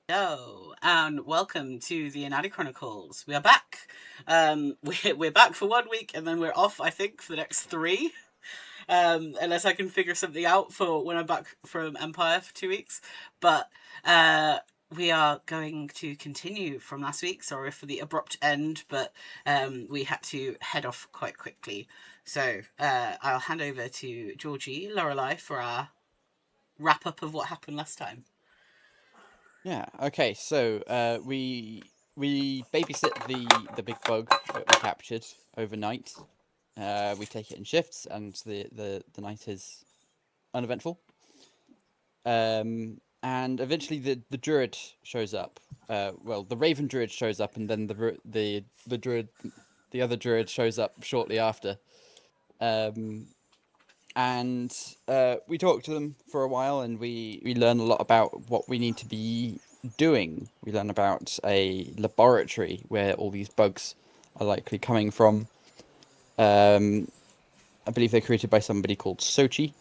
Hello, and welcome to the Inadi Chronicles. We are back. We're back for 1 week, and then we're off, I think, for the next 3. Unless I can figure something out for when I'm back from Empire for 2 weeks. But we are going to continue from last week. Sorry for the abrupt end, but we had to head off quite quickly. So I'll hand over to Georgie, Lorelei, for our wrap up of what happened last time. Yeah. Okay. So we babysit the big bug that we captured overnight. We take it in shifts, and the night is uneventful. And eventually the druid shows up. Well, the raven druid shows up, and then the druid, the other druid shows up shortly after. And we talk to them for a while, and we learn a lot about what we need to be doing. We learn about a laboratory where all these bugs are likely coming from. I believe they're created by somebody called Sochi.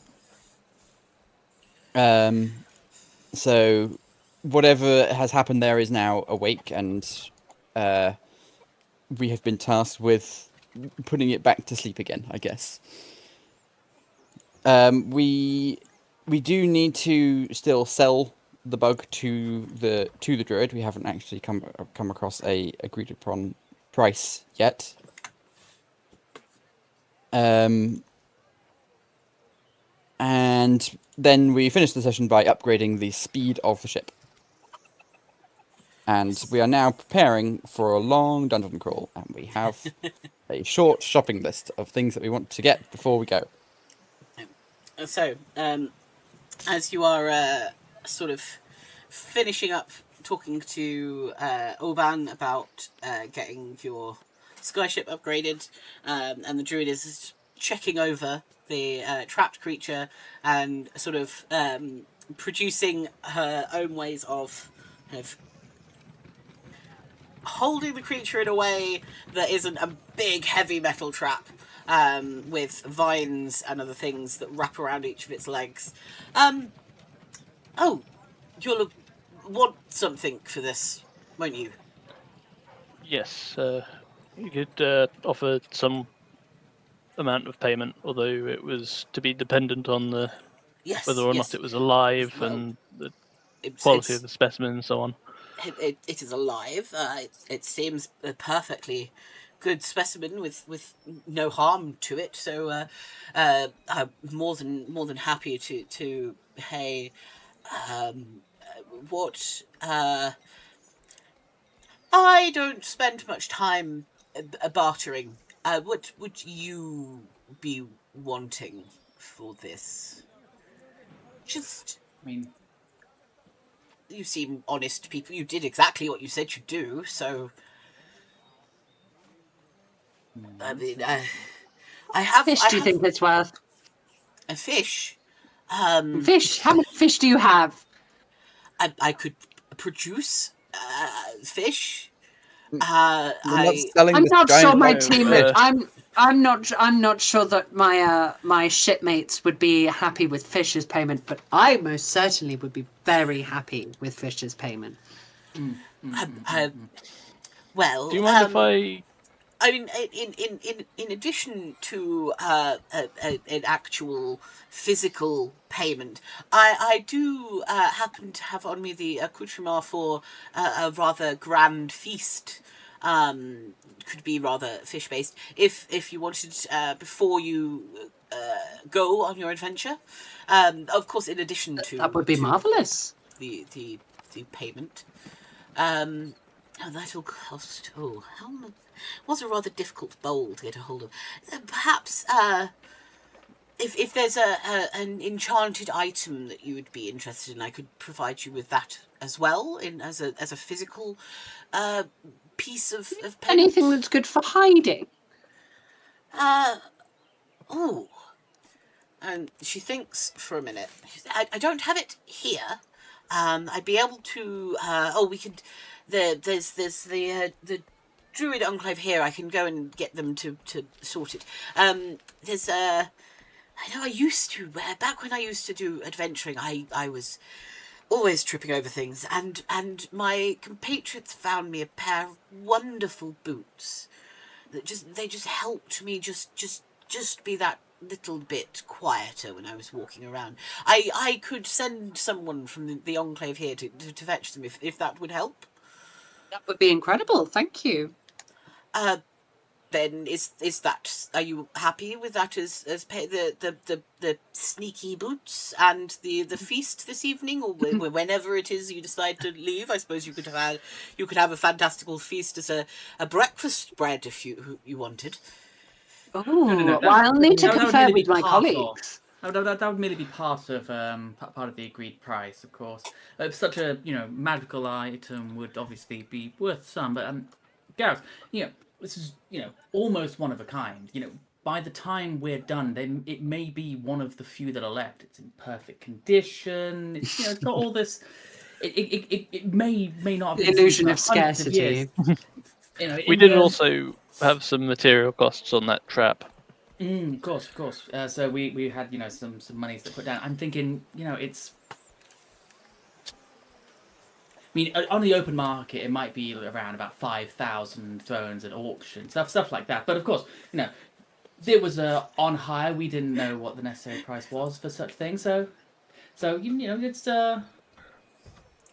So whatever has happened there is now awake, and we have been tasked with putting it back to sleep again, I guess. We do need to still sell the bug to the druid. We haven't actually come across a agreed upon price yet. And then we finish the session by upgrading the speed of the ship. And we are now preparing for a long dungeon crawl, and we have a short shopping list of things that we want to get before we go. So, as you are sort of finishing up talking to Oban about getting your skyship upgraded, and the druid is checking over the trapped creature and sort of producing her own ways of kind of holding the creature in a way that isn't a big heavy metal trap with vines and other things that wrap around each of its legs. Oh, you'll want something for this, won't you? Yes, you could offer some amount of payment, although it was to be dependent on the whether or not it was alive and the quality of the specimen and so on. It is alive. It seems a perfectly good specimen with no harm to it. So I'm more than happy to pay what I don't spend much time bartering. What would you be wanting for this? Just, I mean, you seem honest people. You did exactly what you said you'd do, so... I mean, I have... Fish do you think it's worth? A fish? Fish? How many fish do you have? I could produce fish. I'm not sure my team. I'm not sure that my shipmates would be happy with Fish's payment, but I most certainly would be very happy with Fish's payment. Well, do you mind if I? I mean, in addition to an actual physical payment, I do happen to have on me the accoutrement for a rather grand feast. Could be rather fish based. If you wanted before you go on your adventure, of course, in addition to that would be marvelous. The payment. That'll cost. Oh, how much? Was a rather difficult bowl to get a hold of. Perhaps if there's an enchanted item that you would be interested in, I could provide you with that as well, as a physical piece of payment. Anything that's good for hiding. Oh. And she thinks for a minute. I don't have it here. I'd be able to. We could. There's the Druid Enclave here. I can go and get them to sort it. There's I know I used to back when I used to do adventuring. I was always tripping over things, and my compatriots found me a pair of wonderful boots that just helped me just be that little bit quieter when I was walking around. I could send someone from the Enclave here to fetch them if that would help. That would be incredible. Thank you. Then is that, are you happy with that as pay, the sneaky boots and the feast this evening, or whenever it is you decide to leave? I suppose you could have a fantastical feast as a breakfast spread if you wanted. Oh, well, I'll need to confer with my colleagues. That would merely be part of the agreed price, of course. Such a magical item would obviously be worth some, but Gareth, this is almost one of a kind. By the time we're done, it may be one of the few that are left. It's in perfect condition. It's it's got all this. It may not have the illusion of scarcity. We did also have some material costs on that trap. Of course. So we had some monies to put down. I'm thinking it's. I mean, on the open market, it might be around about 5,000 thrones at auction, stuff like that. But of course, there was on hire. We didn't know what the necessary price was for such things. So it's.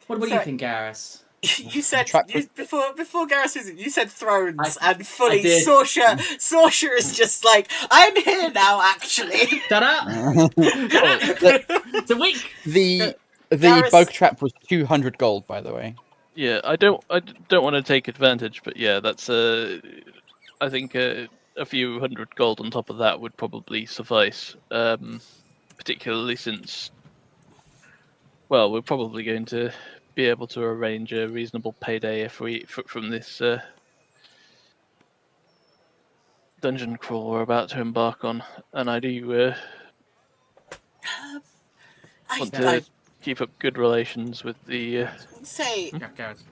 What do you think, Garrus? You said before Gareth was you said thrones, and fully Sorsha is just like, I'm here now. Actually, shut up. It's a week. The bug trap was 200 gold, by the way. Yeah, I don't want to take advantage, but yeah, that's I think a few hundred gold on top of that would probably suffice. Particularly since, well, we're probably going to be able to arrange a reasonable payday from this dungeon crawl we're about to embark on, and I do want to keep up good relations with the. Say, Gareth.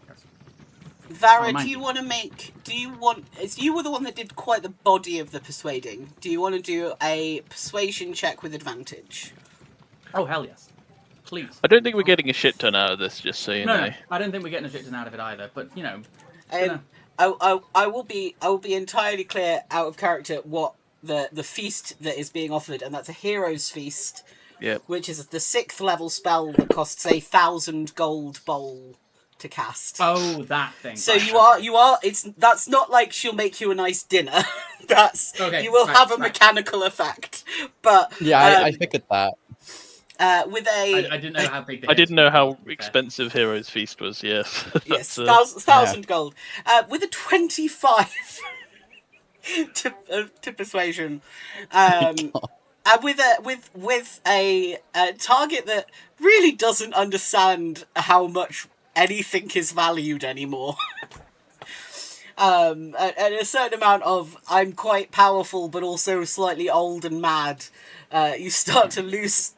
Vara, you were the one that did quite the body of the persuading. Do you want to do a persuasion check with advantage? Oh hell yes. Please. I don't think we're getting a shit ton out of this, just so you know. No, I don't think we're getting a shit ton out of it either. But I will be entirely clear out of character what the feast that is being offered, and that's a hero's feast. Yep. Which is the 6th level spell that costs 1,000 gold bowl to cast. Oh, that thing. So that's not like she'll make you a nice dinner. That's okay, you will have a mechanical effect. But yeah, I figured that. With a, I didn't know how big. I didn't know how expensive Hero's Feast was. Yes, yes, 1,000 gold. With a 25 to persuasion, and with a target that really doesn't understand how much anything is valued anymore. And a certain amount of I'm quite powerful, but also slightly old and mad. You start to lose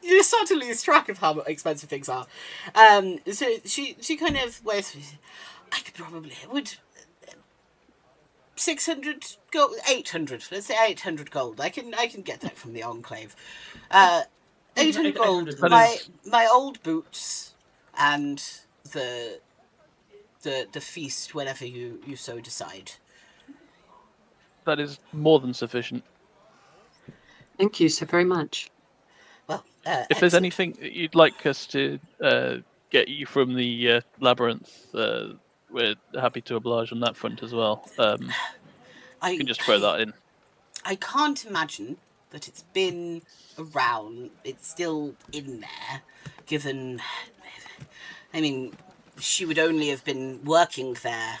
track of how expensive things are. So she kind of I could probably 600 gold, 800. Let's say 800 gold. I can get that from the Enclave. 800 gold. My old boots and the feast whenever you so decide. That is more than sufficient. Thank you so very much. Well, if there's anything that you'd like us to get you from the labyrinth, we're happy to oblige on that front as well. You can just throw that in. I can't imagine that it's been around. It's still in there, given. I mean, she would only have been working there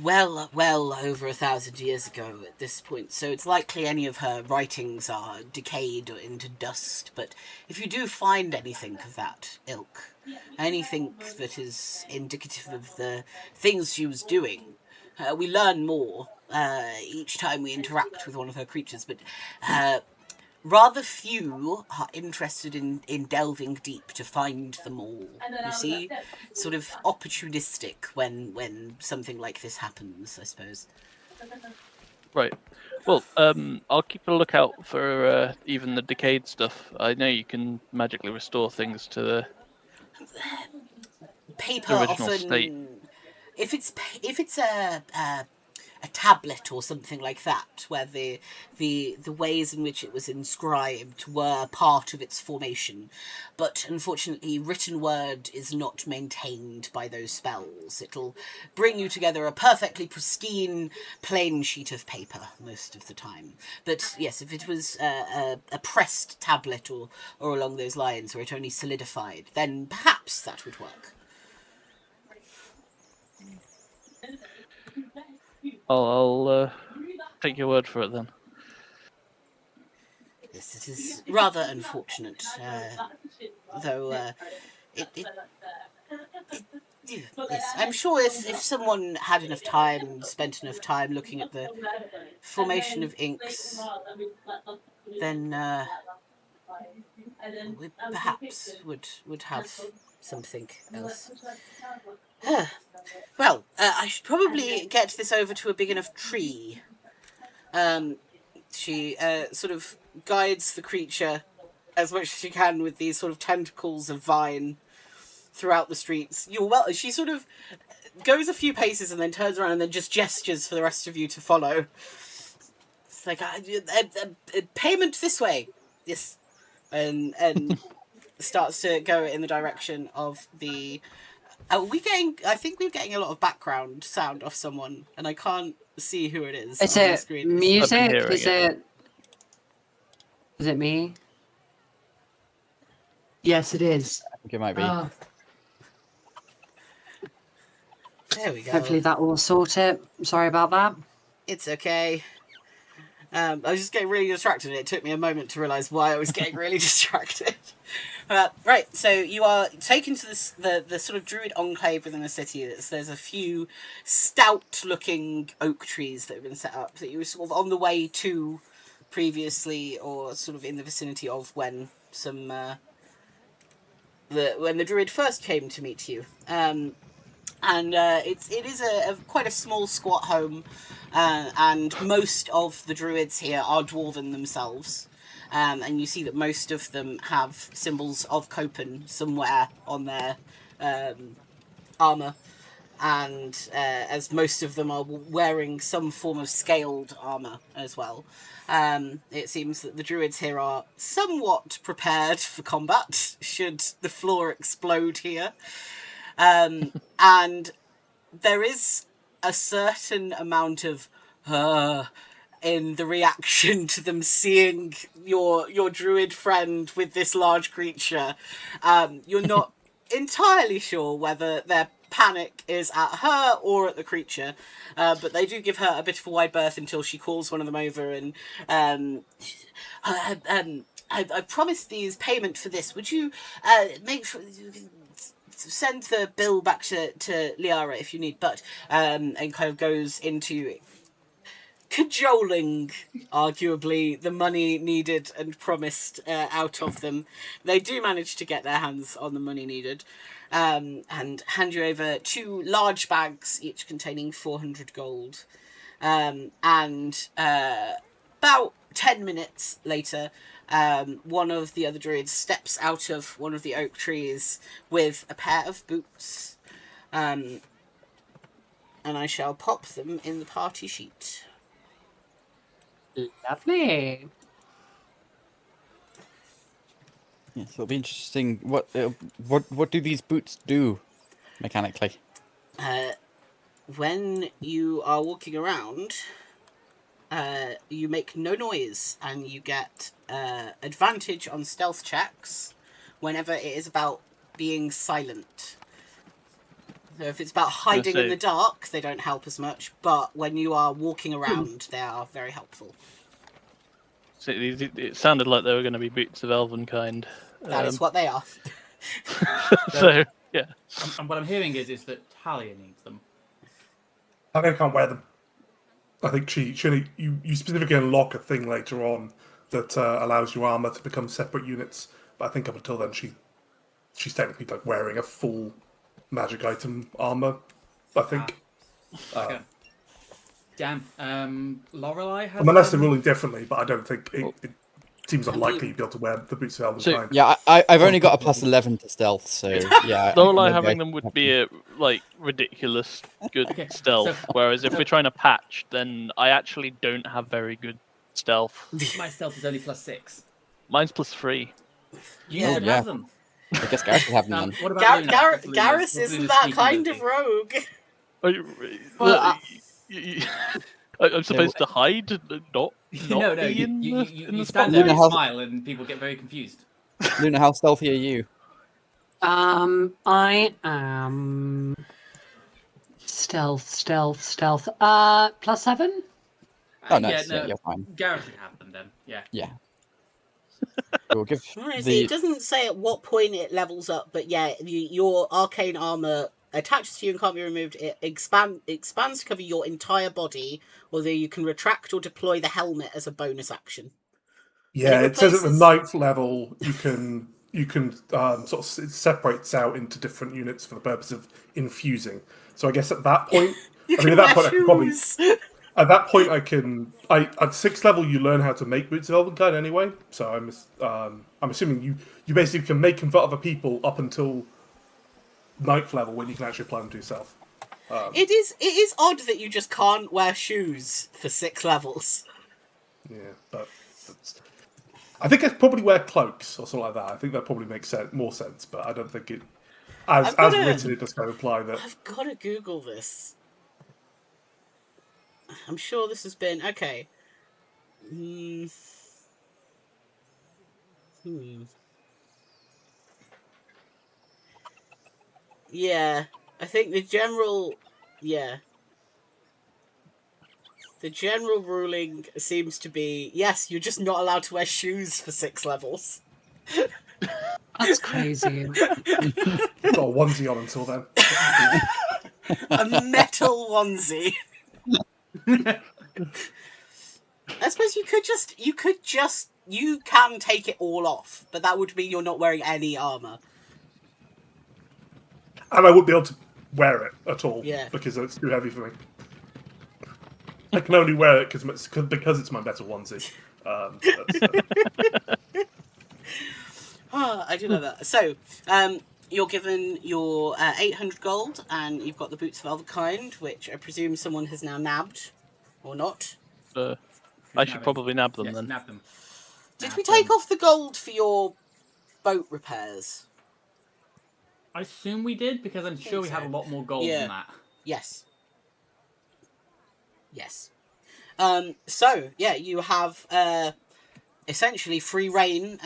well over 1,000 years ago at this point, so it's likely any of her writings are decayed or into dust. But if you do find anything of that ilk, anything that is indicative of the things she was doing, we learn more each time we interact with one of her creatures, but rather few are interested in delving deep to find them all. You see? Sort of opportunistic when something like this happens, I suppose. Right. Well, I'll keep a lookout for even the decayed stuff. I know you can magically restore things to the paper original often, state. if it's a tablet or something like that, where the ways in which it was inscribed were part of its formation, but unfortunately written word is not maintained by those spells. It'll bring you together a perfectly pristine plain sheet of paper most of the time. But yes, if it was a pressed tablet or along those lines, where it only solidified, then perhaps that would work. I'll take your word for it then. Yes, it is rather unfortunate, though. Yes, I'm sure if someone had enough time, spent enough time looking at the formation of inks, then we perhaps would have something else. Well, I should probably get this over to a big enough tree. She sort of guides the creature as much as she can with these sort of tentacles of vine throughout the streets. She sort of goes a few paces and then turns around and then just gestures for the rest of you to follow. It's like, payment this way. Yes. And starts to go in the direction of the... I think we're getting a lot of background sound off someone, and I can't see who it is. Is on the it screen. music? Is it me? Yes, it is. I think it might be. Oh, There we go. hopefully that will sort it. Sorry about that. It's okay. I was just getting really distracted, and it took me a moment to realise why I was getting really distracted. Right, so you are taken to the sort of druid enclave within the city. There's a few stout-looking oak trees that have been set up that you were sort of on the way to previously, or sort of in the vicinity of when when the druid first came to meet you. And it is quite a small squat home, and most of the druids here are dwarven themselves. And you see that most of them have symbols of Copen somewhere on their armour. And as most of them are wearing some form of scaled armour as well. It seems that the druids here are somewhat prepared for combat, should the floor explode here. And there is a certain amount of in the reaction to them seeing your druid friend with this large creature. You're not entirely sure whether their panic is at her or at the creature, but they do give her a bit of a wide berth until she calls one of them over and I promised these payment for this. Would you make sure send the bill back to Liara if you need, but and kind of goes into cajoling, arguably, the money needed and promised out of them. They do manage to get their hands on the money needed, and hand you over 2 large bags, each containing 400 gold. And about 10 minutes later, one of the other druids steps out of one of the oak trees with a pair of boots, and I shall pop them in the party sheet. Lovely. Yes, it'll be interesting. What do these boots do mechanically? When you are walking around, you make no noise, and you get advantage on stealth checks whenever it is about being silent. So if it's about hiding in the dark, they don't help as much, but when you are walking around, they are very helpful. So it sounded like they were going to be boots of elven kind. That is what they are. So, yeah. And what I'm hearing is that Talia needs them. Talia can't wear them. I think you specifically unlock a thing later on that allows your armor to become separate units. But I think up until then, she's technically like wearing a full magic item armor. I think. Okay. Damn. Lorelei has. Unless they're ruling differently, but I don't think it seems unlikely you'd be able to wear the boots of Elvenkind. Yeah, I've only got a +11 to stealth, so yeah. Lorelei having them would be a ridiculous good stealth. Whereas if we're trying to patch, then I actually don't have very good stealth. My stealth is only +6. Mine's +3. You should have them. I guess Gareth would have them then. What about Luna? Garrus isn't that kind of rogue. I'm supposed to hide, not No. be in You the stand there Luna, and how- smile, and people get very confused. Luna, how stealthy are you? I am stealth. +7. Oh, nice. Yeah, you're fine. Gareth should have them then. Yeah. Yeah. We'll give Right, the... It doesn't say at what point it levels up, but yeah, your arcane armor attaches to you and can't be removed. It expands to cover your entire body, although you can retract or deploy the helmet as a bonus action. Yeah, And it says at the replaces- 9th level you can sort of it separates out into different units for the purpose of infusing. So I guess at that point, You I mean, can at that wear point, I can probably shoes. at that point I can. At 6th level, you learn how to make boots of Elvenkind anyway. So I'm assuming you basically can make them for other people up until 9th level when you can actually apply them to yourself. It is odd that you just can't wear shoes for 6 levels. Yeah, but I think I'd probably wear cloaks or something like that. I think that probably makes more sense, but I don't think it, as written, it does kind of imply that. I've got to Google this. I'm sure this has been okay. Yeah, I think the general ruling seems to be, yes, you're just not allowed to wear shoes for 6 levels. That's crazy. Got a onesie on until then. A metal onesie. I suppose you can take it all off, but that would mean you're not wearing any armor. And I wouldn't be able to wear it at all, Yeah. because it's too heavy for me. I can only wear it because it's my metal onesie. I do love that. So, you're given your 800 gold, and you've got the boots of Elvenkind, which I presume someone has now nabbed, or not. I should probably nab them Yes, then. nab them. Did we take off the gold for your boat repairs? I assume we did, because I'm sure we have a lot more gold Yeah. than that. Yes. Yes. So, yeah, you have essentially free reign.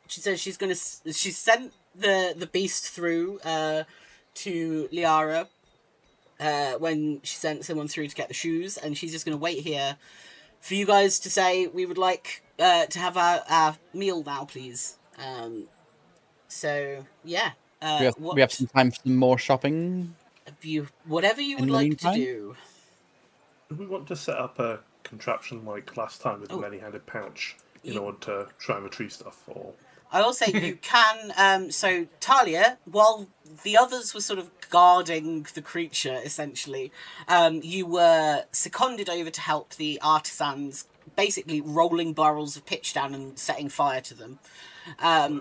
She says she's sent the beast through to Liara when she sent someone through to get the shoes, and she's just going to wait here for you guys to say, we would like to have our meal now, please. So, yeah. we have some time for some more shopping. Whatever you would In the like to meantime? do. Do we want to set up a contraption like last time with a many-handed pouch in order to try and retrieve stuff? Or I will say you can. So Talia, while the others were sort of guarding the creature, essentially, you were seconded over to help the artisans, basically rolling barrels of pitch down and setting fire to them,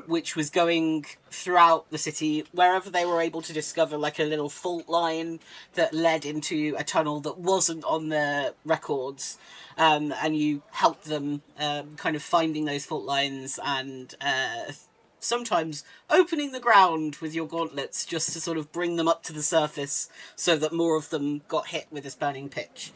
which was going throughout the city wherever they were able to discover like a little fault line that led into a tunnel that wasn't on the records. And you helped them kind of finding those fault lines and sometimes opening the ground with your gauntlets just to sort of bring them up to the surface so that more of them got hit with this burning pitch,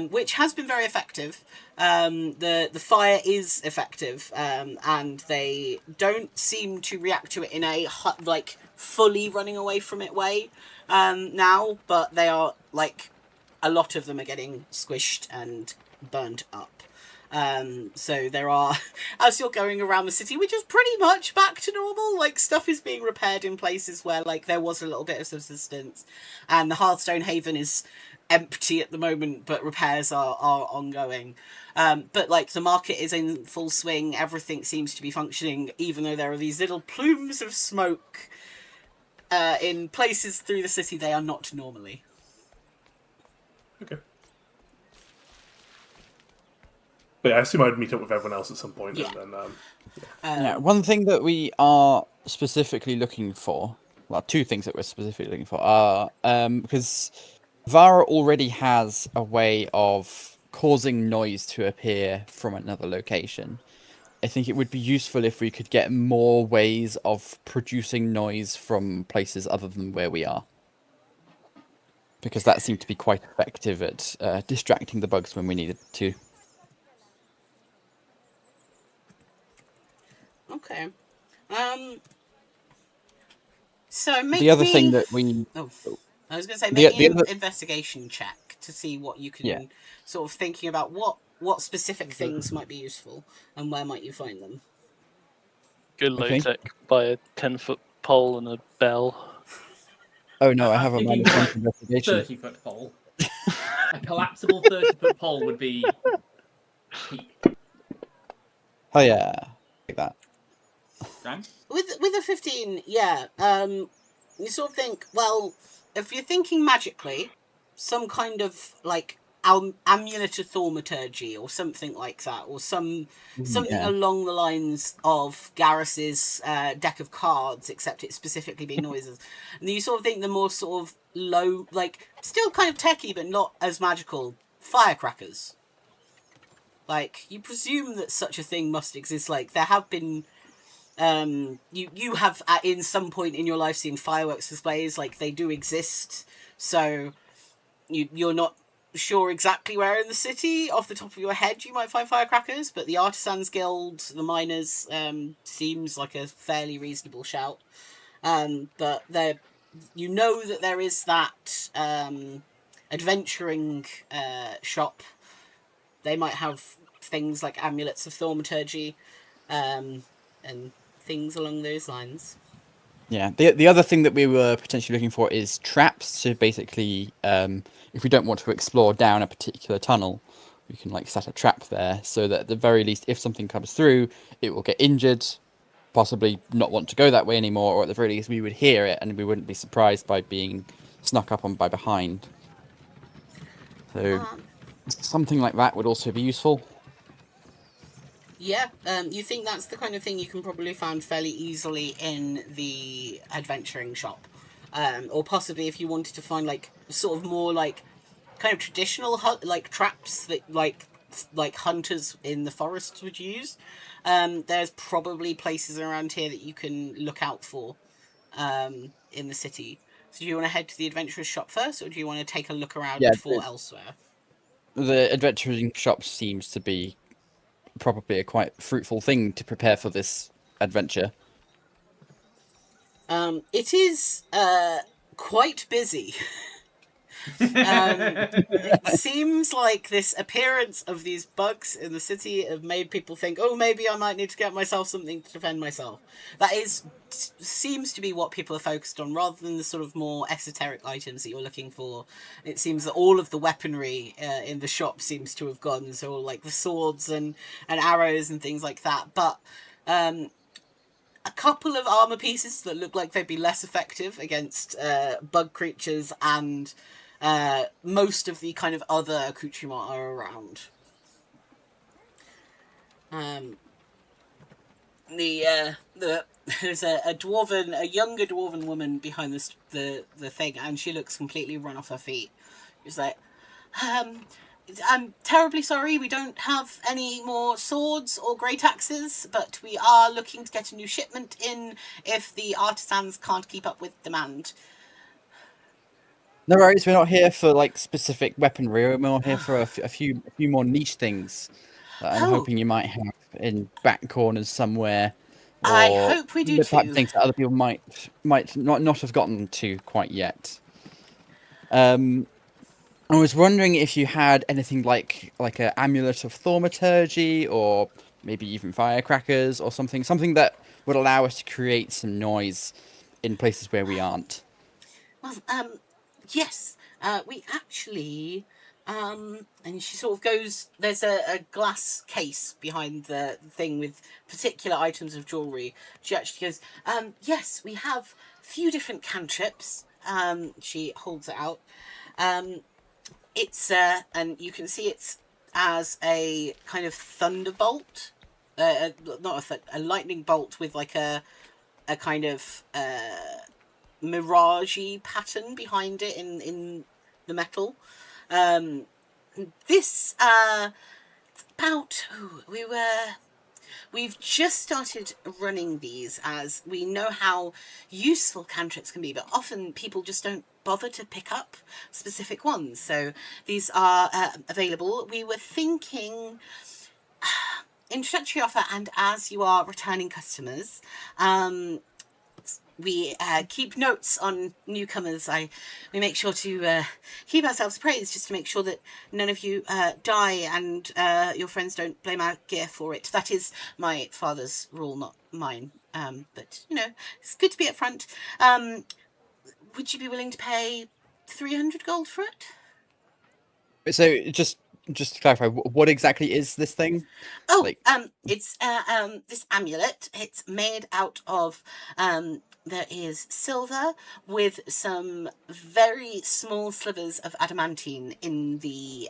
which has been very effective. The fire is effective, and they don't seem to react to it in a like fully running away from it way now, but they are like a lot of them are getting squished and burnt up. So there are, as you're going around the city, which is pretty much back to normal, like stuff is being repaired in places where like there was a little bit of subsistence, and the Hearthstone Haven is empty at the moment, but repairs are ongoing. But like the market is in full swing, everything seems to be functioning, even though there are these little plumes of smoke in places through the city they are not normally. okay. But yeah, I assume I'd meet up with everyone else at some point. Yeah. And then, Yeah, one thing that we are specifically looking for, well, two things that we're specifically looking for are, because Vara already has a way of causing noise to appear from another location. I think it would be useful if we could get more ways of producing noise from places other than where we are. Because that seemed to be quite effective at distracting the bugs when we needed to. Okay. So make The other me... thing that we... Oh, I was going to say, make an investigation check to see what you can... Sort of thinking about what specific things might be useful and where might you find them. Good low-tech, buy a 10-foot pole and a bell. Oh no, I have a minus one investigation. 30-foot pole. A collapsible 30-foot pole would be peak. Oh yeah, like that. Dan? With a 15, yeah, you sort of think, well, if you're thinking magically, some kind of like amulet of thaumaturgy or something like that, or something along the lines of Garrus's deck of cards, except it specifically being noises. And you sort of think the more sort of low, like still kind of techie but not as magical, firecrackers. Like, you presume that such a thing must exist. Like, there have been you have in some point in your life seen fireworks displays. Like, they do exist, so you're not sure exactly where in the city off the top of your head you might find firecrackers, but the Artisans Guild, the miners, seems like a fairly reasonable shout. But you know that there is that adventuring shop. They might have things like amulets of thaumaturgy, and things along those lines. Yeah, the other thing that we were potentially looking for is traps. So basically, if we don't want to explore down a particular tunnel, we can like set a trap there, so that at the very least, if something comes through, it will get injured, possibly not want to go that way anymore, or at the very least, we would hear it and we wouldn't be surprised by being snuck up on by behind. So something like that would also be useful. Yeah, you think that's the kind of thing you can probably find fairly easily in the adventuring shop. Or possibly if you wanted to find, like, sort of more, like, kind of traditional, like, traps that, like hunters in the forests would use. There's probably places around here that you can look out for in the city. So do you want to head to the adventurer's shop first, or do you want to take a look around for elsewhere? The adventuring shop seems to be probably a quite fruitful thing to prepare for this adventure. It is quite busy. It seems like this appearance of these bugs in the city have made people think, oh, maybe I might need to get myself something to defend myself. That seems to be what people are focused on, rather than the sort of more esoteric items that you're looking for. It seems that all of the weaponry in the shop seems to have gone, so all, like the swords and arrows and things like that. But a couple of armor pieces that look like they'd be less effective against bug creatures, and most of the kind of other accoutrements are around. There's a younger dwarven woman behind the thing, and she looks completely run off her feet. She's like, I'm terribly sorry, we don't have any more swords or great axes, but we are looking to get a new shipment in if the artisans can't keep up with demand. No worries, we're not here for like specific weaponry. We're more here for a few more niche things that I'm hoping you might have in back corners somewhere. Or I hope we do the type too. of things that other people might not have gotten to quite yet. I was wondering if you had anything like an amulet of thaumaturgy, or maybe even firecrackers, or something that would allow us to create some noise in places where we aren't. Well, yes, we actually, and she sort of goes, there's a glass case behind the thing with particular items of jewellery. She actually goes, yes, we have a few different cantrips. She holds it out. It's, and you can see it's as a kind of thunderbolt, not a lightning bolt with like a kind of mirage-y pattern behind it in the metal. This we've just started running these, as we know how useful cantrips can be, but often people just don't bother to pick up specific ones. So these are available. We were thinking introductory offer, and as you are returning customers, we keep notes on newcomers. We make sure to keep ourselves appraised, just to make sure that none of you die and your friends don't blame our gear for it. That is my father's rule, not mine. But, you know, it's good to be upfront. Would you be willing to pay 300 gold for it? So just to clarify, what exactly is this thing? Oh, it's this amulet. It's made out of there is silver with some very small slivers of adamantine in the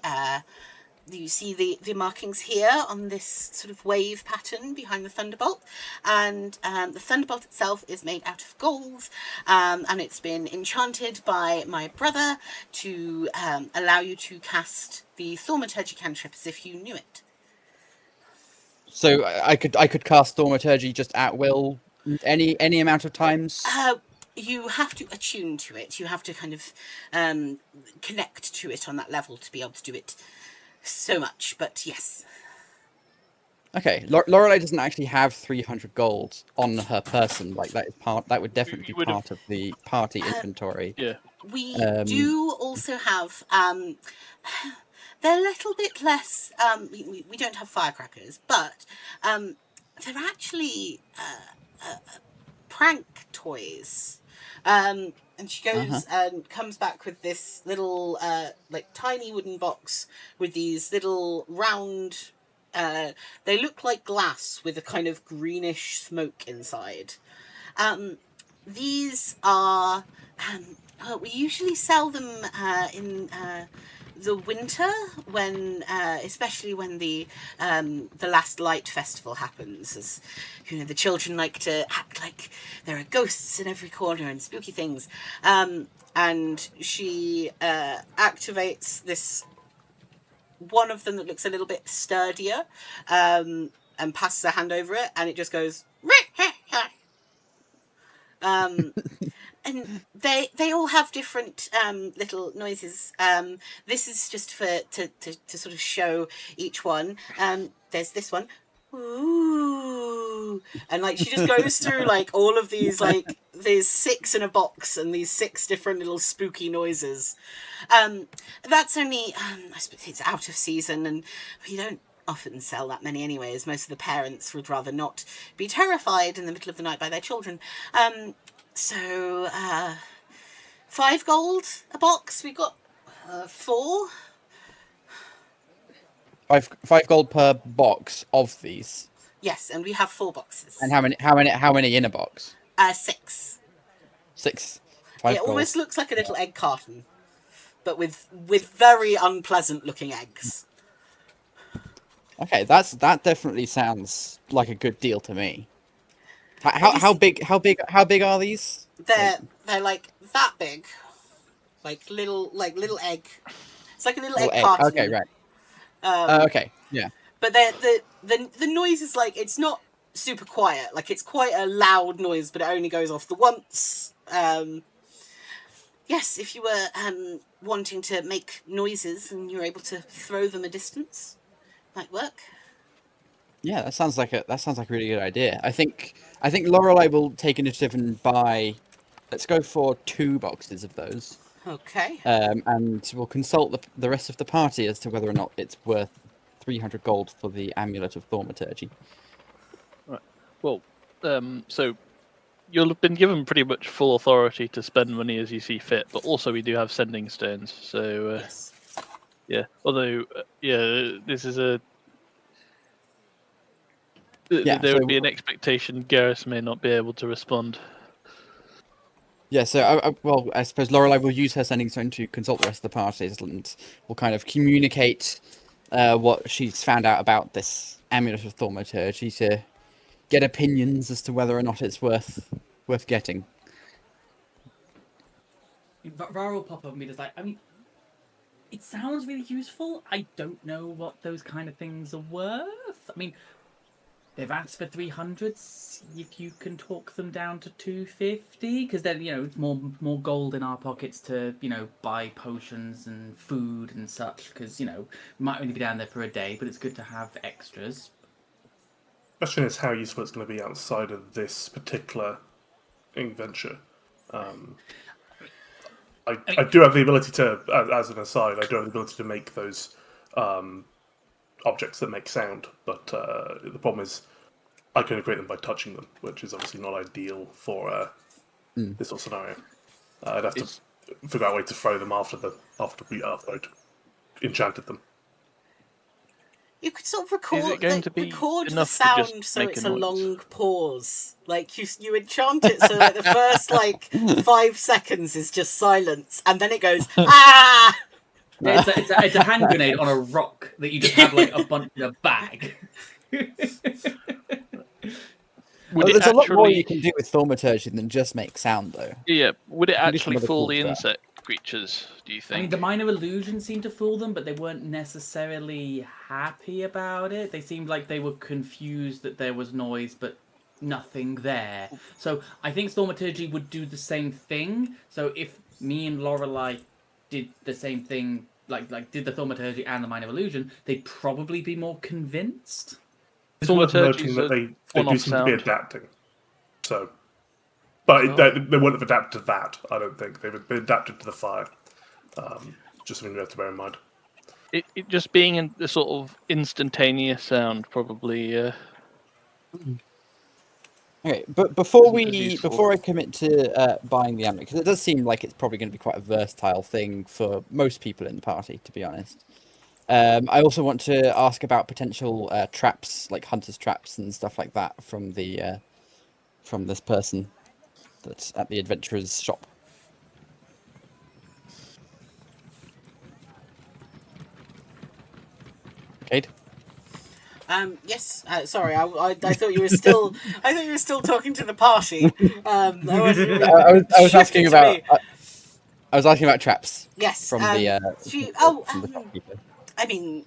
you see the markings here on this sort of wave pattern behind the thunderbolt, and the thunderbolt itself is made out of gold, and it's been enchanted by my brother to allow you to cast the thaumaturgy cantrip as if you knew it. So I could cast thaumaturgy just at will, any amount of times. You have to attune to it. You have to kind of connect to it on that level to be able to do it so much. But yes. Okay, Lorelei doesn't actually have 300 gold on her person. Like that is part. That would definitely be part of the party inventory. Yeah. We do also have. They're a little bit less. We don't have firecrackers, but they're actually prank toys. And she goes and comes back with this little, like, tiny wooden box with these little round. They look like glass with a kind of greenish smoke inside. These are. We usually sell them in the winter, when especially when the Last Light festival happens, as you know, the children like to act like there are ghosts in every corner and spooky things, and she activates this one of them that looks a little bit sturdier, and passes a hand over it, and it just goes and they all have different little noises. This is just to sort of show each one. There's this one. Ooh. And like she just goes through like all of these, like there's 6 in a box and these 6 different little spooky noises. That's only I suppose it's out of season, and we don't often sell that many anyway, as most of the parents would rather not be terrified in the middle of the night by their children. So, 5 gold a box. We've got 4. 5 gold per box of these. Yes, and we have 4 boxes. And how many in a box? 6. 6. It almost looks like a little egg carton, but with very unpleasant looking eggs. Okay, that definitely sounds like a good deal to me. How big are these? They're like that big, like little egg. It's like a little egg carton. Okay, right. Okay, yeah. But the noise is like, it's not super quiet. Like, it's quite a loud noise, but it only goes off the once. Yes, if you were wanting to make noises and you're able to throw them a distance, might work. Yeah, that sounds like a really good idea. I think Lorelei will take initiative and buy. Let's go for 2 boxes of those. Okay. And we'll consult the rest of the party as to whether or not it's worth 300 gold for the amulet of thaumaturgy. Right. Well, so you'll have been given pretty much full authority to spend money as you see fit, but also we do have sending stones. So yes. Yeah. Although this is a. There would be an expectation Garrus may not be able to respond. Yeah, so I suppose Lorelei will use her sending stone to consult the rest of the parties, and we'll kind of communicate what she's found out about this amulet of thaumaturgy to get opinions as to whether or not it's worth getting. Rara will pop up and be just like, I mean, it sounds really useful. I don't know what those kind of things are worth. I mean, they've asked for 300. See if you can talk them down to 250, because then it's more gold in our pockets to buy potions and food and such. Because we might only be down there for a day, but it's good to have extras. Question is how useful it's going to be outside of this particular adventure. I do have the ability to, as an aside, I do have the ability to make those objects that make sound, but the problem is I can create them by touching them, which is obviously not ideal for this sort of scenario. I'd have to figure out a way to throw them after I'd enchanted them. You could sort of record the enough sound so it's a long pause. Like you enchant it so like the first 5 seconds is just silence, and then it goes ah. It's a hand grenade on a rock that you just have a bunch in a bag. There's a lot more you can do with thaumaturgy than just make sound, though. Yeah, would it actually fool the insect creatures, do you think? I mean, the minor illusion seemed to fool them, but they weren't necessarily happy about it. They seemed like they were confused that there was noise, but nothing there. So I think thaumaturgy would do the same thing. So if me and Lorelei did the same thing, like did the thaumaturgy and the minor illusion, they'd probably be more convinced. It's worth noting that they do seem to be adapting. So, but they wouldn't have adapted to that. I don't think they've been adapted to the fire. Just something we have to bear in mind. It just being in the sort of instantaneous sound probably. Okay, but before I commit to buying the amulet, because it does seem like it's probably going to be quite a versatile thing for most people in the party, to be honest. I also want to ask about potential traps, like hunters' traps and stuff like that, from this person that's at the adventurer's shop. Cade? Yes. Sorry, I thought you were still. I thought you were still talking to the party. I was asking about. I was asking about traps. Yes. From the shopkeeper. I mean,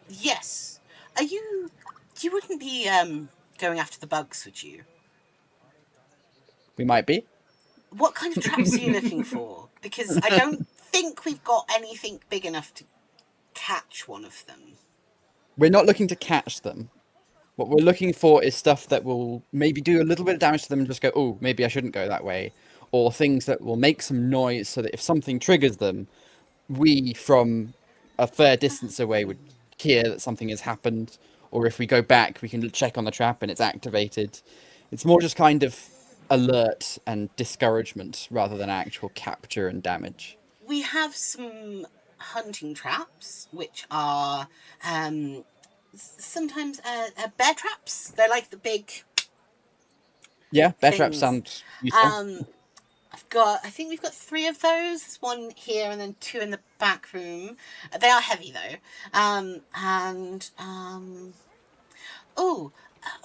yes. You wouldn't be going after the bugs, would you? We might be. What kind of traps are you looking for? Because I don't think we've got anything big enough to catch one of them. We're not looking to catch them. What we're looking for is stuff that will maybe do a little bit of damage to them and just go, oh, maybe I shouldn't go that way. Or things that will make some noise so that if something triggers them, we, from a fair distance away, would hear that something has happened. Or if we go back, we can check on the trap and it's activated. It's more just kind of alert and discouragement rather than actual capture and damage. We have some hunting traps, which are sometimes bear traps. They're like the big. Yeah, bear traps sound useful. I think we've got 3 of those. There's one here and then 2 in the back room. They are heavy though.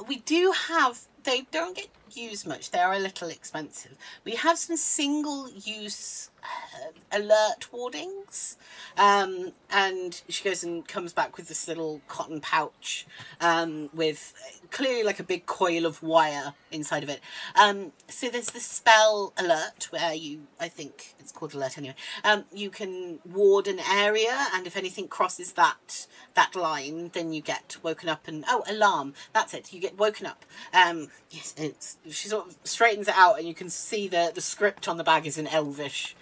We do have. They don't get used much. They are a little expensive. We have some single-use alert wardings, and she goes and comes back with this little cotton pouch with clearly like a big coil of wire inside of it. So there's the spell alert where I think it's called alert anyway. You can ward an area, and if anything crosses that line, then you get woken up and alarm. That's it. You get woken up. Yes, she sort of straightens it out, and you can see the script on the bag is in Elvish.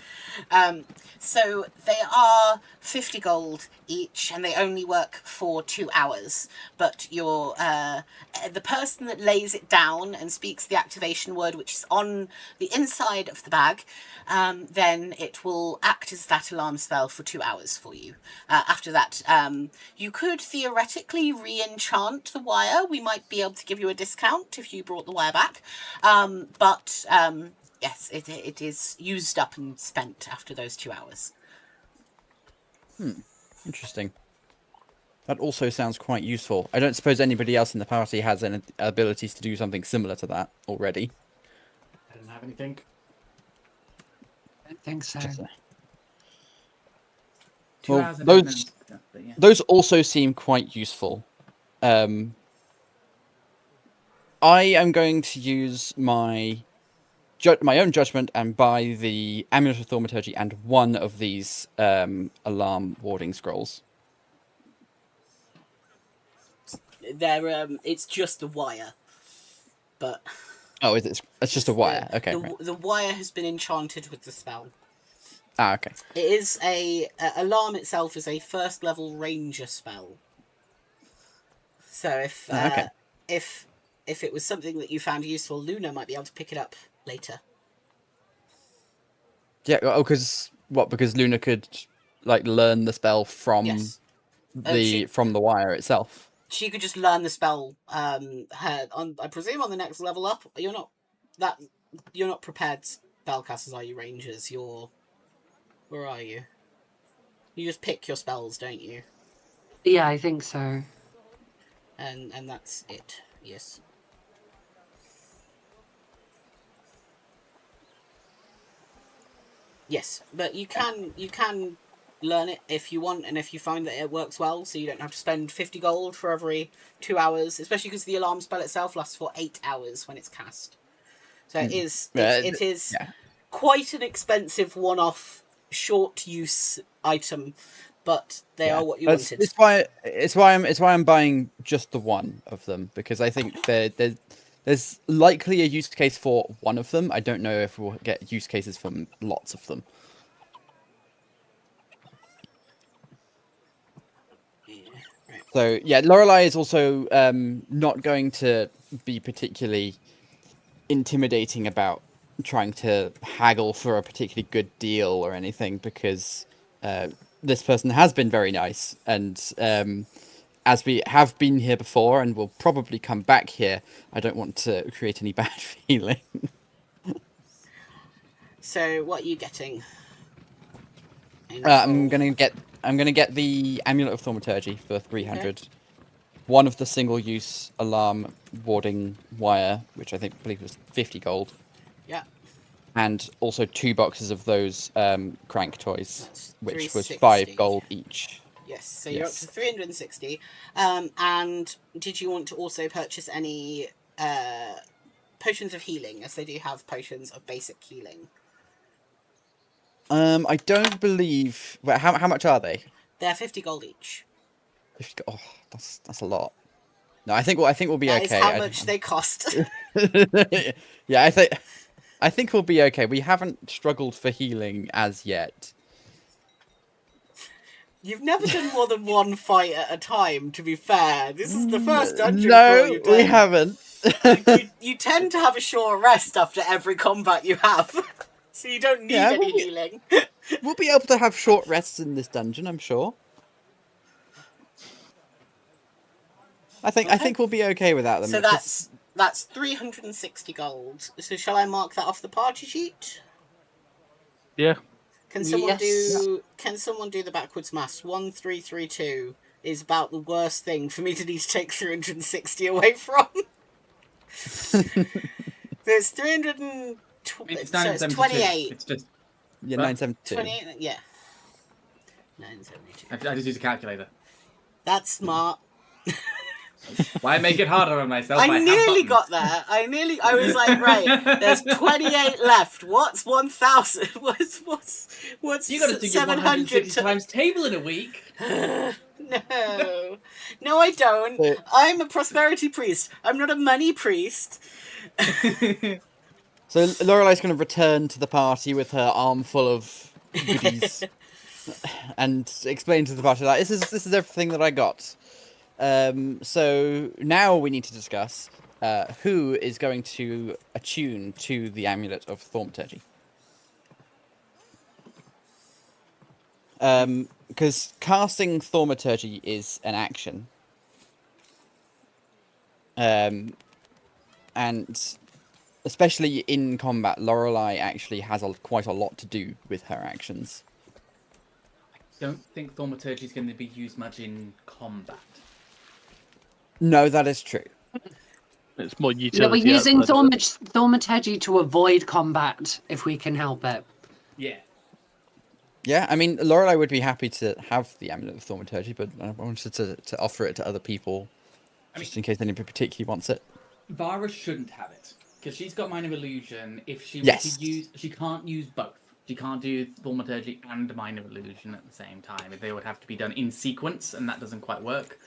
So they are 50 gold each, and they only work for 2 hours. But the person that lays it down and speaks the activation word, which is on the inside of the bag, then it will act as that alarm spell for 2 hours for you. After that, you could theoretically re-enchant the wire. We might be able to give you a discount if you brought the wire back. But yes, it is used up and spent after those 2 hours. Interesting. That also sounds quite useful. I don't suppose anybody else in the party has any abilities to do something similar to that already. I don't have anything. I don't think so. Well, those also seem quite useful. I am going to use my own judgment and buy the Amulet of Thaumaturgy and one of these alarm warding scrolls. It's just a wire, but oh, is it? It's just a wire. Okay, the wire has been enchanted with the spell. Ah, okay. It is alarm itself is a first level ranger spell. So if it was something that you found useful, Luna might be able to pick it up later. Yeah. Oh, because Luna could learn the spell from from the wire itself. She could just learn the spell. I presume on the next level up. You're not prepared spellcasters, are you, rangers? Where are you? You just pick your spells, don't you? Yeah, I think so. And that's it. Yes. Yes, but you can learn it if you want, and if you find that it works well, so you don't have to spend 50 gold for every 2 hours, especially because the alarm spell itself lasts for 8 hours when it's cast. So it is quite an expensive one-off short use item, but they are what you wanted. It's why I'm buying just the one of them, because I think there's likely a use case for one of them. I don't know if we'll get use cases for lots of them. So yeah, Lorelei is also not going to be particularly intimidating about trying to haggle for a particularly good deal or anything, because this person has been very nice, and as we have been here before and will probably come back here, I don't want to create any bad feeling. So what are you getting? I'm gonna get the Amulet of Thaumaturgy for 300. Okay. One of the single-use alarm warding wire, which I believe was 50 gold. Yeah. And also 2 boxes of those crank toys, which was 5 gold each. Yes, so you're up to 360. And did you want to also purchase any potions of healing, as they do have potions of basic healing? I don't believe. Well, how much are they? They're 50 gold each. 50. Oh, that's a lot. No, I think we'll be okay. That is how much they cost. Yeah, I think we'll be okay. We haven't struggled for healing as yet. You've never done more than one fight at a time, to be fair. This is the first dungeon crawl you've done. We haven't. you tend to have a short rest after every combat you have. So you don't need any healing. We'll be able to have short rests in this dungeon, I'm sure. I think we'll be okay without them. So that's 360 gold. So shall I mark that off the party sheet? Yeah. Can someone do the backwards maths? 1332 is about the worst thing for me to need to take 360 away from. There's 300 it's 28. It's just 972. 28, yeah. 972. I just use a calculator. That's smart. Why make it harder on myself? I nearly got there. I was like, right, there's 28 left. What's 1,000? What's you got to do your 160 times table in a week. No, I don't. I'm a prosperity priest. I'm not a money priest. So Lorelei's going to return to the party with her armful of goodies and explain to the party that this is everything that I got. So now we need to discuss who is going to attune to the Amulet of Thaumaturgy. Because casting Thaumaturgy is an action. And especially in combat, Lorelei actually has quite a lot to do with her actions. I don't think Thaumaturgy is going to be used much in combat. combat. No, that is true. It's more No, utility. we're using outside of it. thaumaturgy to avoid combat if we can help it. Yeah. Yeah, I mean, Lorelei would be happy to have the Amulet of Thaumaturgy, but I wanted to offer it to other people, just in case anybody particularly wants it. Vara shouldn't have it because she's got Minor Illusion. If she Yes. were to use, she can't use both. She can't do Thaumaturgy and Minor Illusion at the same time. They would have to be done in sequence, and that doesn't quite work.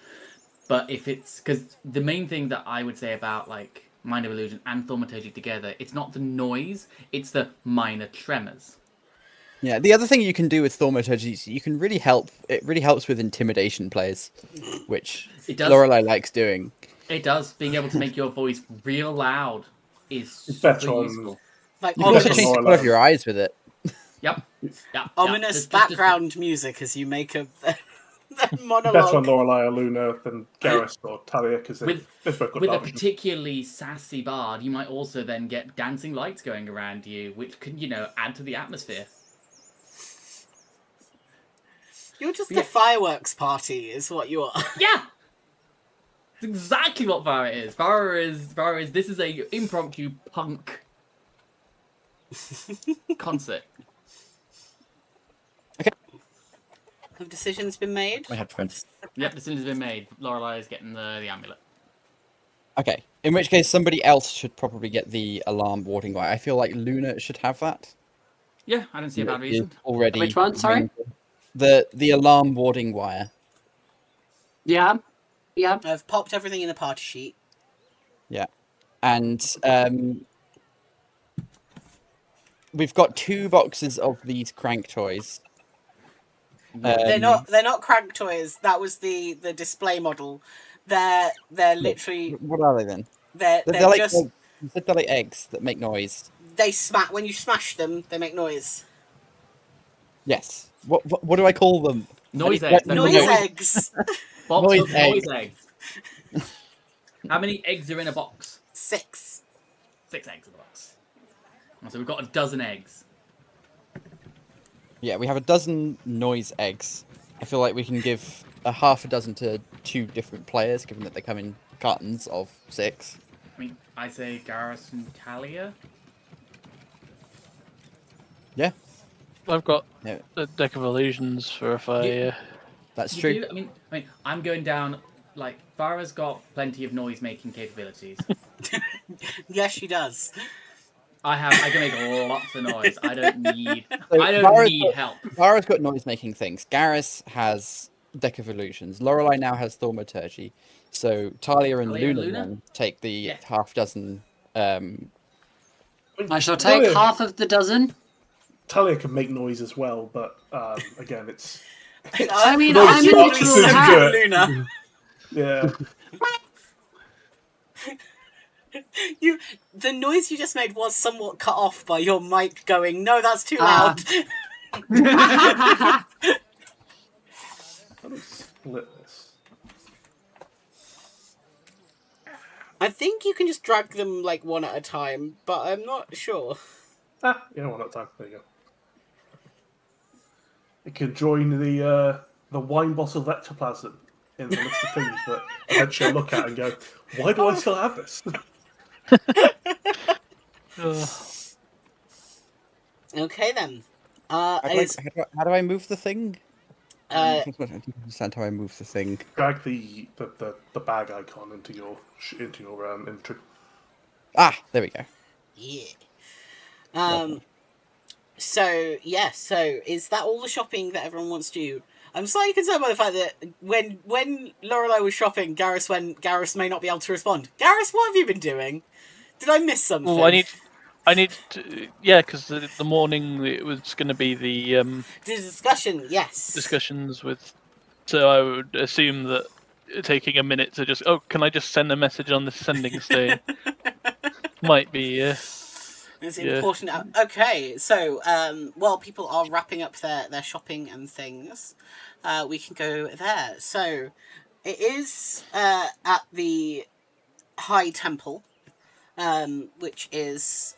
But if it's because the main thing that I would say about like Minor Illusion and Thaumaturgy together, it's not the noise; it's the minor tremors. Yeah, the other thing you can do with Thaumaturgy is you can really help. It really helps with intimidation plays, which It does. Lorelei likes doing. It does. Being able to make your voice real loud is It's super better on- useful. Like You can also Ominous- change the colour of your eyes with it. Yep. Yeah. ominous Just- background music as you make a the Better on monologue. Lorelei or Luna than Garrus or Talia because they've both got with a dark vision. particularly sassy bard, you might also then get dancing lights going around you, which can, add to the atmosphere. You're just Yeah. a fireworks party, is what you are. Yeah! It's exactly what Vara is. Vara is this is a impromptu punk concert. Have decisions been made? My headphones. Yep, decision's been made. Lorelei is getting the amulet. Okay, in which case somebody else should probably get the alarm warding wire. I feel like Luna should have that. Yeah, I don't see a bad It is reason. already. Which one? Sorry? The alarm warding wire. Yeah. Yeah. I've popped everything in the party sheet. And we've got 2 boxes of these crank toys. They're not crank toys. That was the display model. They're literally What are they then? they're They're like just eggs. You said they're like eggs that make noise. they smack when you smash them. They make noise. Yes. What do I call them? Noise I- eggs. no, Noise no. eggs. Box Noise of noise eggs. How many eggs are in a box? 6. 6 eggs in a box. So we've got a dozen eggs. Yeah, we have a dozen noise eggs. I feel like we can give a half a dozen to 2 different players, given that they come in cartons of 6. I mean, I say Garrus and Talia. Yeah, I've got Yeah. a deck of illusions for if I. Yeah. that's You true. do? I mean, I'm going down. Like, Vara's got plenty of noise-making capabilities. Yes, she does. I can make lots of noise. I don't need. So I don't Vara's need got- help. Vara's got noise-making things. Garrus has Deck of Illusions. Lorelei now has Thaumaturgy. So Talia and Talia and Luna, Luna? then take the Yeah. half dozen. I shall take Talia- half of the dozen. Talia can make noise as well, but again, it's I mean, No, I'm it's a not neutral considered hat. good. Luna. yeah. The noise you just made was somewhat cut off by your mic going, no, that's too Ah. loud. Let me split this. I think you can just drag them like one at a time, but I'm not sure. One at a time. There you go. It could join the wine bottle of ectoplasm in the list of things that eventually I look at and go, why do I still have this? Okay then. How do I move the thing? I don't understand how I move the thing. Drag the bag icon into your inventory. Ah, there we go. Yeah. So is that all the shopping that everyone wants to do? I'm slightly concerned by the fact that when Lorelei was shopping, Garrus may not be able to respond. Garrus, what have you been doing? Did I miss something? Well, I need to, yeah, because the morning it was going to be the The discussion, yes. discussions with. So I would assume that taking a minute to just, can I just send a message on the sending stone? Might be. It's important. Okay, so while people are wrapping up their shopping and things, we can go there. So it is at the High Temple, which is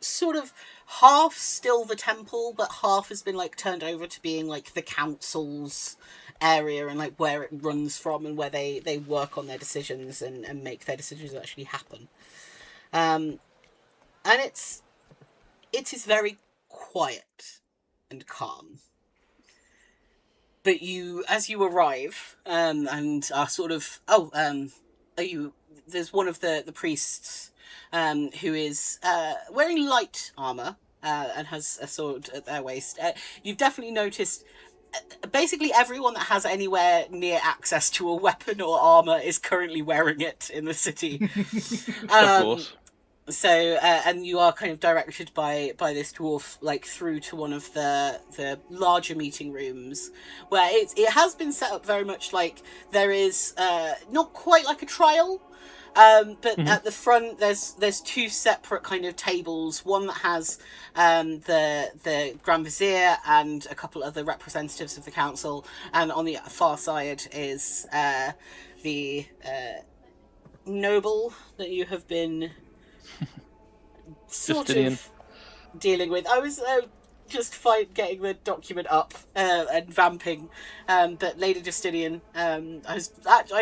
sort of half still the temple, but half has been like turned over to being like the council's area and like where it runs from and where they work on their decisions and make their decisions actually happen. And it is very quiet and calm. But as you arrive, and are sort of there's one of the priests who is wearing light armor and has a sword at their waist. You've definitely noticed basically everyone that has anywhere near access to a weapon or armor is currently wearing it in the city. Of course. So, and you are kind of directed by this dwarf, like, through to one of the larger meeting rooms, where it has been set up very much like there is, not quite like a trial, but at the front there's two separate kind of tables, one that has the Grand Vizier and a couple other representatives of the council, and on the far side is the noble that you have been sort Justinian. of dealing with. I was just getting the document up and vamping, but Lady Justinian. I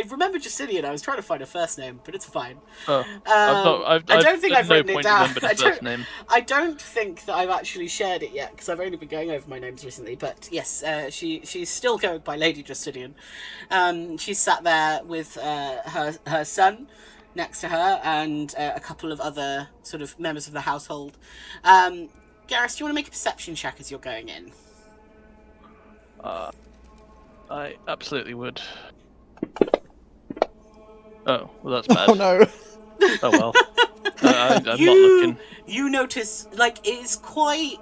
remember Justinian. I was trying to find her first name, but it's fine. Oh, I don't think I've written it down. Name. I don't think that I've actually shared it yet because I've only been going over my names recently. But yes, she's still going by Lady Justinian. She's sat there with her son next to her and a couple of other sort of members of the household. Gareth, do you want to make a perception check as you're going in? I absolutely would. Oh, well, that's bad. Oh no. Oh well. I'm not looking. You notice, like, it's quite...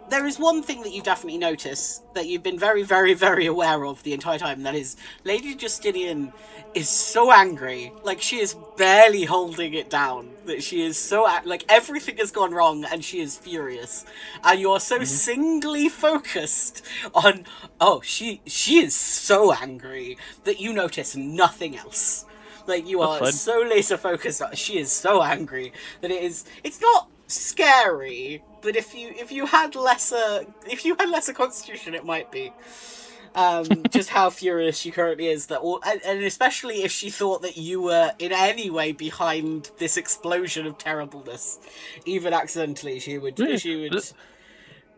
There is one thing that you definitely notice that you've been very, very, very aware of the entire time, and that is Lady Justinian is so angry. Like, she is barely holding it down. That she is so... Like, everything has gone wrong, and she is furious. And you are so singly focused on... Oh, she is so angry that you notice nothing else. Like, you are so laser focused. She is so angry that it's not scary, but if you had lesser constitution, it might be. Just how furious she currently is, and especially if she thought that you were in any way behind this explosion of terribleness, even accidentally, she would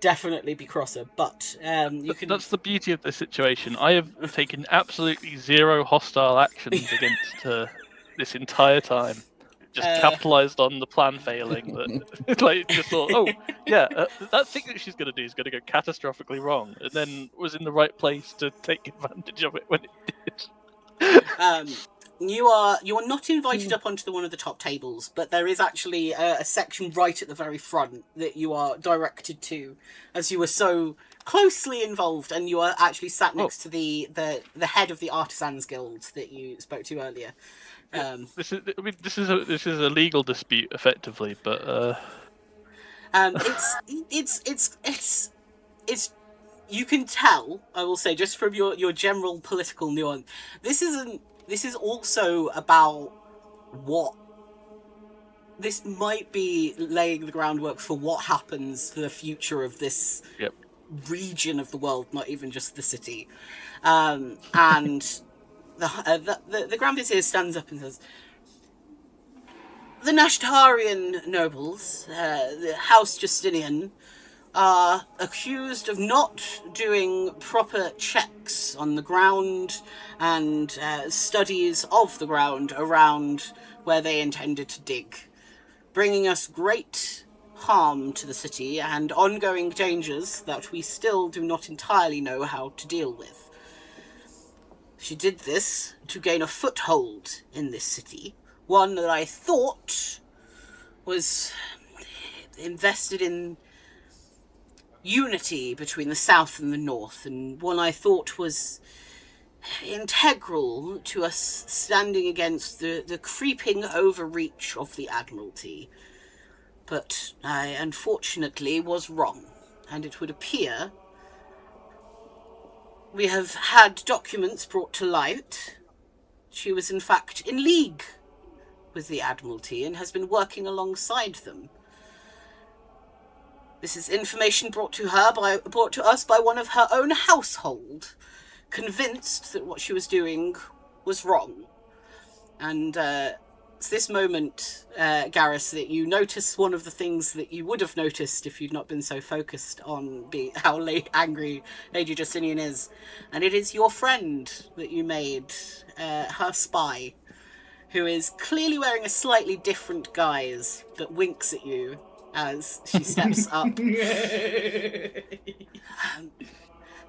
definitely be crosser. But That's the beauty of the situation. I have taken absolutely zero hostile actions against her this entire time. Just capitalised on the plan failing. That like just thought, oh yeah, that thing that she's going to do is going to go catastrophically wrong, and then was in the right place to take advantage of it when it did. You are not invited up onto one of the top tables, but there is actually a section right at the very front that you are directed to, as you were so closely involved, and you are actually sat next to the head of the Artisans Guild that you spoke to earlier. This is a legal dispute effectively, but it's you can tell, I will say, just from your general political nuance, this is also about what this might be laying the groundwork for what happens for the future of this region of the world, not even just the city. And the Grand Vizier stands up and says, the Nashtarian nobles, the House Justinian, are accused of not doing proper checks on the ground and studies of the ground around where they intended to dig, bringing us great harm to the city and ongoing dangers that we still do not entirely know how to deal with. She did this to gain a foothold in this city, one that I thought was invested in unity between the South and the North, and one I thought was integral to us standing against the creeping overreach of the Admiralty. But I unfortunately was wrong, and it would appear we have had documents brought to light. She was in fact in league with the Admiralty and has been working alongside them. This is information brought to us by one of her own household, convinced that what she was doing was wrong. And it's this moment, Garrus, that you notice one of the things that you would have noticed if you'd not been so focused on how angry Lady Justinian is. And it is your friend that you made, her spy, who is clearly wearing a slightly different guise that winks at you as she steps up.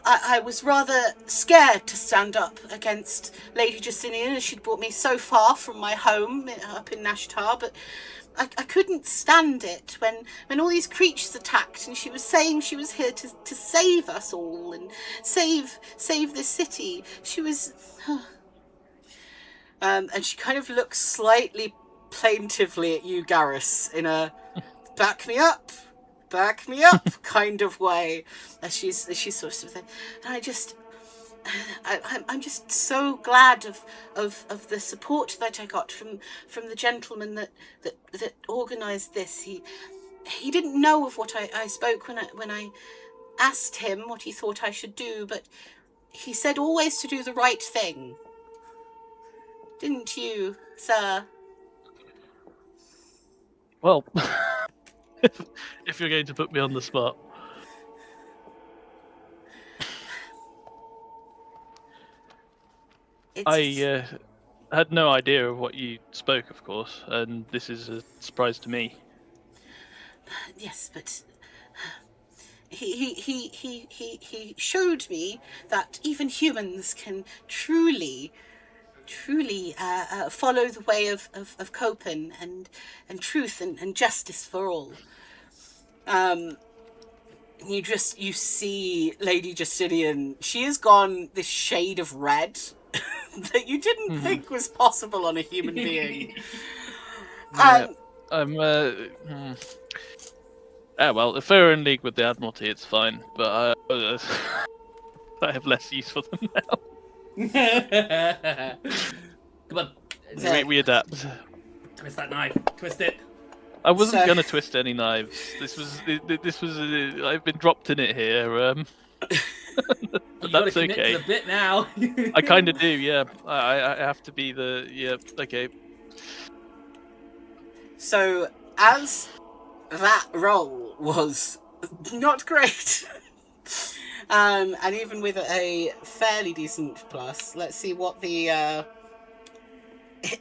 I was rather scared to stand up against Lady Justinian as she'd brought me so far from my home up in Nashtar, but I couldn't stand it when all these creatures attacked and she was saying she was here to save us all and save this city. She was... and she kind of looks slightly plaintively at you, Garrus, in a back me up kind of way, as she's sort of saying, and I'm just so glad of the support that I got from the gentleman that organised this. He didn't know of what I spoke when I asked him what he thought I should do, but he said always to do the right thing. Didn't you, sir? Well, if you're going to put me on the spot. I had no idea of what you spoke, of course, and this is a surprise to me. Yes, but he showed me that even humans can truly follow the way of Copen and truth and justice for all. You see Lady Justinian, she has gone this shade of red that you didn't think was possible on a human being. Well, if they're in league with the Admiralty, it's fine, but I have less use for them now. Come on. We adapt. Twist that knife. Twist it. I wasn't gonna twist any knives. This was. I've been dropped in it here. You that's gotta commit okay. to the bit now. I kind of do. Yeah. I have to be the. Yeah. Okay. So as that roll was not great. And even with a fairly decent plus, let's see what the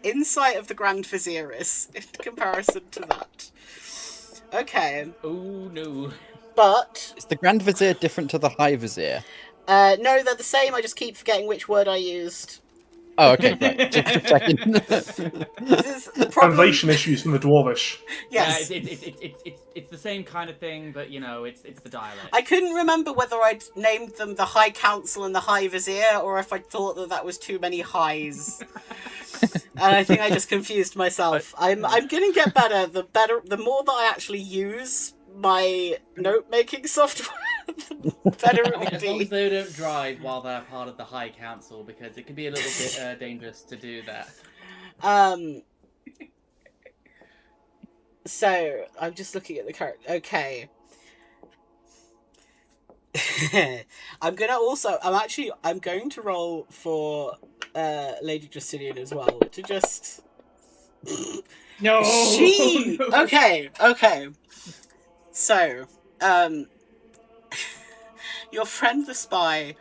insight of the Grand Vizier is in comparison to that. Okay. Oh no. But is the Grand Vizier different to the High Vizier? No, they're the same. I just keep forgetting which word I used. Oh, okay, right. Just checking. This is the problem. Translation issues from the Dwarvish. Yes. Yeah, it's the same kind of thing, but you know, it's the dialect. I couldn't remember whether I'd named them the High Council and the High Vizier, or if I thought that was too many highs. And I think I just confused myself. I'm gonna get better. The more that I actually use my note-making software, the better it will As long as be. they don't drive while they're part of the High Council, because it can be a little bit dangerous to do that. So I'm just looking at the character. Okay. I'm going to roll for Lady Justinian as well to just. No. No. Okay. So, your friend the spy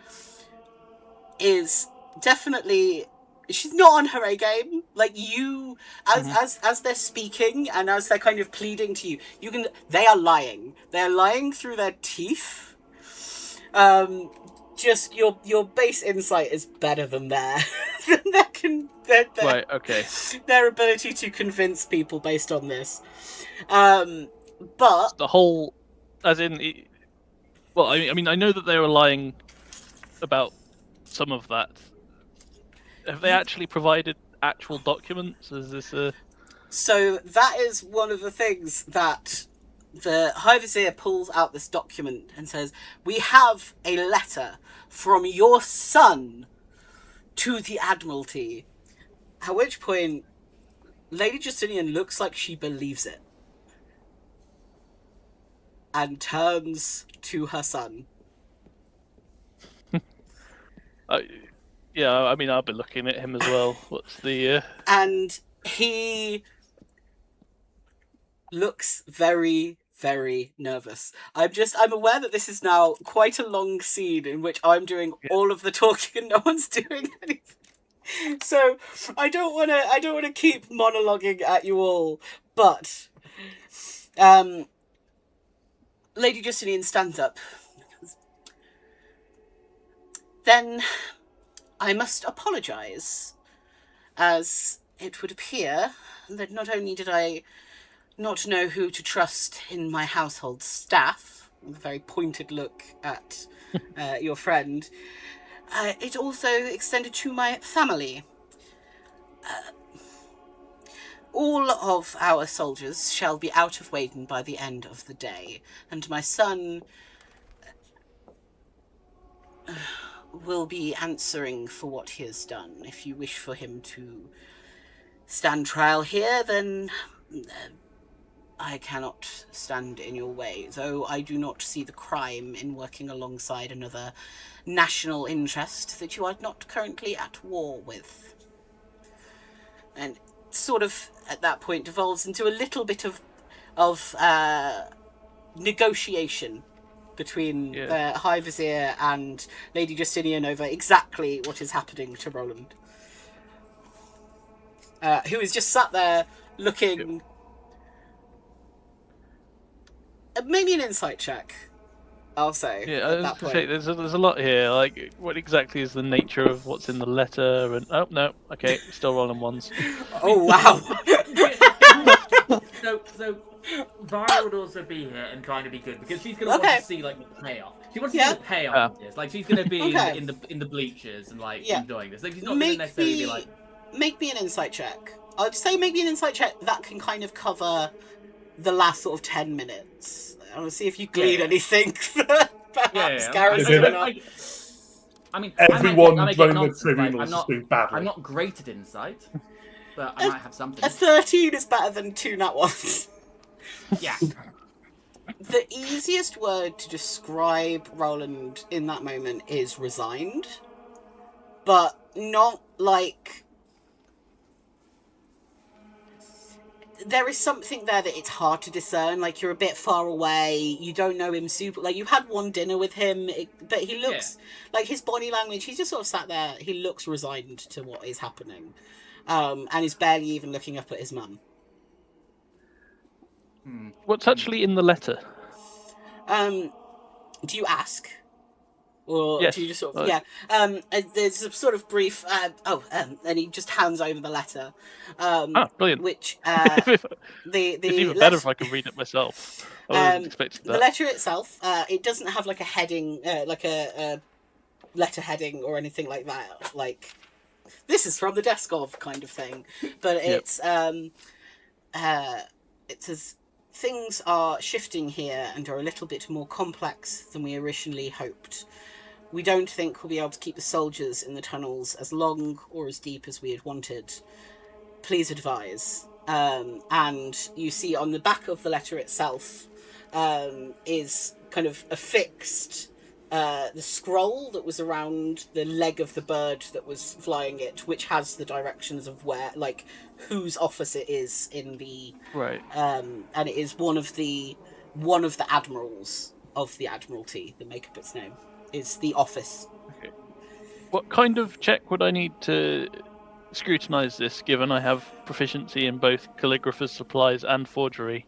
is definitely. She's not on her A game. Like you, as they're speaking and as they're kind of pleading to you, they are lying. They're lying through their teeth. Just your base insight is better than right, okay. Their ability to convince people based on this. But the whole, as in, well, I mean, I know that they were lying about some of that. Have they actually provided actual documents? Is this a... So that is one of the things that the High Vizier pulls out this document and says, we have a letter from your son to the Admiralty. At which point, Lady Justinian looks like she believes it. and turns to her son. Yeah, I mean, I'll be looking at him as well. What's the... And he looks very, very nervous. I'm aware that this is now quite a long scene in which I'm doing all of the talking and no one's doing anything. So I don't want to keep monologuing at you all, but Lady Justinian stands up. Then I must apologise, as it would appear that not only did I not know who to trust in my household staff, with a very pointed look at your friend, it also extended to my family. All of our soldiers shall be out of Waden by the end of the day, and my son will be answering for what he has done. If you wish for him to stand trial here, then I cannot stand in your way, though I do not see the crime in working alongside another national interest that you are not currently at war with. And sort of at that point devolves into a little bit of negotiation between the High Vizier and Lady Justinian over exactly what is happening to Roland, who is just sat there looking. Maybe an insight check, I'll say. Yeah, I was gonna say, there's a lot here. Like, what exactly is the nature of what's in the letter? And oh no, okay, still rolling ones. Oh wow. So Vara would also be here and trying to be good because she's gonna want to see like the payoff. She wants to see the payoff of this. Like she's gonna be in the bleachers and like enjoying this. Like she's not gonna necessarily be like. Make me an insight check. I'd say make me an insight check that can kind of cover the last sort of 10 minutes. I want to see if you glean anything. Perhaps Gareth's I mean, everyone running the tribunals is doing badly. I'm not great at insight, but I might have something. A 13 is better than 2 nat ones. Yeah. The easiest word to describe Roland in that moment is resigned, but not like... There is something there that it's hard to discern. Like, you're a bit far away. You don't know him super... Like, you had one dinner with him, but he looks... Like, his body language, he's just sort of sat there. He looks resigned to what is happening. And is barely even looking up at his mum. What's actually in the letter? Do you ask? Or do you just sort of... there's a sort of brief... and he just hands over the letter. Brilliant. Which... It's even better if I can read it myself. I wasn't expecting that. The letter itself, it doesn't have like a heading, like a letter heading or anything like that. Like, this is from the desk of kind of thing. But it's... it says... Things are shifting here and are a little bit more complex than we originally hoped. We don't think we'll be able to keep the soldiers in the tunnels as long or as deep as we had wanted. Please advise. And you see on the back of the letter itself is kind of affixed the scroll that was around the leg of the bird that was flying it, which has the directions of where, like, whose office it is in the and it is one of the admirals of the Admiralty that make up its name. Is the office. Okay. What kind of check would I need to scrutinise this, given I have proficiency in both calligrapher's supplies and forgery?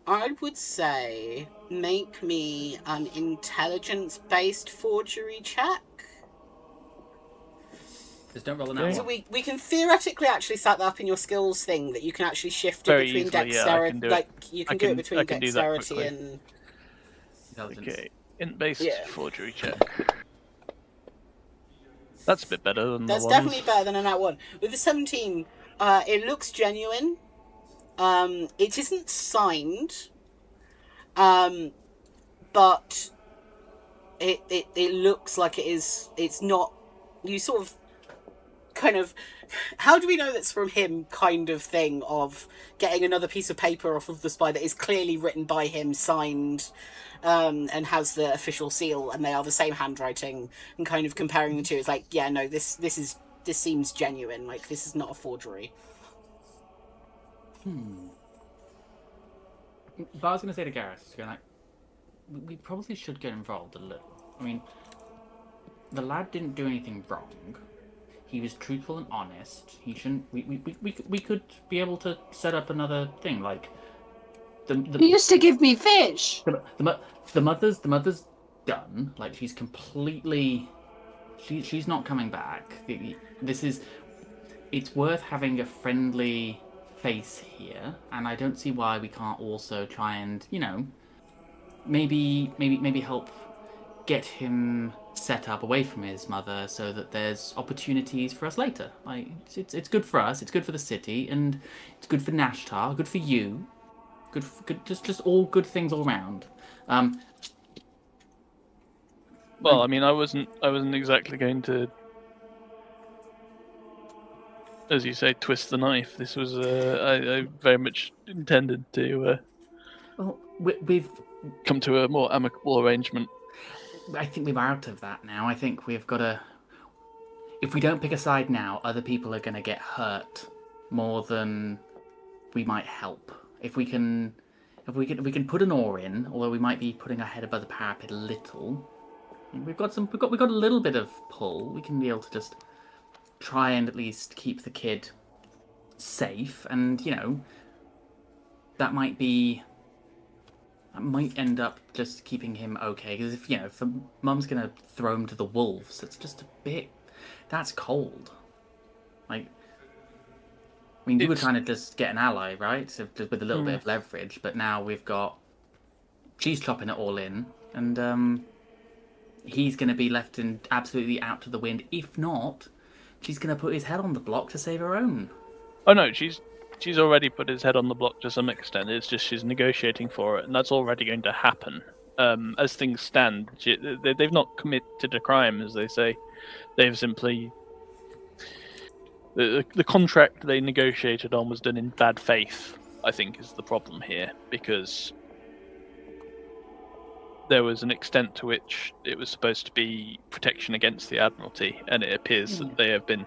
I would say make me an intelligence-based forgery check. Just don't roll an hour. So we can theoretically actually set that up in your skills thing that you can actually shift it between dexterity. You can do it between dexterity and intelligence. Okay, int-based forgery check. That's a bit better than That's the definitely better than a nat 1. With the 17, it looks genuine. It isn't signed, but it looks like it is. It's not. You sort of kind of, how do we know that's from him kind of thing of getting another piece of paper off of the spy that is clearly written by him, signed, and has the official seal, and they are the same handwriting, and kind of comparing the two, it's like, yeah, no, this seems genuine, like, this is not a forgery. But I was going to say to Gareth, we probably should get involved a little. I mean, the lad didn't do anything wrong. He was truthful and honest. He shouldn't. We could be able to set up another thing, like He used to give me fish. The mother's done. Like, she's completely. She's not coming back. It's worth having a friendly face here, and I don't see why we can't also try and, maybe help get him set up away from his mother so that there's opportunities for us later. Like, it's good for us, it's good for the city, and it's good for Nashtar, good for you, good just all good things all around. Well, I mean, I wasn't exactly going to, as you say, twist the knife. This was I very much intended to we've come to a more amicable arrangement. I think we're out of that now. I think we've got to. If we don't pick a side now, other people are going to get hurt more than we might help. If we can put an oar in, although we might be putting our head above the parapet a little. We've got a little bit of pull. We can be able to just try and at least keep the kid safe, and that might end up just keeping him okay. Because if Mum's gonna throw him to the wolves, it's just a bit. That's cold. Like, I mean, we were trying to just get an ally, right? So just with a little bit of leverage, but now she's chopping it all in, and he's gonna be left absolutely out to the wind. If not, she's gonna put his head on the block to save her own. Oh no, she's already put his head on the block to some extent. It's just she's negotiating for it, and that's already going to happen. As things stand, they've not committed a crime, as they say. They've simply the contract they negotiated on was done in bad faith, I think, is the problem here, because there was an extent to which it was supposed to be protection against the Admiralty, and it appears that they have been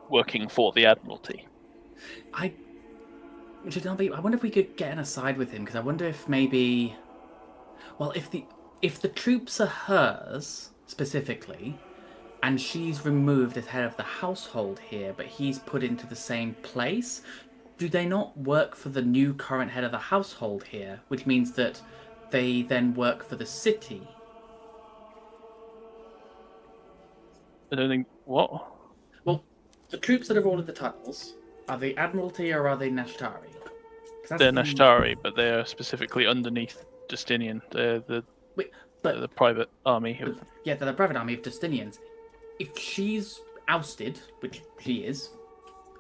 working for the Admiralty. I wonder if we could get an aside with him, because I wonder if maybe, well, if the troops are hers specifically, and she's removed as head of the household here, but he's put into the same place, do they not work for the new current head of the household here, which means that they then work for the city? I don't think what. Well, the troops that have ordered the tunnels, are they Admiralty or are they Nashtari? They're Nashtari, but they are specifically underneath Justinian. They're the private army. They're the private army of Justinians. If she's ousted, which she is,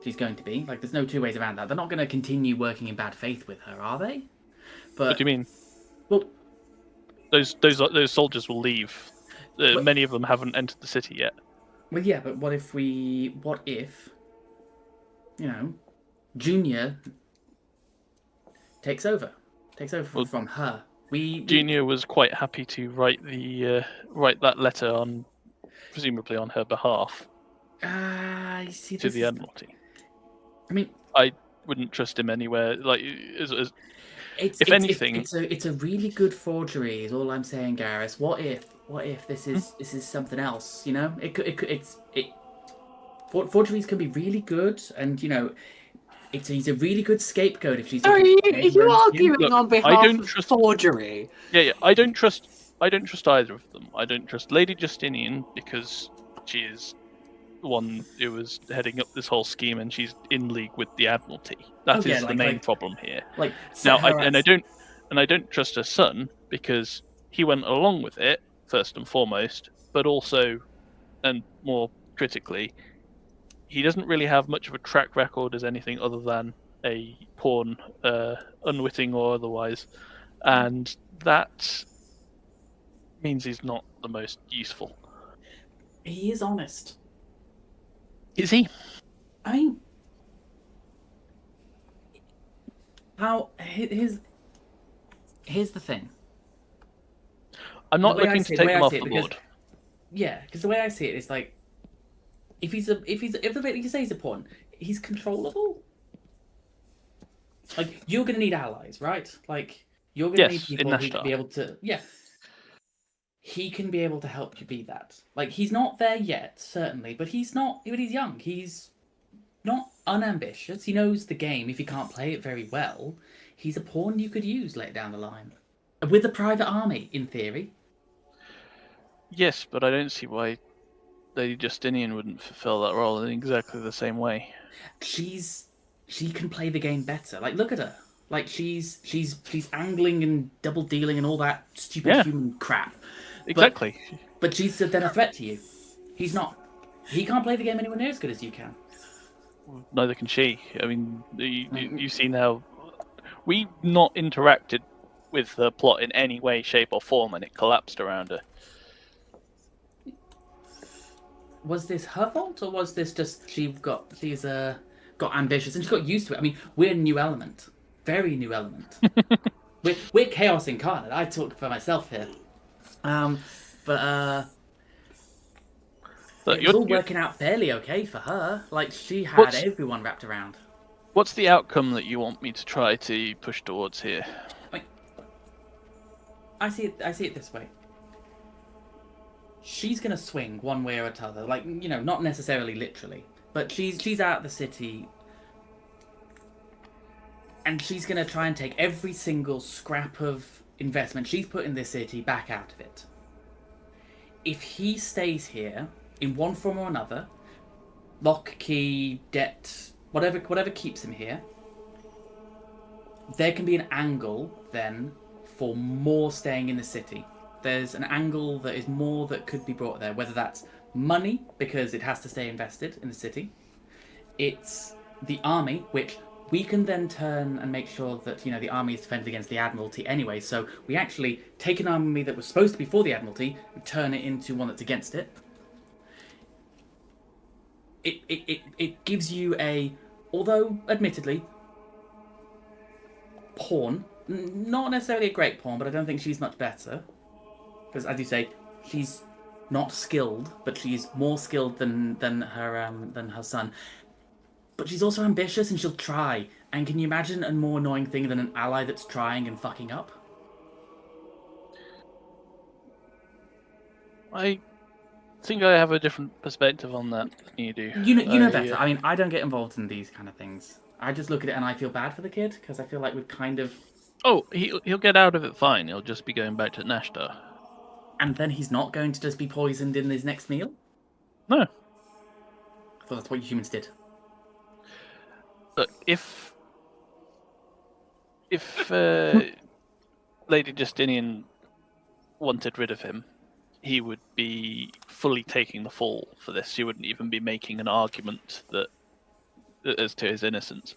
she's going to be. Like, there's no two ways around that. They're not going to continue working in bad faith with her, are they? But what do you mean? Well, those soldiers will leave. Many of them haven't entered the city yet. Well, yeah, but what if Junior takes over from her? Junior was quite happy to write that letter on, presumably on her behalf, to the Admiralty. I mean, I wouldn't trust him anywhere. Like, if anything, it's a really good forgery. Is all I'm saying, Gareth. What if this is something else? Forgeries can be really good, and he's a really good scapegoat if she's. Are you arguing on behalf of forgery? Yeah. I don't trust either of them. I don't trust Lady Justinian because she is the one who was heading up this whole scheme, and she's in league with the Admiralty. That is the main problem here. I don't trust her son because he went along with it first and foremost, but also, and more critically, he doesn't really have much of a track record as anything other than a pawn, unwitting or otherwise, and that means he's not the most useful. He is honest. Is he? I mean, here's the thing. I'm not looking to take him off the board. Yeah, because the way I see it is like, if you say he's a pawn, he's controllable. Like, you're going to need allies, right? Like, you're going to need people who can be able to... Yeah. He can be able to help you be that. Like, he's not there yet, certainly, but he's young. He's not unambitious. He knows the game. If he can't play it very well, he's a pawn you could use later down the line. With a private army, in theory. Yes, but I don't see why Lady Justinian wouldn't fulfill that role in exactly the same way. She can play the game better. Like, look at her. Like, she's angling and double dealing and all that stupid human crap. Exactly. But she's then a threat to you. He's not. He can't play the game anywhere near as good as you can. Neither can she. I mean, you've seen how we've not interacted with the plot in any way, shape, or form, and it collapsed around her. Was this her fault, or was this just she's got ambitious and she got used to it? I mean, we're New Element, very New Element. we're chaos incarnate. I talk for myself here, but it's all working out fairly okay for her. Like, she had everyone wrapped around. What's the outcome that you want me to try to push towards here? I see it this way. She's gonna swing one way or another, like, you know, not necessarily literally, but she's out of the city, and she's gonna try and take every single scrap of investment she's put in this city back out of it. If he stays here in one form or another, lock, key, debt, whatever keeps him here, there can be an angle then for more staying in the city. There's an angle that is more that could be brought there, whether that's money, because it has to stay invested in the city. It's the army, which we can then turn and make sure that, you know, the army is defended against the Admiralty anyway. So we actually take an army that was supposed to be for the Admiralty and turn it into one that's against it. It gives you a, although admittedly, pawn, not necessarily a great pawn, but I don't think she's much better. Because, as you say, she's not skilled, but she's more skilled than her son. But she's also ambitious, and she'll try. And can you imagine a more annoying thing than an ally that's trying and fucking up? I think I have a different perspective on that than you do. You know better. I mean, I don't get involved in these kind of things. I just look at it and I feel bad for the kid, because I feel like we've kind of... Oh, he'll get out of it fine. He'll just be going back to Nashtar. And then he's not going to just be poisoned in his next meal? No. I thought that's what humans did. Look, if Lady Justinian wanted rid of him, he would be fully taking the fall for this. She wouldn't even be making an argument that as to his innocence.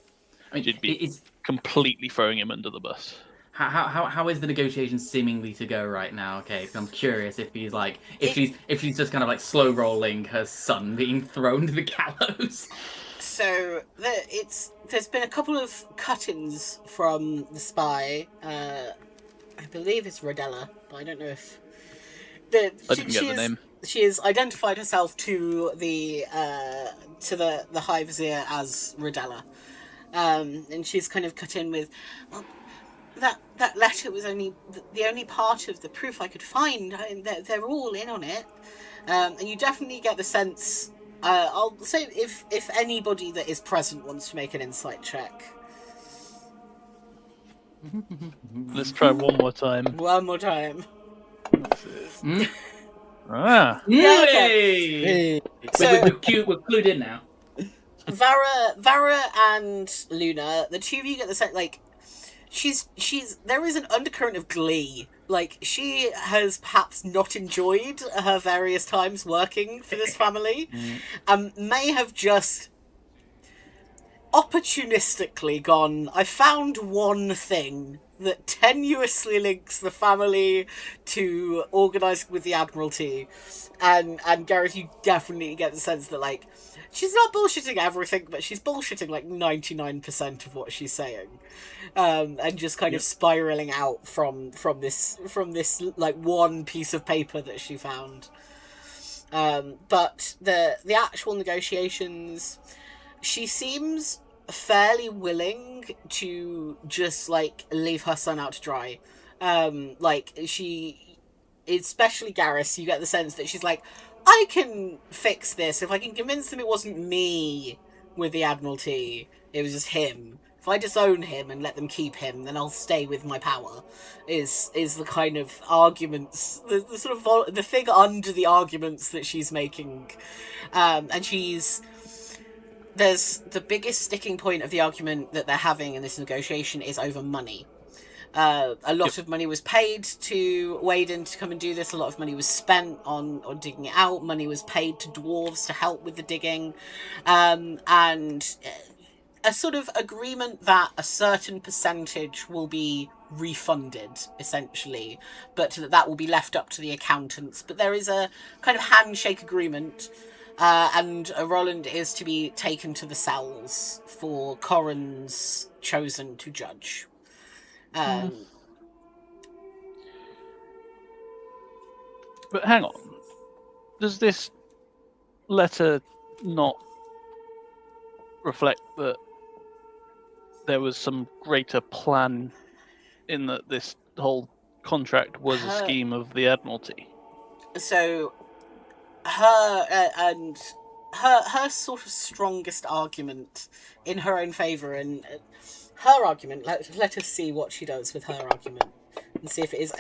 I mean, she'd be completely throwing him under the bus. How is the negotiation seemingly to go right now? Okay, I'm curious if he's like if she's just kind of like slow rolling her son being thrown to the gallows. So there's been a couple of cut-ins from the spy. I believe it's Rodella, but I don't know if I didn't get the name. She has identified herself to the High Vizier as Rodella, and she's kind of cut in with, well, that letter was only the only part of the proof I could find. I mean, they're all in on it, and you definitely get the sense. I'll say if anybody that is present wants to make an insight check. Let's try one more time. One more time. Ah. Yeah, okay. So we're clued in now. Vara and Luna, the two of you get the sense, like, she's there is an undercurrent of glee. Like, she has perhaps not enjoyed her various times working for this family, may have just opportunistically gone, I found one thing that tenuously links the family to organising with the Admiralty, and Gareth, you definitely get the sense that, like, she's not bullshitting everything, but she's bullshitting like 99% of what she's saying, and just kind of spiraling out from this like one piece of paper that she found. But the actual negotiations, she seems fairly willing to just like leave her son out to dry. Like, she, especially Garrus, you get the sense that she's like, I can fix this if I can convince them it wasn't me with the Admiralty, it was just him. If I disown him and let them keep him, then I'll stay with my power. Is the kind of arguments, the sort of the thing under the arguments that she's making, and there's the biggest sticking point of the argument that they're having in this negotiation is over money. A lot of money was paid to Waden to come and do this. A lot of money was spent on digging it out. Money was paid to dwarves to help with the digging. And a sort of agreement that a certain percentage will be refunded, essentially, but that will be left up to the accountants. But there is a kind of handshake agreement, and Roland is to be taken to the cells for Corran's chosen to judge. But hang on, does this letter not reflect that there was some greater plan in that this whole contract was a scheme of the Admiralty? So her sort of strongest argument in her own favour, and her argument, let us see what she does with her argument and see if it is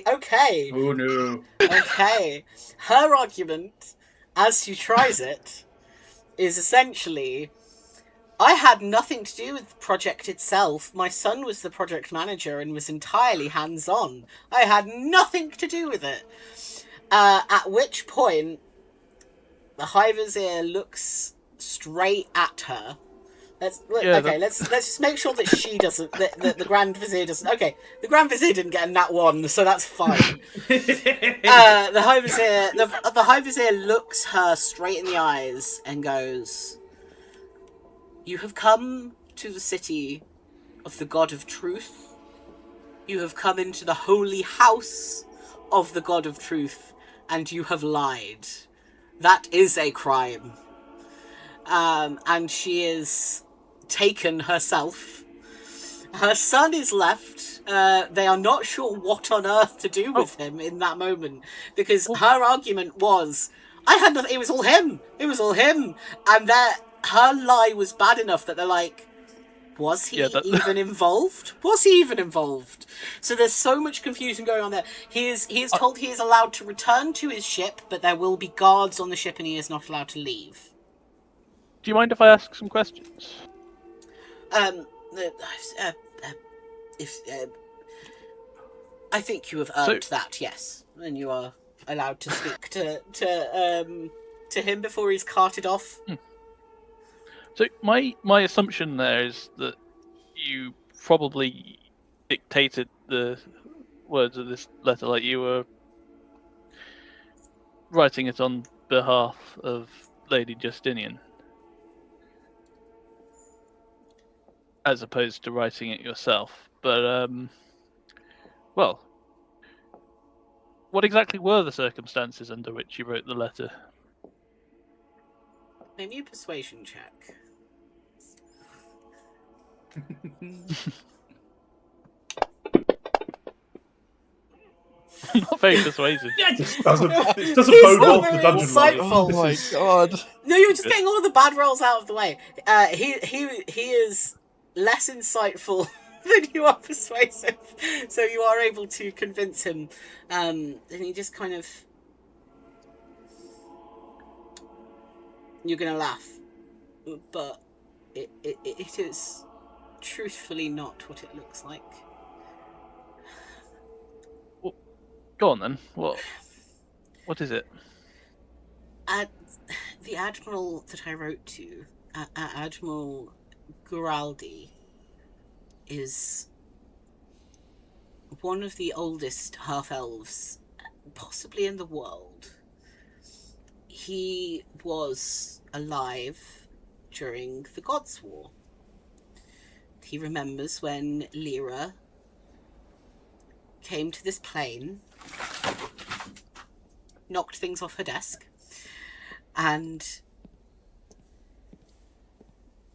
okay. Oh no. Okay. Her argument, as she tries it, is essentially, I had nothing to do with the project itself. My son was the project manager and was entirely hands-on. I had nothing to do with it. At which point, the High Vizier looks straight at her. Let's just make sure that she doesn't, that the Grand Vizier doesn't. Okay, the Grand Vizier didn't get a nat 1, so that's fine. The High Vizier looks her straight in the eyes and goes, "You have come to the city of the God of Truth. You have come into the holy house of the God of Truth, and you have lied. That is a crime." And she is taken herself. Her son is left. They are not sure what on earth to do with him in that moment, because her argument was, I had nothing, it was all him. It was all him. And her lie was bad enough that they're like, was he even involved? Was he even involved? So there's so much confusion going on there. He is told he is allowed to return to his ship, but there will be guards on the ship and he is not allowed to leave. Do you mind if I ask some questions? I think you have earned that, yes. And you are allowed to speak to him before he's carted off. So my assumption there is that you probably dictated the words of this letter, like you were writing it on behalf of Lady Justinian, as opposed to writing it yourself. But, well, what exactly were the circumstances under which you wrote the letter? Make me a persuasion check. Not very persuasive. It doesn't bode well for the dungeon master. Oh my god. No, you're just getting all the bad rolls out of the way. He is less insightful than you are persuasive, so you are able to convince him. And he just kind of, you're gonna laugh, but it is truthfully not what it looks like. Well, go on then. What is it? The admiral that I wrote to, Admiral Guraldi, is one of the oldest half-elves, possibly in the world. He was alive during the Gods' War. He remembers when Lyra came to this plane, knocked things off her desk, and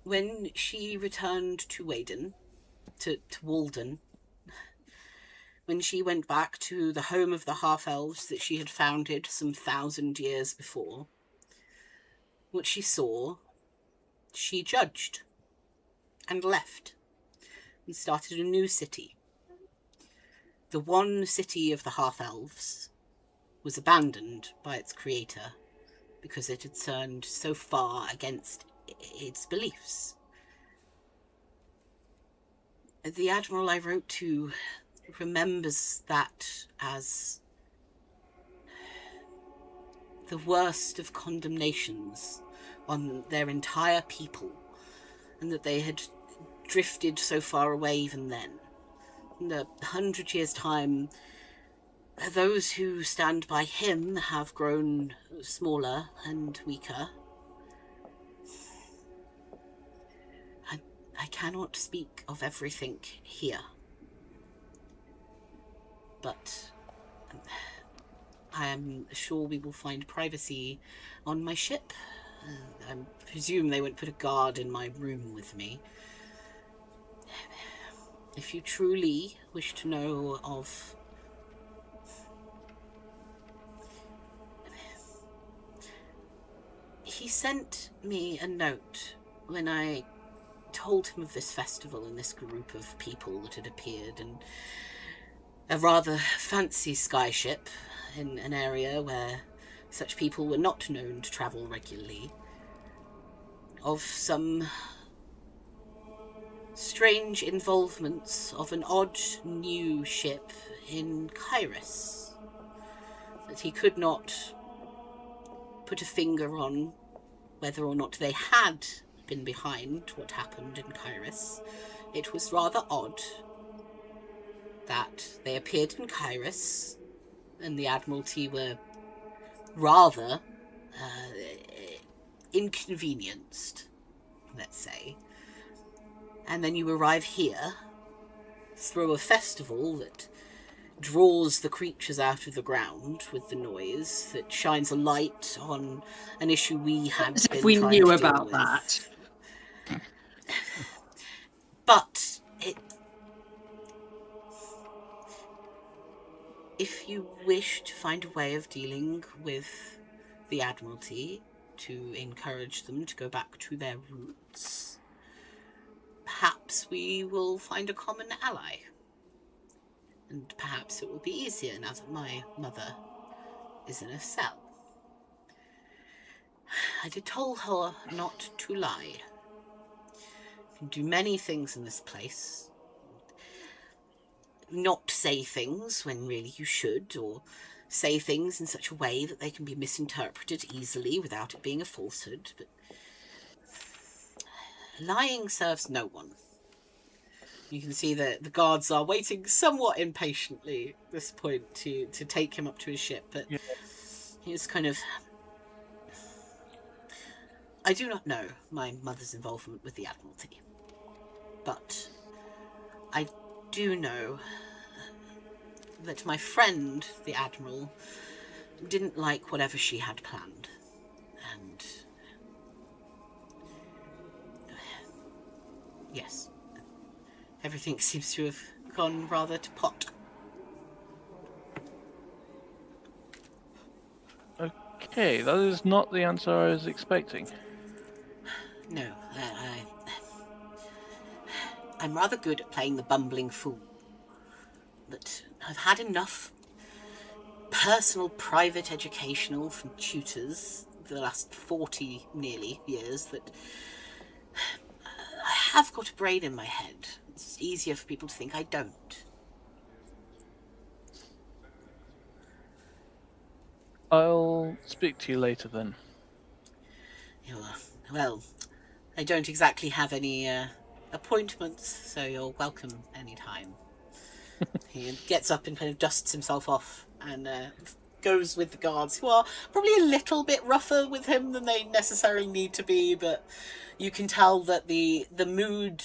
when she returned to Walden, when she went back to the home of the half-elves that she had founded some 1,000 years before, what she saw, she judged and left and started a new city. The one city of the half-elves was abandoned by its creator because it had turned so far against its beliefs. The admiral I wrote to remembers that as the worst of condemnations on their entire people, and that they had drifted so far away even then. In 100 years' time, those who stand by him have grown smaller and weaker. I cannot speak of everything here. But I am sure we will find privacy on my ship. I presume they won't put a guard in my room with me. If you truly wish to know of... He sent me a note when I told him of this festival and this group of people that had appeared, and a rather fancy skyship in an area where such people were not known to travel regularly, of some strange involvements of an odd new ship in Kyrus that he could not put a finger on whether or not they had been behind what happened in Kyrus. It was rather odd that they appeared in Kyrus and the Admiralty were rather inconvenienced, let's say. And then you arrive here, through a festival that draws the creatures out of the ground with the noise, that shines a light on an issue we had as been if we trying knew to deal about with. that. But if you wish to find a way of dealing with the Admiralty to encourage them to go back to their roots, perhaps we will find a common ally. And perhaps it will be easier now that my mother is in a cell. I did tell her not to lie. You can do many things in this place. Not say things when really you should, or say things in such a way that they can be misinterpreted easily without it being a falsehood, but lying serves no one. You can see that the guards are waiting somewhat impatiently at this point to take him up to his ship, but yeah. He's kind of... I do not know my mother's involvement with the Admiralty, but I do know that my friend, the Admiral, didn't like whatever she had planned, and... yes. Everything seems to have gone rather to pot. Okay, that is not the answer I was expecting. No, I'm rather good at playing the bumbling fool. But I've had enough personal, private, educational from tutors for the last 40, nearly, years that I have got a brain in my head. It's easier for people to think I don't. I'll speak to you later then. Well, I don't exactly have any appointments, so you're welcome anytime. He gets up and kind of dusts himself off and goes with the guards, who are probably a little bit rougher with him than they necessarily need to be, but you can tell that the mood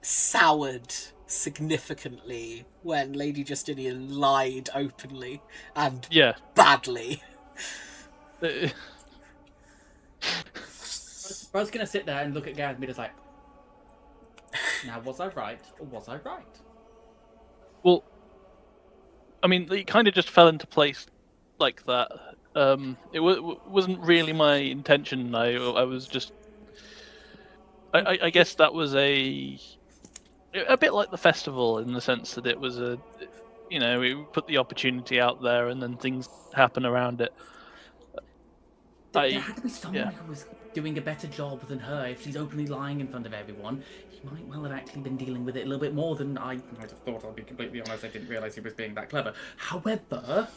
soured significantly when Lady Justinian lied openly and badly. I was gonna sit there and look at Gareth and be just like, now was I right or was I right? Well, I mean, it kind of just fell into place like that. It wasn't really my intention. I was just, I guess that was a bit like the festival in the sense that it was we put the opportunity out there and then things happen around it. There had to be someone who was doing a better job than her. If she's openly lying in front of everyone, he might well have actually been dealing with it a little bit more than I might have thought. I'll be completely honest, I didn't realise he was being that clever. However,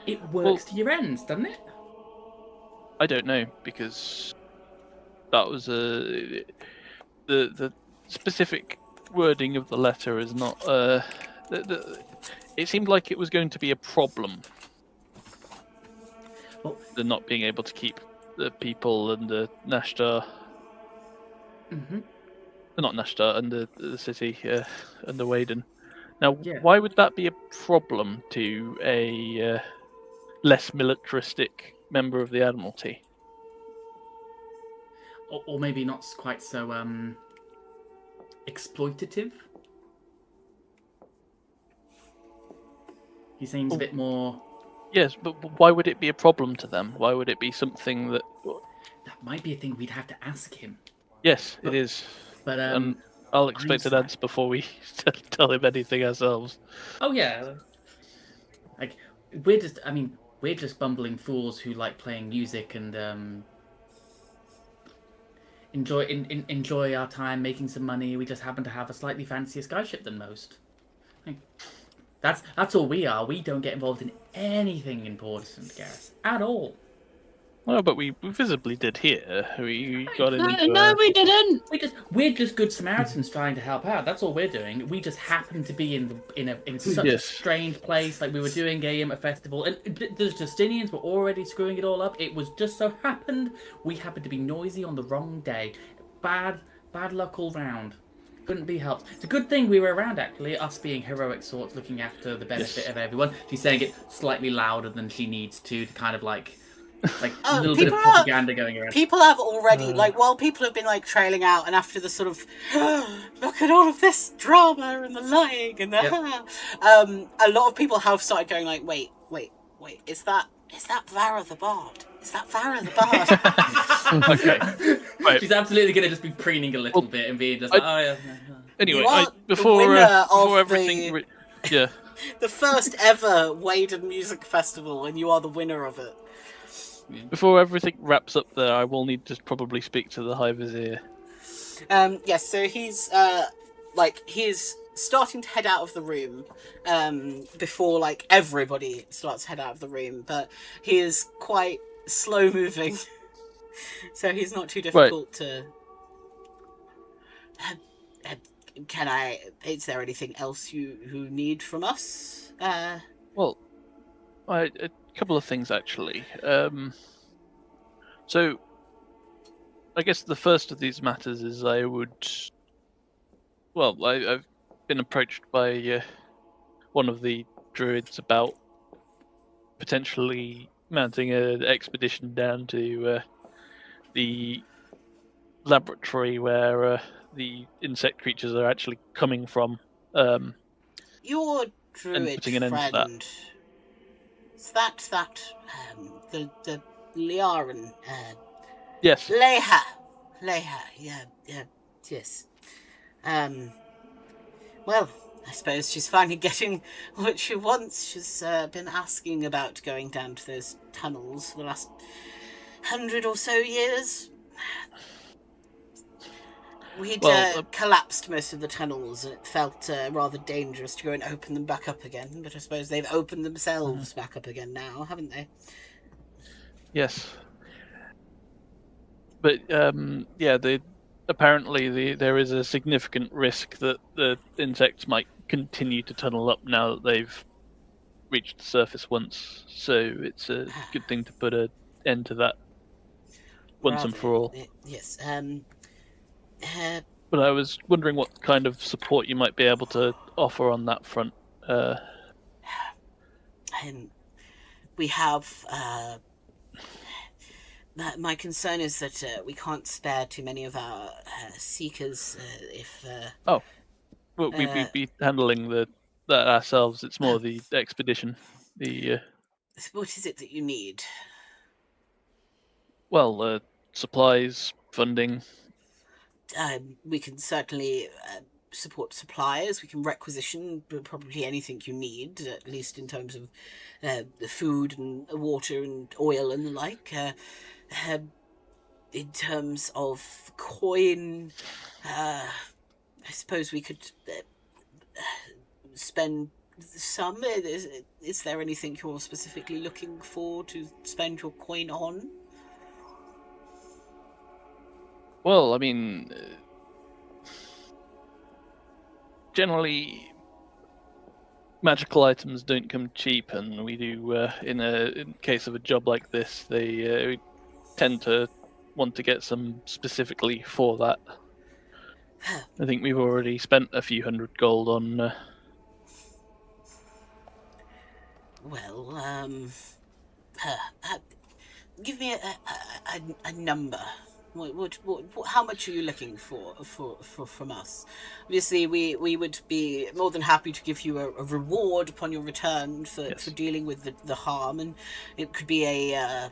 it works to your ends, doesn't it? I don't know, because that was the specific wording of the letter is not... it seemed like it was going to be a problem. Well, the not being able to keep the people and the Nashtar... Not Nashtar, and the city, and the Waden. Now, why would that be a problem to a less militaristic member of the Admiralty? Or maybe not quite so exploitative. He seems a bit more... Yes, but why would it be a problem to them? Why would it be something that... That might be a thing we'd have to ask him. Yes, it is. But I'll expect an answer before we tell him anything ourselves. Oh yeah. Like, we're just bumbling fools who like playing music and enjoy our time making some money. We just happen to have a slightly fancier skyship than most. That's all we are. We don't get involved in anything important, Gareth, at all. Well, but we visibly did here. We got into... No, we didn't. We're just good Samaritans trying to help out. That's all we're doing. We just happen to be in such a strange place. Like, we were doing a festival, and the Justinians were already screwing it all up. It was just so happened we happened to be noisy on the wrong day. Bad luck all round. Couldn't be helped. It's a good thing we were around, actually, us being heroic sorts, looking after the benefit of everyone. She's saying it slightly louder than she needs to kind of like a little bit of propaganda going around. People have already, while people have been, trailing out, and after the sort of, look at all of this drama and the lying and the, a lot of people have started going wait, is that Vara the Bard? Is that Vara the Bard? Okay. Right. She's absolutely going to just be preening a little bit and being just Anyway, before everything... The first ever Waden Music Festival, and you are the winner of it. Before everything wraps up there, I will need to probably speak to the High Vizier. Yes, so he's starting to head out of the room before everybody starts to head out of the room, but he is quite slow moving, so he's not too difficult to... is there anything else you need from us? Well, a couple of things actually. So I guess the first of these matters is I've been approached by one of the druids about potentially mounting an expedition down to the laboratory where the insect creatures are actually coming from. Your druid friend, is that the Liaran? Yes. Leha, yes. Well, I suppose she's finally getting what she wants. She's been asking about going down to those tunnels for the last 100 or so years. We'd collapsed most of the tunnels, and it felt rather dangerous to go and open them back up again. But I suppose they've opened themselves back up again now, haven't they? Yes. But, apparently there is a significant risk that the insects might continue to tunnel up now that they've reached the surface once. So it's a good thing to put an end to that once and for all. Yes. But I was wondering what kind of support you might be able to offer on that front. We have. My concern is that we can't spare too many of our seekers. We'd be handling that ourselves. It's more the expedition. What is it that you need? Well, supplies, funding. We can certainly support suppliers. We can requisition probably anything you need, at least in terms of the food and water and oil and the like. In terms of coin, I suppose we could spend some. Is there anything you're specifically looking for to spend your coin on? Well, I mean, generally, magical items don't come cheap, and we do. In case of a job like this, they tend to want to get some specifically for that. I think we've already spent a few hundred gold on. Give me a number. How much are you looking for from us? Obviously, we would be more than happy to give you a reward upon your return for dealing with the harm, and it could be an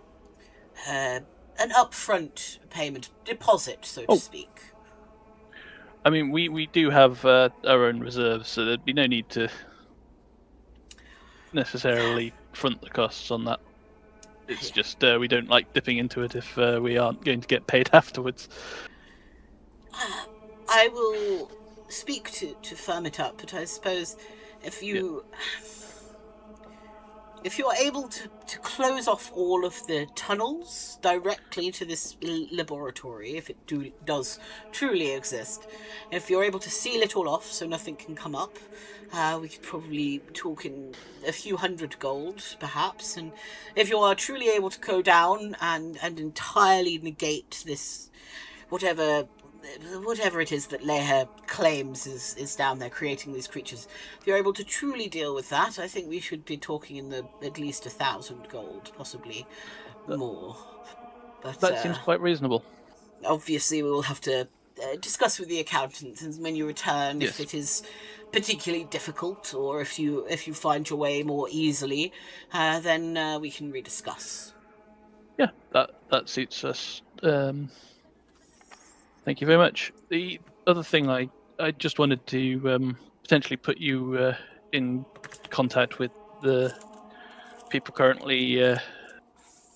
upfront payment deposit, so to speak. I mean, we do have our own reserves, so there'd be no need to necessarily front the costs on that. It's just we don't like dipping into it if we aren't going to get paid afterwards. I will speak to firm it up, but I suppose if you are able to close off all of the tunnels directly to this laboratory, if it does truly exist, if you're able to seal it all off so nothing can come up, we could probably talk in a few hundred gold, perhaps. And if you are truly able to go down and entirely negate this, whatever it is that Leia claims is down there creating these creatures, if you're able to truly deal with that, I think we should be talking in at least 1,000 gold, possibly more. But that seems quite reasonable. Obviously, we will have to discuss with the accountant, and when you return, if it is particularly difficult, or if you find your way more easily, then we can rediscuss. Yeah, that suits us. Thank you very much. The other thing I just wanted to potentially put you in contact with the people currently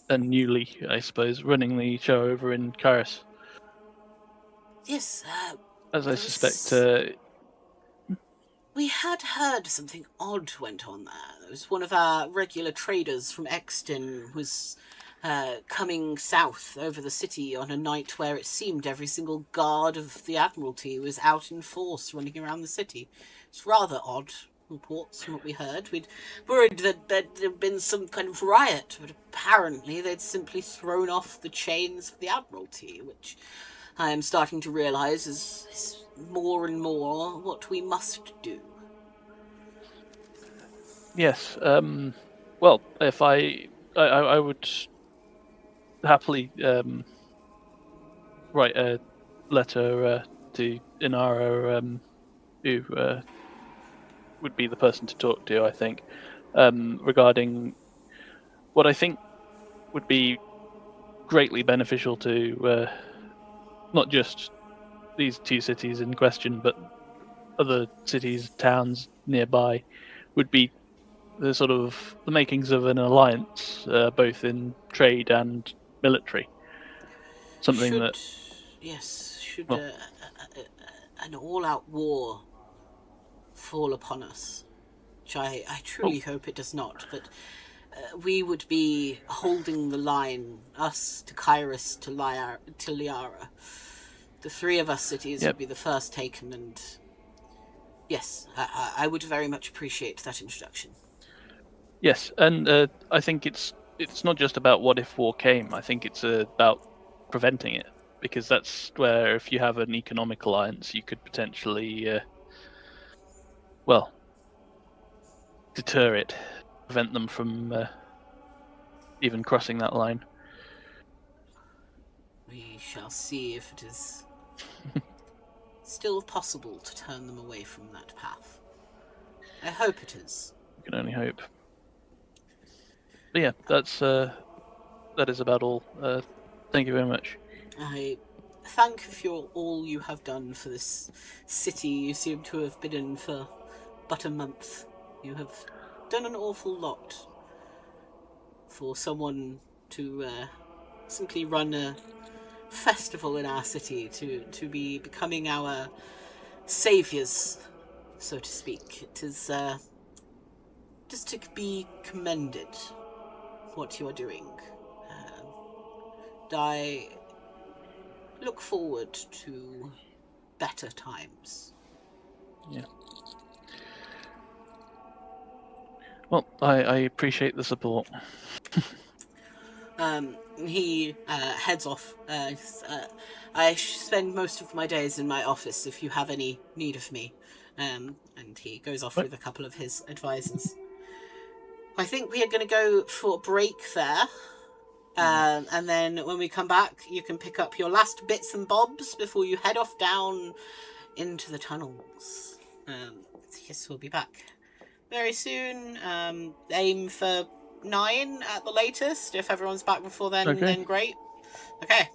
and newly, I suppose, running the show over in Kairos. Yes. As I suspect. We had heard something odd went on there. There was one of our regular traders from Exton was coming south over the city on a night where it seemed every single guard of the Admiralty was out in force running around the city. It's rather odd reports from what we heard. We'd worried that there'd been some kind of riot, but apparently they'd simply thrown off the chains of the Admiralty, which I am starting to realise is more and more what we must do. Yes. Well, if I would happily write a letter to Inara, who would be the person to talk to, I think, regarding what I think would be greatly beneficial to not just these two cities in question, but other cities, towns nearby, would be the makings of an alliance, both in trade and military. Something should an all-out war fall upon us, which I truly hope it does not, but we would be holding the line, us to Kairos, to Liara. the three of us cities would be the first taken, and yes, I would very much appreciate that introduction. Yes, and I think it's not just about what if war came. I think it's about preventing it, because that's where, if you have an economic alliance, you could potentially, deter it, prevent them from even crossing that line. We shall see if it is still possible to turn them away from that path. I hope it is. We can only hope. But yeah, that is about all. Thank you very much. I thank for all you have done for this city you seem to have been in for but a month. You have done an awful lot for someone to simply run a festival in our city, to be becoming our saviors, so to speak. It is just to be commended what you are doing. I look forward to better times. Yeah. Well, I appreciate the support. He heads off. I spend most of my days in my office if you have any need of me. And he goes off with a couple of his advisors. I think we are going to go for a break there. And then when we come back, you can pick up your last bits and bobs before you head off down into the tunnels. Yes, we'll be back very soon. Aim for 9 at the latest. If everyone's back before then, then great. Okay.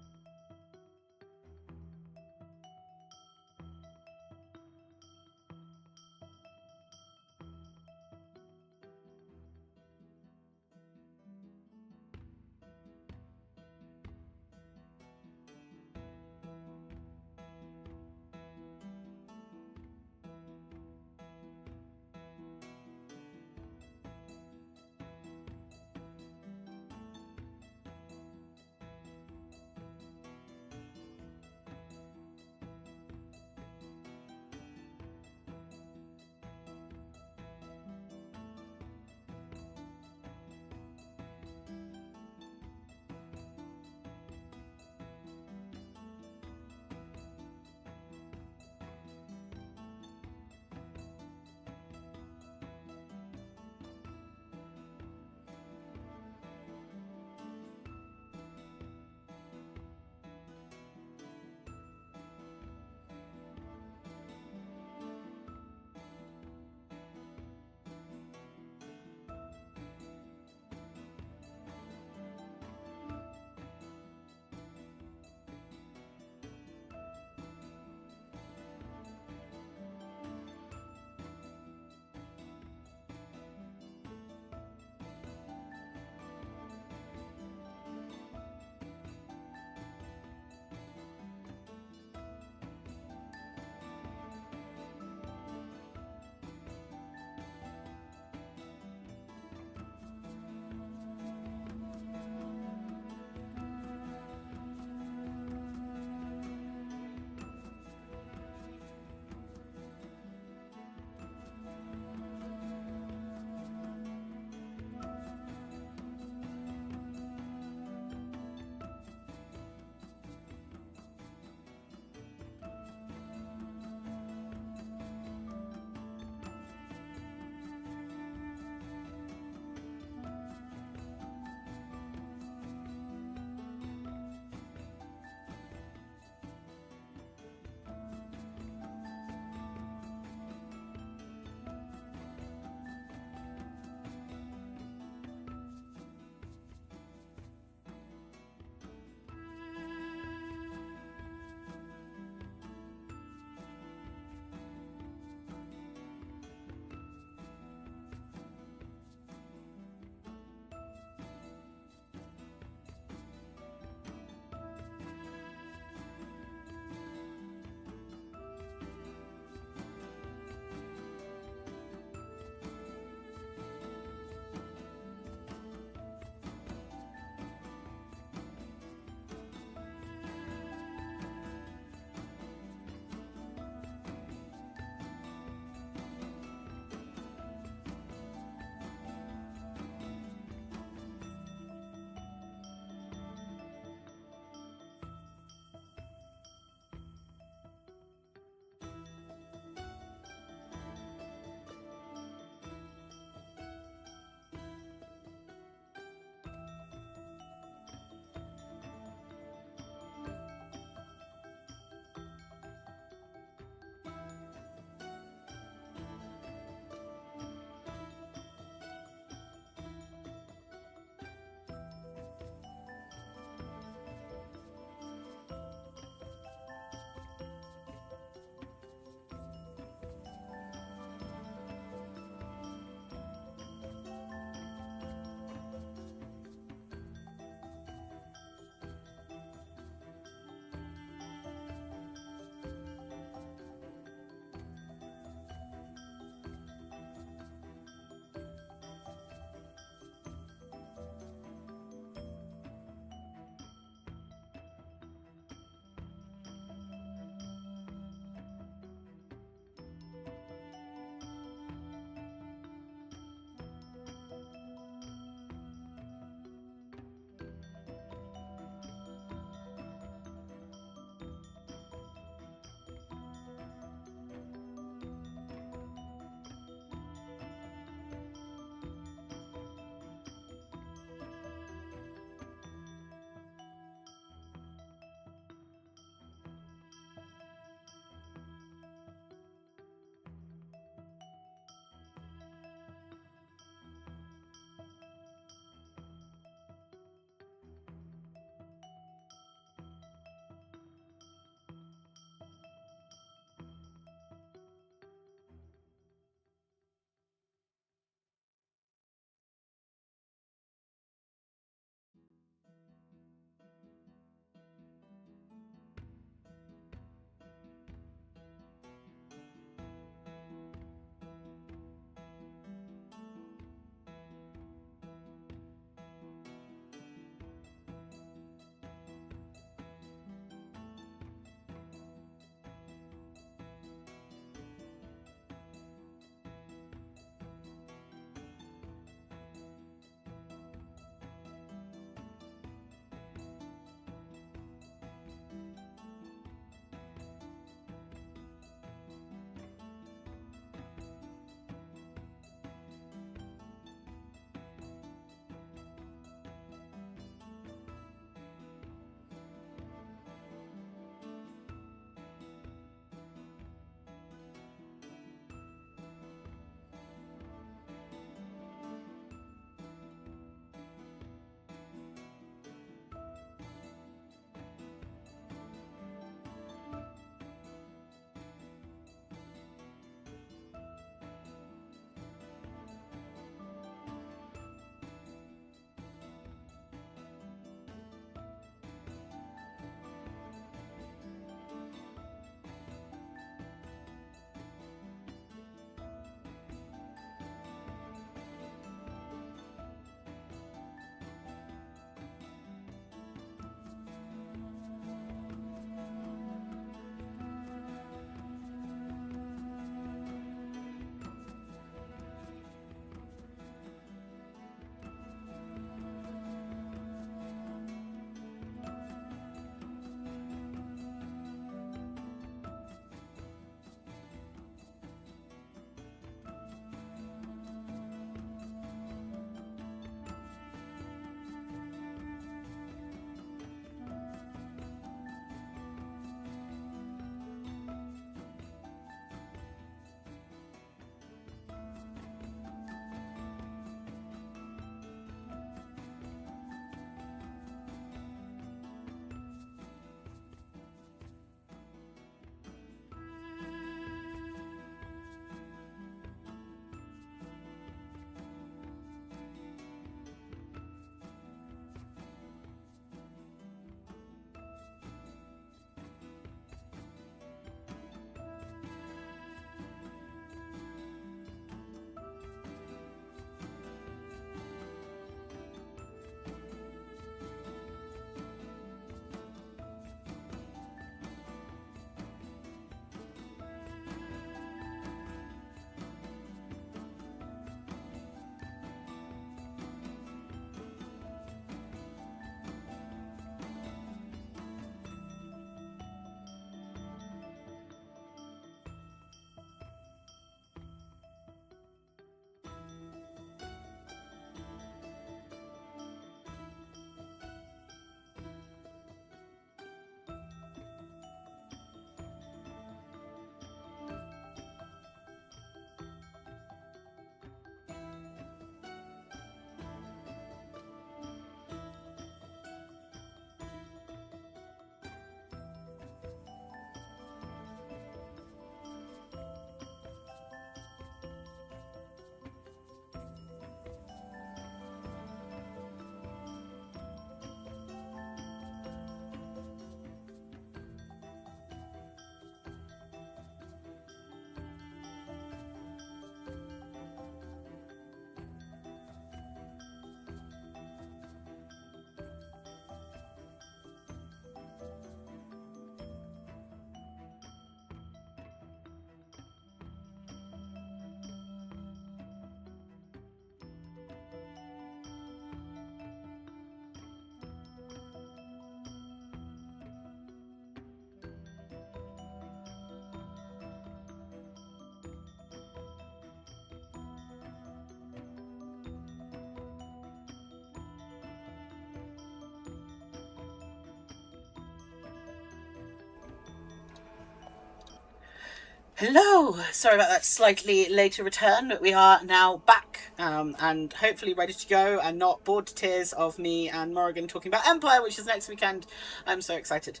Hello! Sorry about that slightly later return, but we are now back and hopefully ready to go and not bored to tears of me and Morrigan talking about Empire, which is next weekend. I'm so excited.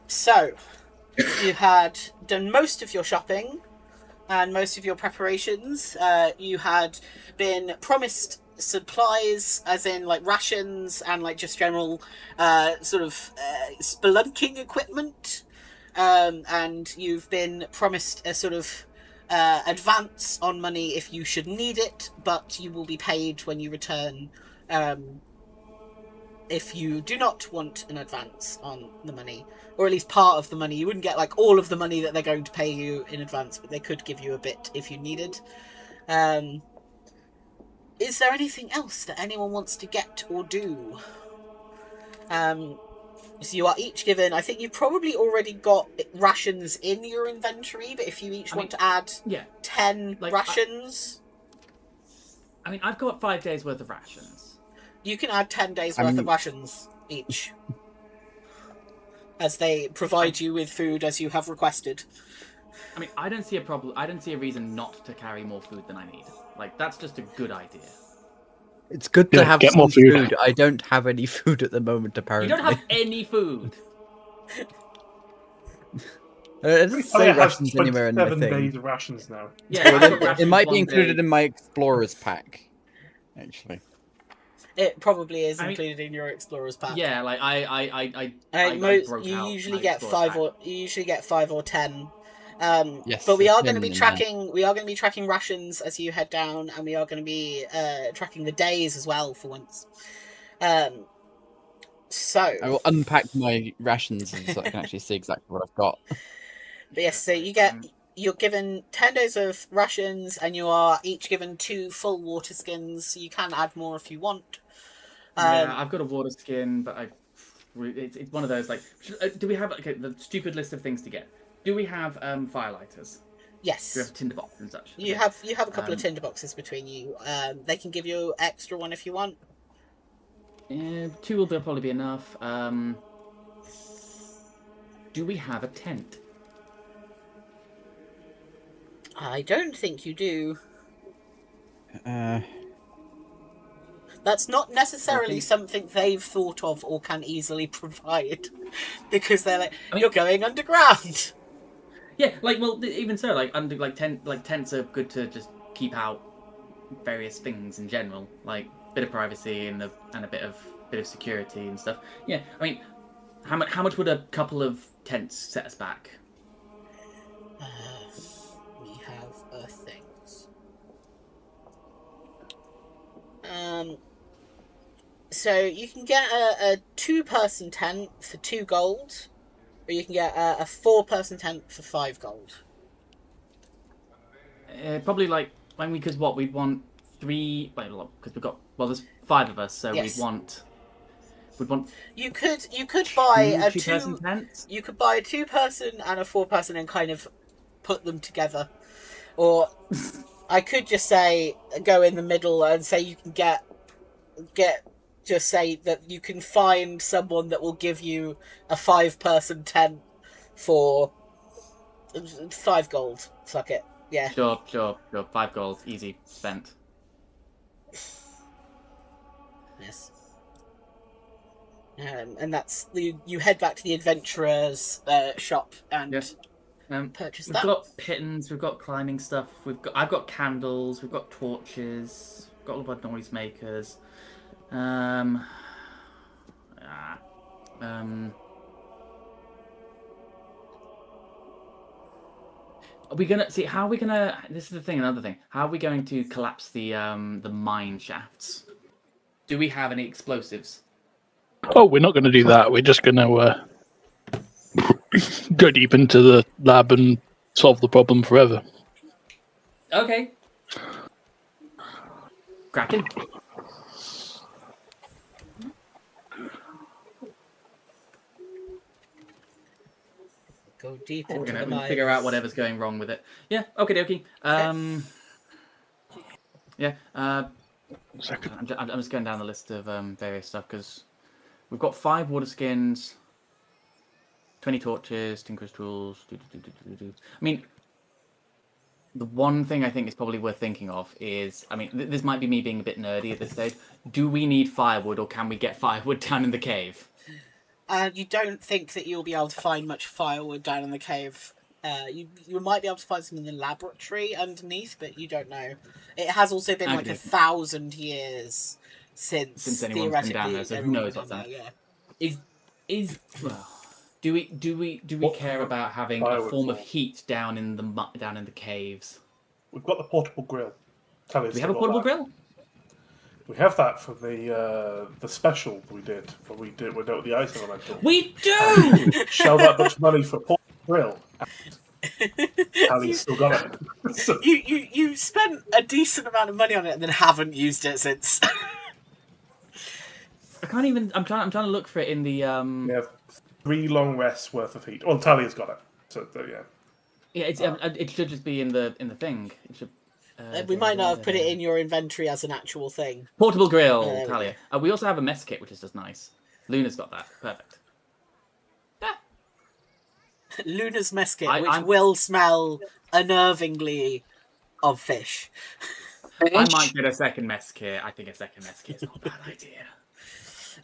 So, you had done most of your shopping and most of your preparations. You had been promised supplies, as in like rations and like just general spelunking equipment. And you've been promised a sort of advance on money if you should need it, but you will be paid when you return if you do not want an advance on the money, or at least part of the money. You wouldn't get like all of the money that they're going to pay you in advance, but they could give you a bit if you needed. Is there anything else that anyone wants to get or do? So you are each given, I think you've probably already got rations in your inventory, but if you each want to add 10 rations... I've got 5 days worth of rations. You can add 10 days worth of rations each. As they provide you with food as you have requested. I don't see a problem. I don't see a reason not to carry more food than I need. That's just a good idea. It's good to have some food. I don't have any food at the moment, apparently. You don't have any food? It doesn't say rations anywhere in the thing. 7 days of rations now. Yeah, it might be included in my Explorer's pack, actually. It probably is included in your Explorer's pack. Yeah, you usually get 5 or 10. Yes, but we are going to be tracking. We are going to be tracking rations as you head down, and we are going to be tracking the days as well for once. So I will unpack my rations so I can actually see exactly what I've got. But yes, so you're given 10 days of rations, and you are each given 2 full water skins. So you can add more if you want. I've got a water skin, but it's one of those do we have the stupid list of things to get? Do we have firelighters? Yes. Do we have a tinder box and such? You have a couple of tinder boxes between you. They can give you extra one if you want. 2 will probably be enough. Do we have a tent? I don't think you do. That's not necessarily something they've thought of or can easily provide, because they're like, you're going underground. Yeah, even so, tents are good to just keep out various things in general, bit of privacy and a bit of security and stuff. Yeah, how much would a couple of tents set us back? We have things. So you can get a 2-person tent for 2 gold. Or you can get a 4-person tent for 5 gold. Probably because we'd want 3. Because there's 5 of us, so yes. We'd want. You could buy a 2-person tent. You could buy a 2-person and a 4-person and kind of put them together, or I could just say go in the middle and say you can get. Just say that you can find someone that will give you a 5-person tent for 5 gold. Fuck it. Yeah. Sure. 5 gold. Easy. Spent. Yes. And that's... You head back to the adventurer's shop and purchase that. We've got pittons, we've got climbing stuff, I've got candles, we've got torches, we've got all of our noisemakers. Are we gonna see? How are we gonna? This is the thing. Another thing. How are we going to collapse the mine shafts? Do we have any explosives? Oh, we're not going to do that. We're just going to go deep into the lab and solve the problem forever. Okay. Cracking. Go deep into the mine. mines. Figure out whatever's going wrong with it. Yeah. Okay. Dokie. Yeah. I'm just going down the list of various stuff because we've got 5 water skins, 20 torches, tinker's tools. The one thing I think is probably worth thinking of is, I mean, this might be me being a bit nerdy at this stage. Do we need firewood, or can we get firewood down in the cave? You don't think that you'll be able to find much firewood down in the cave. You might be able to find some in the laboratory underneath, but you don't know. It has also been like 1,000 years since anyone's been down there, so who knows what's there. Yeah. Well, do we care about having a form of heat down in the caves? We've got the portable grill. Do we have a portable grill? We have that for the special we did when we dealt with the ice elemental. We do. Shell that much money for a portable grill. Tally's still got it. So, you spent a decent amount of money on it and then haven't used it since. I can't even. I'm trying to look for it in the. We have 3 long rests worth of heat. Well, Tally's got it. So yeah. Yeah, it should just be in the thing. It should. We might not have put it in your inventory as an actual thing. Portable grill, Talia. We also have a mess kit, which is just nice. Luna's got that. Perfect. Luna's mess kit, which will smell unnervingly of fish. I might get a second mess kit. I think a second mess kit is not a bad idea.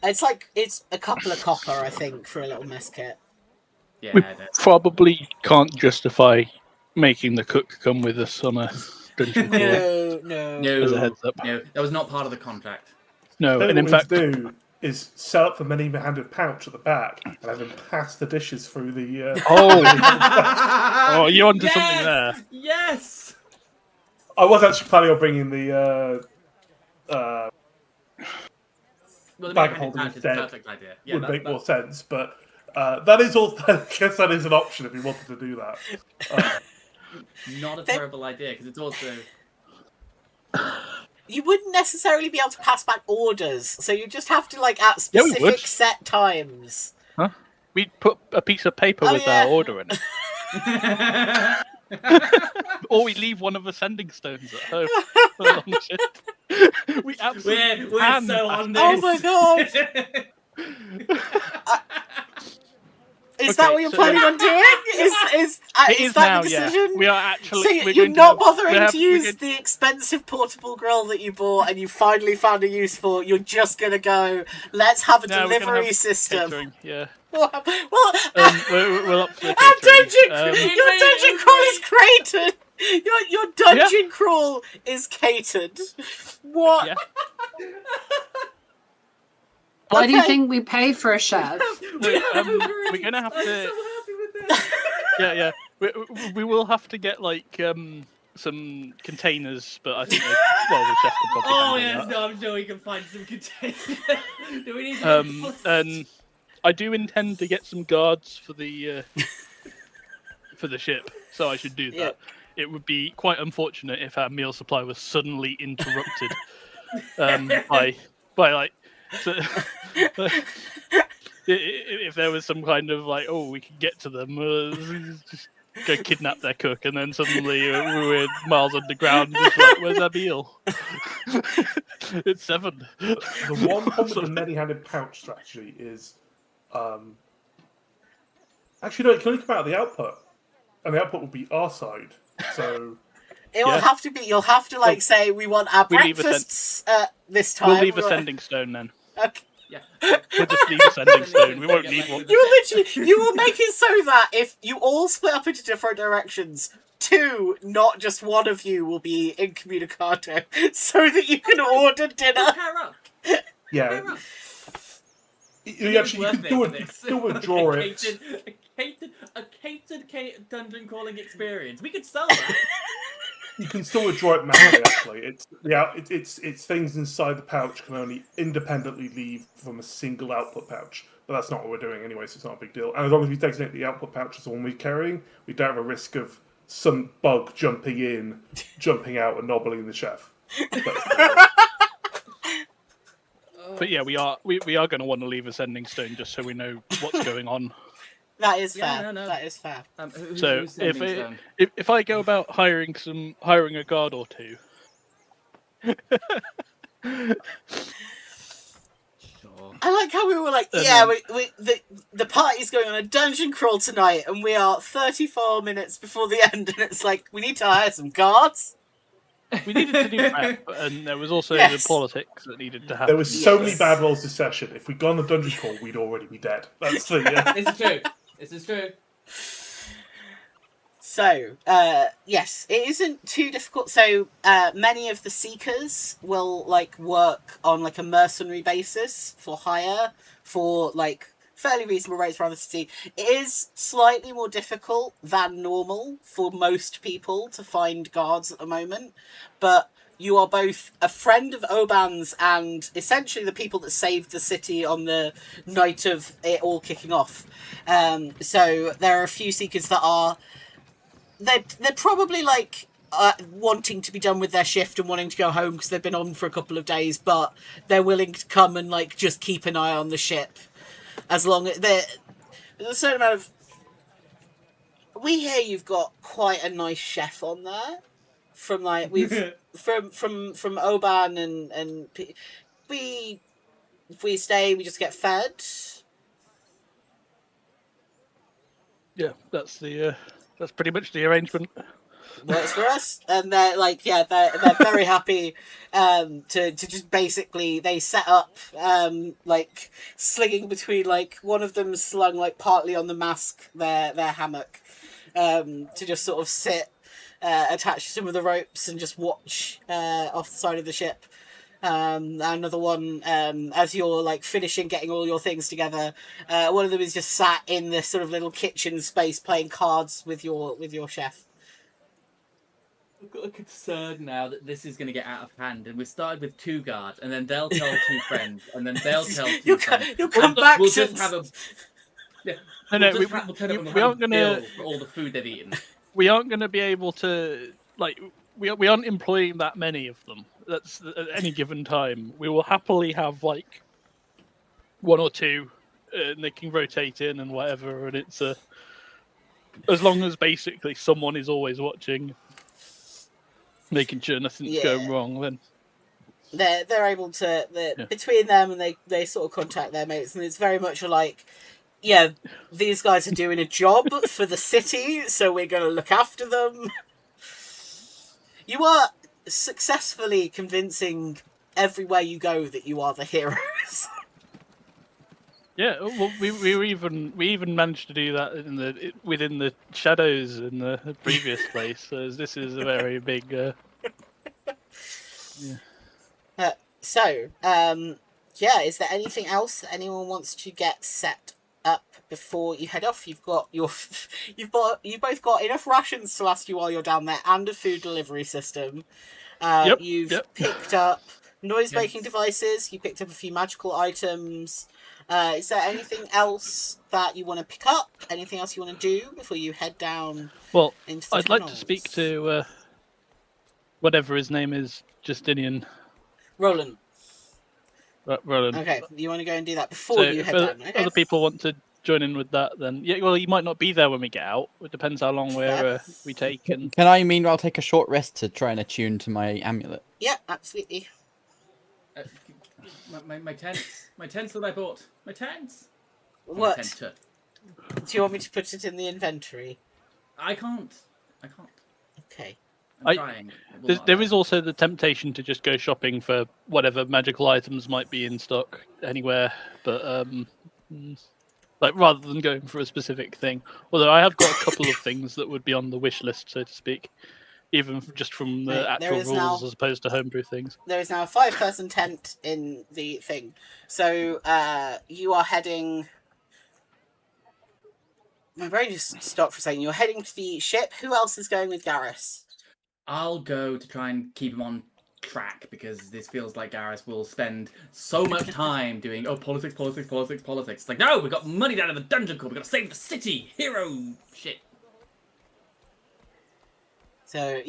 It's a couple of copper, I think, for a little mess kit. Yeah, we probably can't justify making the cook come with us on a dungeon crawl. No. As a heads up. No, that was not part of the contract. No, and in fact, do is set up the many-handed pouch at the back and have him pass the dishes through the. Oh, you're onto something there. Yes. I was actually planning on bringing the bag holding instead. Perfect idea. Yeah, would make more sense, but that is all. I guess that is an option if you wanted to do that. Not a terrible idea because it's also. You wouldn't necessarily be able to pass back orders, so you just have to at specific set times. Huh? We'd put a piece of paper with our order in it. Or we leave one of the sending stones at home. We absolutely we're so on this. Oh my god! Is that what you're planning on doing? Is that now, the decision? Yeah. We are actually. So you're not bothering to use the expensive portable grill that you bought and you finally found a use for. You're just gonna go. Let's have a delivery system. Catering, yeah. Well, we're up for your dungeon crawl is catered. Your dungeon crawl is catered. What? Yeah. Why do you think we pay for a chef? We're gonna have to. I'm so happy with this. Yeah. We will have to get some containers, but I think the chef can probably. Oh handle yes, that. no, I'm sure we can find some containers. Do we need And I do intend to get some guards for the ship, so I should do that. Yeah. It would be quite unfortunate if our meal supply was suddenly interrupted by so, if there was some kind of we can get to them, just go kidnap their cook, and then suddenly we're miles underground. Just where's our meal? It's 7. The one problem with the many-handed pouch strategy is, actually no, it can only come out of the output, and the output will be our side. So it will have to be. You'll have to say we want our breakfasts this time. We'll leave a sending stone then. Okay. Yeah. We'll just leave a sending stone. We won't need one. You will make it so that if you all split up into different directions, 2, not just one of you, will be incommunicado, so that you can order dinner. yeah, you can do withdraw it. A catered dungeon crawling experience. We could sell that. You can still withdraw it manually. Actually, it's things inside the pouch can only independently leave from a single output pouch. But that's not what we're doing anyway, so it's not a big deal. And as long as we designate the output pouch as the one we're carrying, we don't have a risk of some bug jumping in, jumping out, and nobbling the chef. But yeah, we are going to want to leave a sending stone just so we know what's going on. That is fair. Yeah, no. That is fair. So if I go about hiring a guard or 2. Sure. I like how we were like, the party's going on a dungeon crawl tonight, and we are 34 minutes before the end, and it's like, we need to hire some guards. We needed to do prep, and there was also the politics that needed to happen. There was so many bad rolls this session. If we'd gone the dungeon crawl, we'd already be dead. That's the This is true. This is true. So, yes, it isn't too difficult. So, many of the Seekers will, like, work on, like, a mercenary basis for hire for, like, fairly reasonable rates around the city. It is slightly more difficult than normal for most people to find guards at the moment, but you are both a friend of Oban's and essentially the people that saved the city on the night of it all kicking off. So there are a few Seekers that are... They're probably, like, wanting to be done with their shift and wanting to go home because they've been on for a couple of days, but they're willing to come and, like, just keep an eye on the ship. As long as there's a certain amount of... We hear you've got quite a nice chef on there. From, like, we've... from Oban and... If we stay, we just get fed. Yeah, that's pretty much the arrangement. Works for us, and they're like, they're very happy to just basically, they set up like slinging between, like, one of them slung, like, partly on the mast their hammock to just sort of sit attached to some of the ropes and just watch off the side of the ship. Another one, as you're, like, finishing getting all your things together, one of them is just sat in this sort of little kitchen space playing cards with your chef. I've got a concern now that this is going to get out of hand, and we started with 2 guards, and then they'll tell 2 friends, and then they'll tell 2 friends. You'll come back we'll to... just have a... Yeah, we aren't going to... for all the food they've eaten. We aren't going to be able to, like... We aren't employing that many of them. That's at any given time. We will happily have, like, 1 or 2, and they can rotate in and whatever, and it's as long as basically someone is always watching, making sure nothing's going wrong, then they're able to between them, and they sort of contact their mates, and it's very much like, these guys are doing a job for the city, so we're going to look after them. You are successfully convincing everywhere you go that you are the heroes. Yeah, well, we even managed to do that within the shadows in the previous place. So this is a very big. Is there anything else that anyone wants to get set up before you head off? You've both got enough rations to last you while you're down there, and a food delivery system. You've picked up noise-making devices. You picked up a few magical items. Is there anything else that you want to pick up? Anything else you want to do before you head down? Well, into the I'd like to speak to whatever his name is, Justinian. Roland. Roland. Okay, you want to go and do that before you head down. Okay. Other people want to join in with that, then you might not be there when we get out. It depends how long we take. And can I meanwhile take a short rest to try and attune to my amulet? Yeah, absolutely. My tents that I bought. My tents. What? Do you want me to put it in the inventory? I can't. Okay. I'm trying. There is also the temptation to just go shopping for whatever magical items might be in stock anywhere, but like rather than going for a specific thing. Although I have got a couple of things that would be on the wish list, so to speak, even just from the actual rules as opposed to homebrew things. There is now a 5-person tent in the thing, so you are heading. My brain just stopped for a second. You're heading to the ship. Who else is going with Garrus? I'll go to try and keep him on track, because this feels like Garrus will spend so much time doing politics. It's like, no, we got money down in the dungeon crawl. We got to save the city. Hero shit. So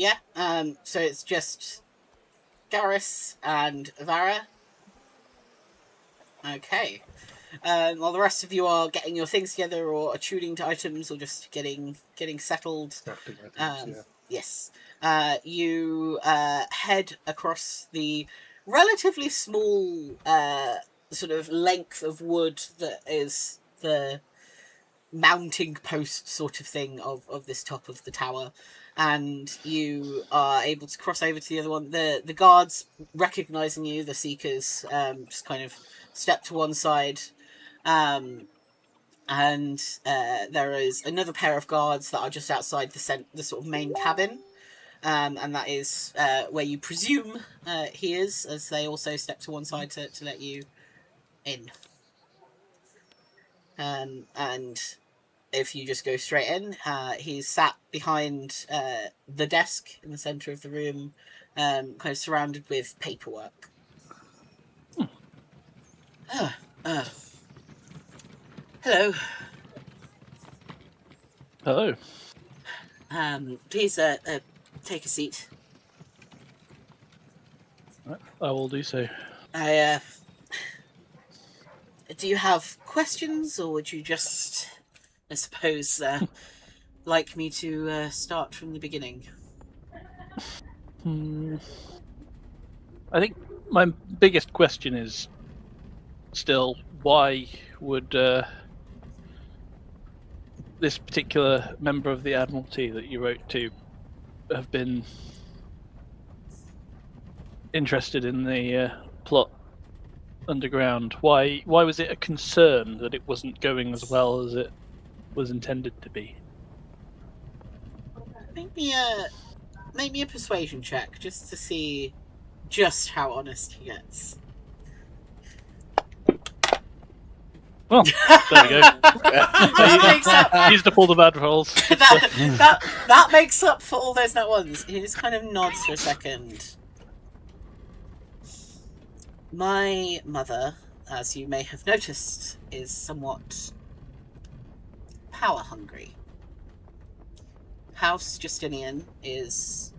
so it's just Garrus and Vara. Okay. While the rest of you are getting your things together, or attuning to items, or just getting settled. Yes. You head across the relatively small sort of length of wood that is the mounting post sort of thing of this top of the tower, and you are able to cross over to the other one. The guards, recognizing you, the Seekers, just kind of step to one side, and there is another pair of guards that are just outside the sort of main cabin, and that is where you presume he is, as they also step to one side to let you in. And if you just go straight in, he's sat behind the desk in the centre of the room, kind of surrounded with paperwork. Hello. Hello. Please take a seat. I will do so. Do you have questions, or would you just, I suppose, like me to start from the beginning? I think my biggest question is still, why would this particular member of the Admiralty that you wrote to have been interested in the plot underground? Why was it a concern that it wasn't going as well as it was intended to be? Make me a persuasion check, just to see just how honest he gets. Well, there we go. That makes up. Used up all the bad rolls. that makes up for all those nat ones. He just kind of nods for a second. My mother, as you may have noticed, is somewhat power hungry. House Justinian is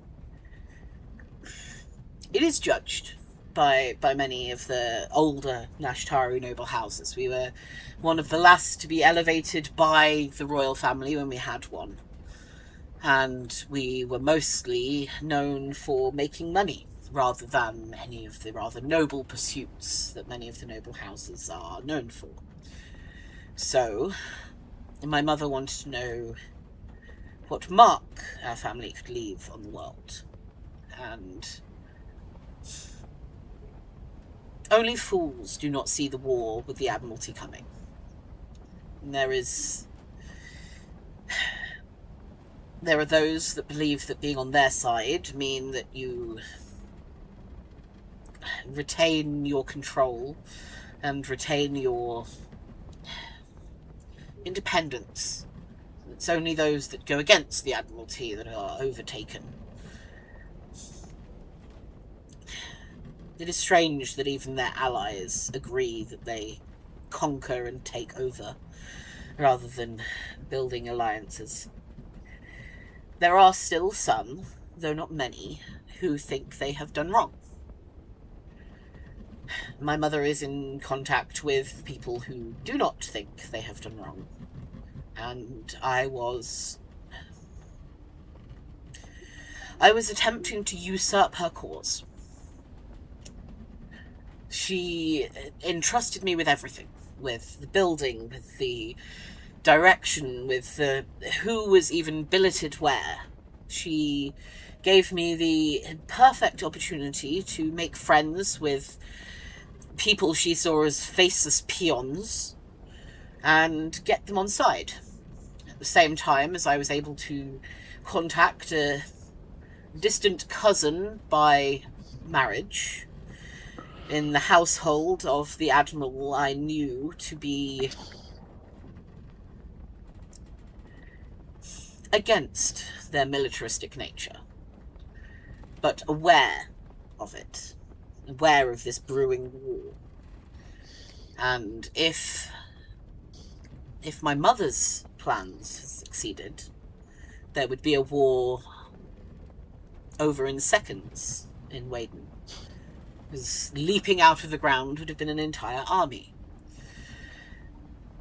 judged by many of the older Nashtaru noble houses. We were one of the last to be elevated by the royal family when we had one. And we were mostly known for making money, rather than any of the rather noble pursuits that many of the noble houses are known for. So, my mother wanted to know what mark our family could leave on the world. And only fools do not see the war with the Admiralty coming. And there are those that believe that being on their side mean that you retain your control and retain your independence. It's only those that go against the Admiralty that are overtaken. It is strange that even their allies agree that they conquer and take over, rather than building alliances. There are still some, though not many, who think they have done wrong. My mother is in contact with people who do not think they have done wrong. And I was attempting to usurp her cause. She entrusted me with everything, with the building, with the direction, with who was even billeted where. She gave me the perfect opportunity to make friends with people she saw as faceless peons and get them on side. At the same time as I was able to contact a distant cousin by marriage in the household of the admiral I knew to be against their militaristic nature, but aware of it, aware of this brewing war. And if my mother's plans succeeded, there would be a war over in seconds in Waden. Because leaping out of the ground would have been an entire army.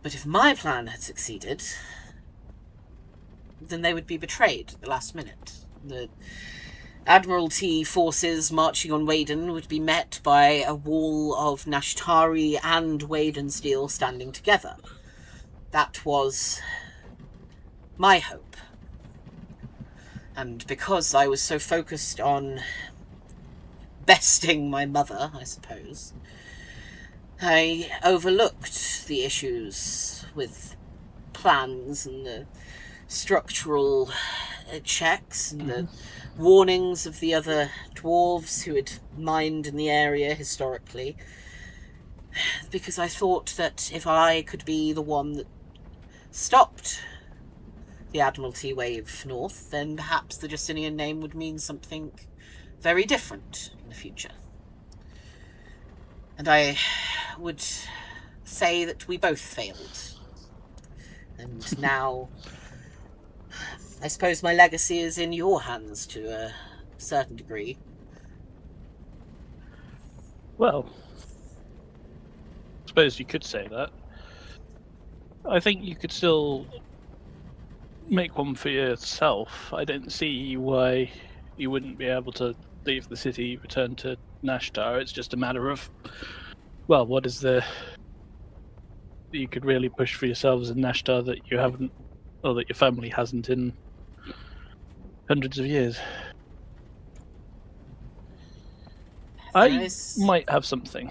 But if my plan had succeeded, then they would be betrayed at the last minute. Admiralty forces marching on Waden would be met by a wall of Nashtari and Waden steel standing together. That was my hope. And because I was so focused on besting my mother, I suppose, I overlooked the issues with plans and the structural checks and the warnings of the other dwarves who had mined in the area historically, because I thought that if I could be the one that stopped the Admiralty wave north, then perhaps the Justinian name would mean something very different in the future. And I would say that we both failed. And now I suppose my legacy is in your hands to a certain degree. Well, I suppose you could say that. I think you could still make one for yourself. I don't see why you wouldn't be able to leave the city, return to Nashtar. It's just a matter of, well, what is there that you could really push for yourselves in Nashtar that you haven't, or that your family hasn't in hundreds of years? I might have something,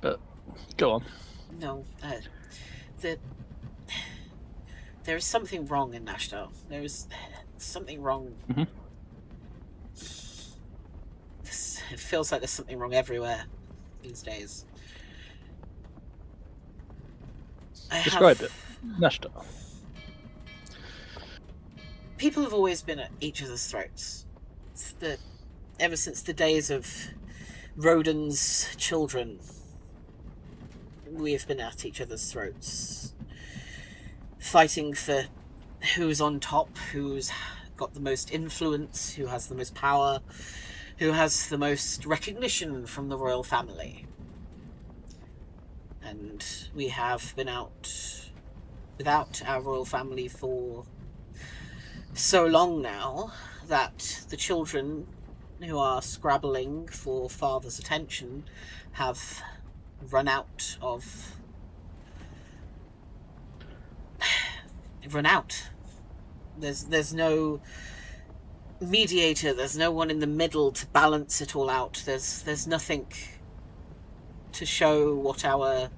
but go on. No, there is something wrong in Nashtar. There is something wrong. Mm-hmm. It feels like there's something wrong everywhere these days. Describe it. Nashtar. People have always been at each other's throats. Ever since the days of Roden's children, we have been at each other's throats, fighting for who's on top, who's got the most influence, who has the most power, who has the most recognition from the royal family. And we have been out without our royal family for so long now that the children who are scrabbling for father's attention have run out. There's no mediator, there's no one in the middle to balance it all out. There's nothing to show what our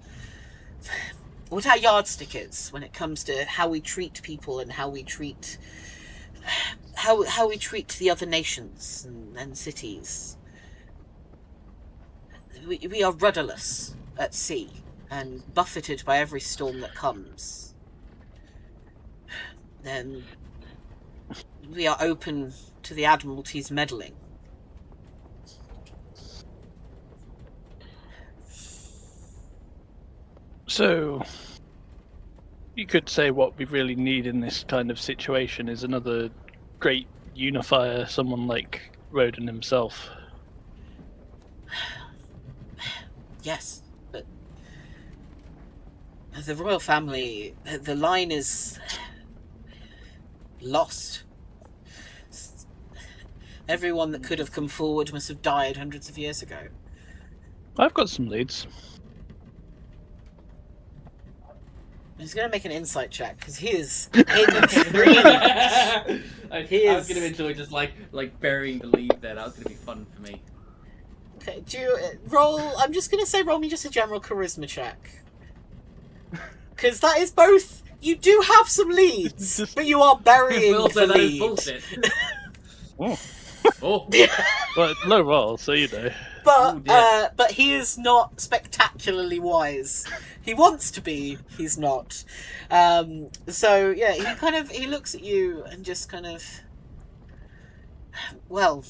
yardstick is when it comes to how we treat people and how we treat the other nations and cities. We are rudderless at sea and buffeted by every storm that comes. Then we are open to the Admiralty's meddling. So, you could say what we really need in this kind of situation is another great unifier, someone like Roden himself. Yes, but the royal family, the line is lost. Everyone that could have come forward must have died hundreds of years ago. I've got some leads. He's going to make an insight check, because he is I was going to enjoy just like burying the lead there. That was going to be fun for me. Okay, do you roll... I'm just going to say roll me just a general charisma check. Because that is both... You do have some leads, but you are burying the lead. Bullshit. Oh. Oh. Well, low roll, so you know. But he is not spectacularly wise. He wants to be, he's not. So yeah, he looks at you and just kind of, well,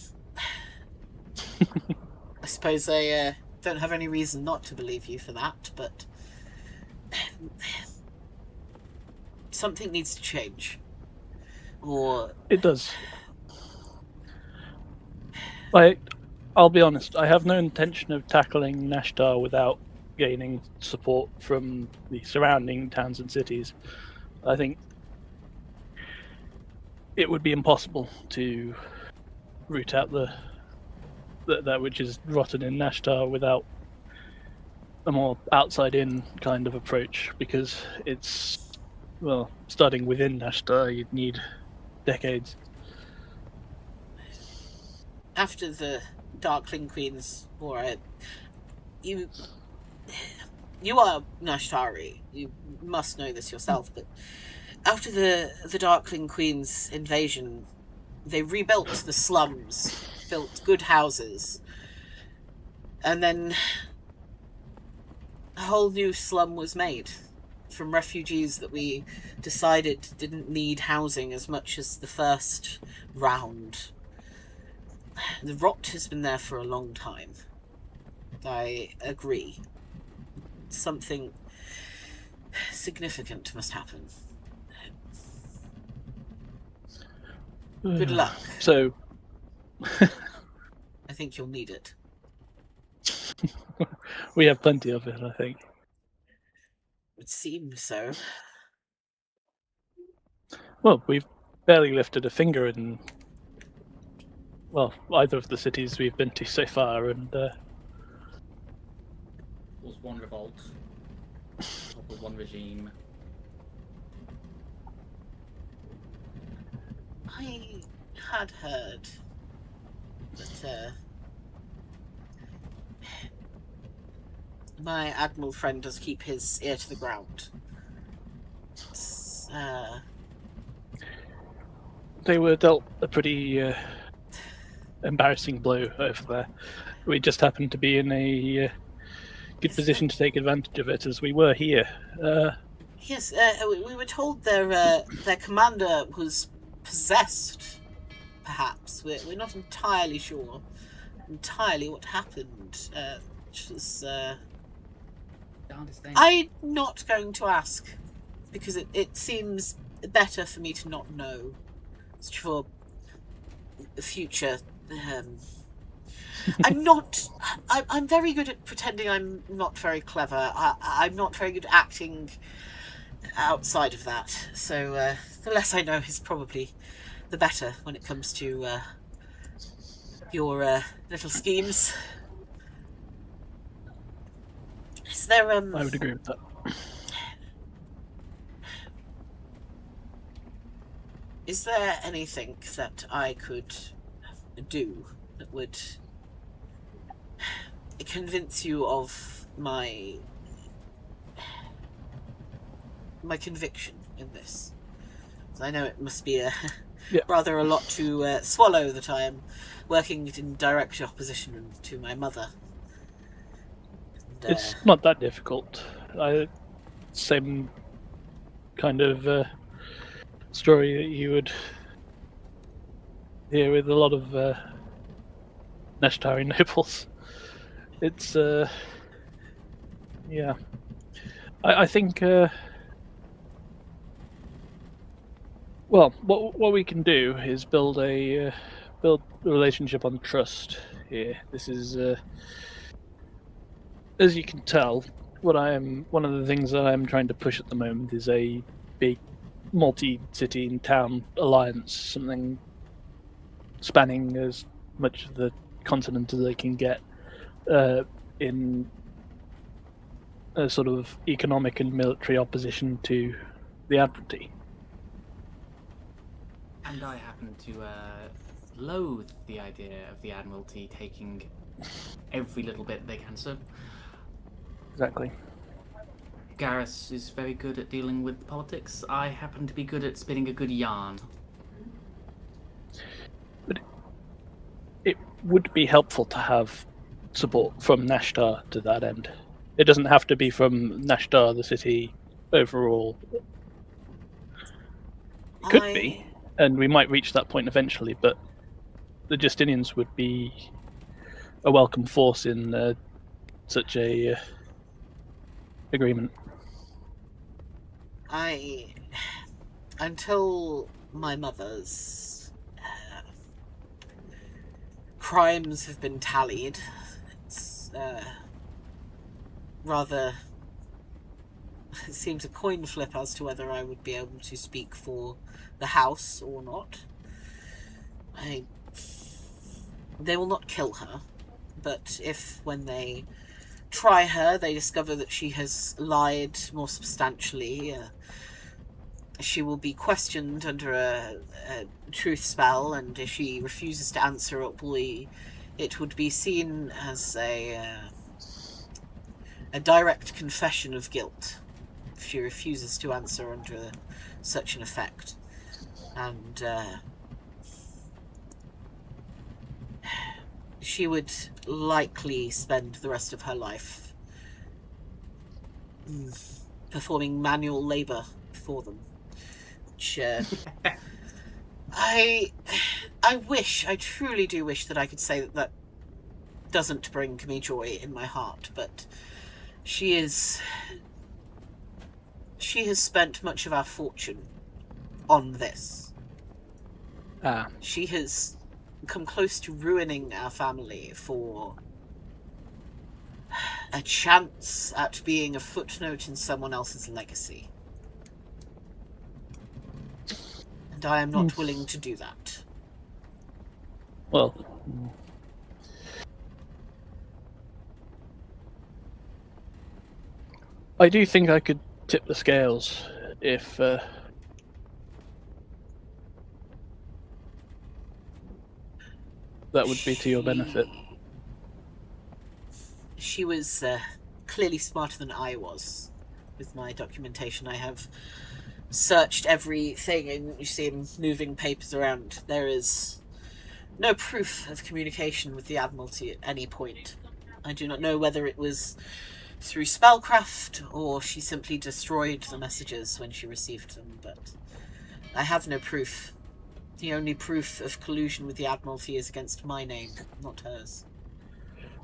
I suppose I don't have any reason not to believe you for that, but something needs to change. Or it does. I'll be honest, I have no intention of tackling Nashtar without gaining support from the surrounding towns and cities. I think it would be impossible to root out that which is rotten in Nashtar without a more outside-in kind of approach, because it's, well, starting within Nashtar, you'd need decades. After the Darkling Queen's War, you are Nashtari. You must know this yourself, but after the Darkling Queen's invasion, they rebuilt the slums, built good houses, and then a whole new slum was made from refugees that we decided didn't need housing as much as the first round. The rot has been there for a long time. I agree. Something significant must happen. Good luck. So, I think you'll need it. we have plenty of it, I think. It seems so. Well, we've barely lifted a finger in, well, either of the cities we've been to so far, and was one revolt, or one regime. I had heard that my admiral friend does keep his ear to the ground. They were dealt a pretty embarrassing blow over there. We just happened to be in a good position to take advantage of it, as we were here. Yes, we were told their commander was possessed, perhaps. We're not entirely sure what happened. Which was, I'm not going to ask, because it seems better for me to not know. It's for the future. I'm very good at pretending I'm not very clever. I'm not very good at acting outside of that. So the less I know is probably the better when it comes to your little schemes. Is there I would agree with that. Is there anything that I could do that would convince you of my conviction in this? I know it must be rather a lot to swallow, that I am working in direct opposition to my mother. And, it's not that difficult. Same kind of story that you would hear with a lot of Nashtari nobles. It's yeah. I think well, what we can do is build a relationship on trust here. This is as you can tell, one of the things that I'm trying to push at the moment is a big multi-city and town alliance, something spanning as much of the continent as they can get, in a sort of economic and military opposition to the Admiralty. And I happen to loathe the idea of the Admiralty taking every little bit they can. So Exactly. Garrus is very good at dealing with politics. I happen to be good at spinning a good yarn. But it would be helpful to have support from Nashtar to that end. It doesn't have to be from Nashtar, the city, overall. It could be, and we might reach that point eventually, but the Justinians would be a welcome force in such a agreement. Until my mother's crimes have been tallied, it's rather, it seems a coin flip as to whether I would be able to speak for the house or not. They will not kill her, but if when they try her, they discover that she has lied more substantially, she will be questioned under a truth spell, and if she refuses to answer, it would be seen as a direct confession of guilt if she refuses to answer under such an effect. And she would likely spend the rest of her life performing manual labor for them. Which, I truly do wish that I could say that doesn't bring me joy in my heart, but she has spent much of our fortune on this. She has come close to ruining our family for a chance at being a footnote in someone else's legacy. And I am not willing to do that. Well, I do think I could tip the scales if that would be to your benefit. She was clearly smarter than I was with my documentation. I have searched everything, and you see him moving papers around. There is no proof of communication with the Admiralty at any point. I do not know whether it was through spellcraft or she simply destroyed the messages when she received them, but I have no proof. The only proof of collusion with the Admiralty is against my name, not hers.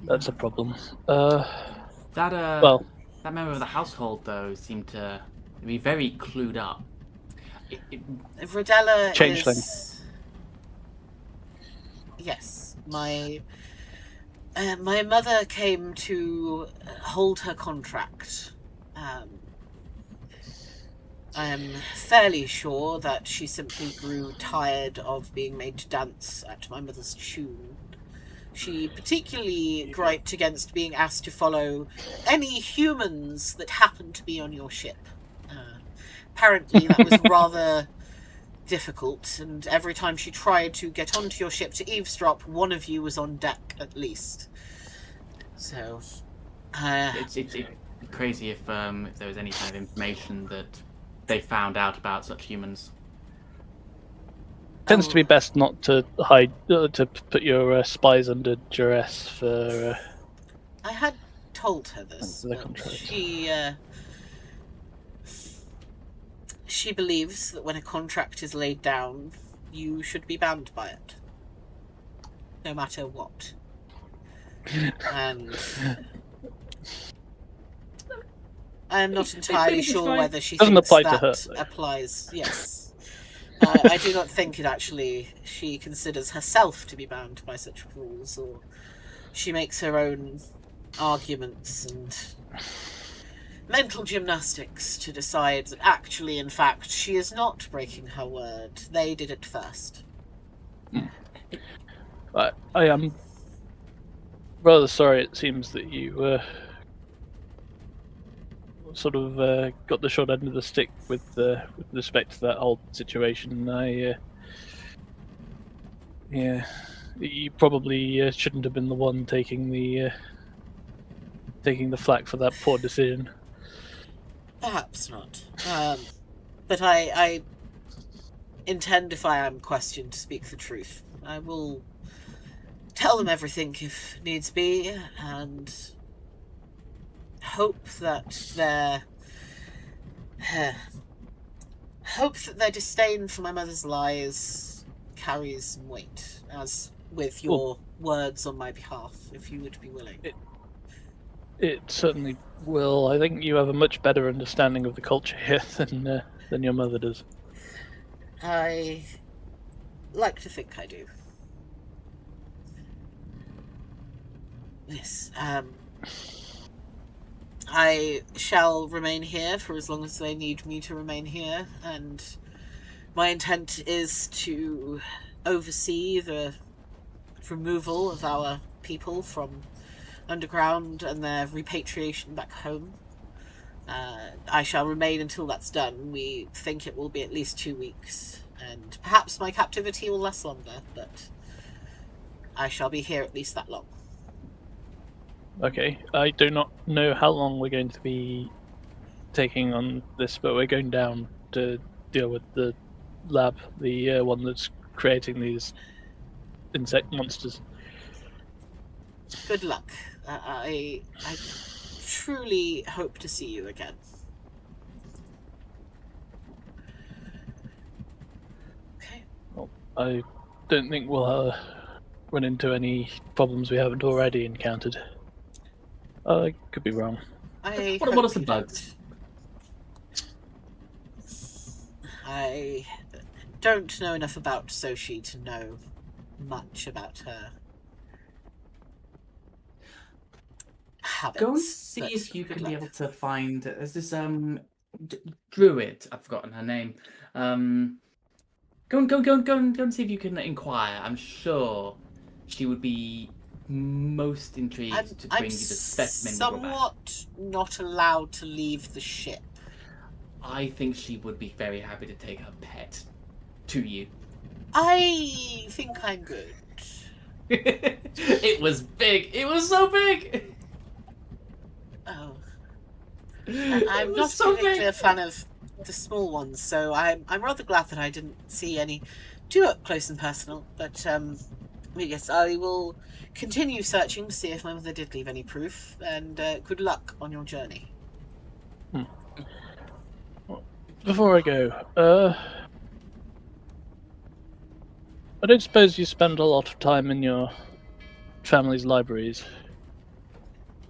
That's a problem. That member of the household, though, seemed to be very clued up. Rodella Changeling. is... Yes, my mother came to hold her contract. I am fairly sure that she simply grew tired of being made to dance at my mother's tune. She particularly griped against being asked to follow any humans that happened to be on your ship. Apparently that was rather difficult, and every time she tried to get onto your ship to eavesdrop, one of you was on deck at least. So, it's crazy if there was any kind of information that they found out about such humans. Tends to be best not to hide, to put your spies under duress for. I had told her this. She believes that when a contract is laid down, you should be bound by it, no matter what. And I am not entirely sure whether she doesn't thinks apply that to her, applies. Yes, I do not think it actually. She considers herself to be bound by such rules, or she makes her own arguments and mental gymnastics to decide that actually, in fact, she is not breaking her word. They did it first. I am rather sorry. It seems that you sort of got the short end of the stick with respect to that whole situation. You probably shouldn't have been the one taking the flak for that poor decision. Perhaps not. But I intend, if I am questioned, to speak the truth. I will tell them everything if needs be, and hope that their disdain for my mother's lies carries some weight, as with your words on my behalf, if you would be willing. It certainly will. I think you have a much better understanding of the culture here than your mother does. I like to think I do. Yes, I shall remain here for as long as they need me to remain here, and my intent is to oversee the removal of our people from underground and their repatriation back home. I shall remain until that's done. We think it will be at least 2 weeks, and perhaps my captivity will last longer, but I shall be here at least that long. Okay, I do not know how long we're going to be taking on this, but we're going down to deal with the lab, the one that's creating these insect monsters. Good luck. I truly hope to see you again. Okay. Well, I don't think we'll run into any problems we haven't already encountered. I could be wrong. What are some bugs? I don't know enough about Soshi to know much about her habits. Go and see if you can be able to find. There's this druid. I've forgotten her name. Go and see if you can inquire. I'm sure she would be most intrigued to bring you the specimen. I'm somewhat not allowed to leave the ship. I think she would be very happy to take her pet to you. I think I'm good. It was big. It was so big. Oh. I'm not particularly a fan of the small ones, so I'm rather glad that I didn't see any too up close and personal. But yes, I will continue searching to see if my mother did leave any proof. And good luck on your journey. Before I go, I don't suppose you spend a lot of time in your family's libraries.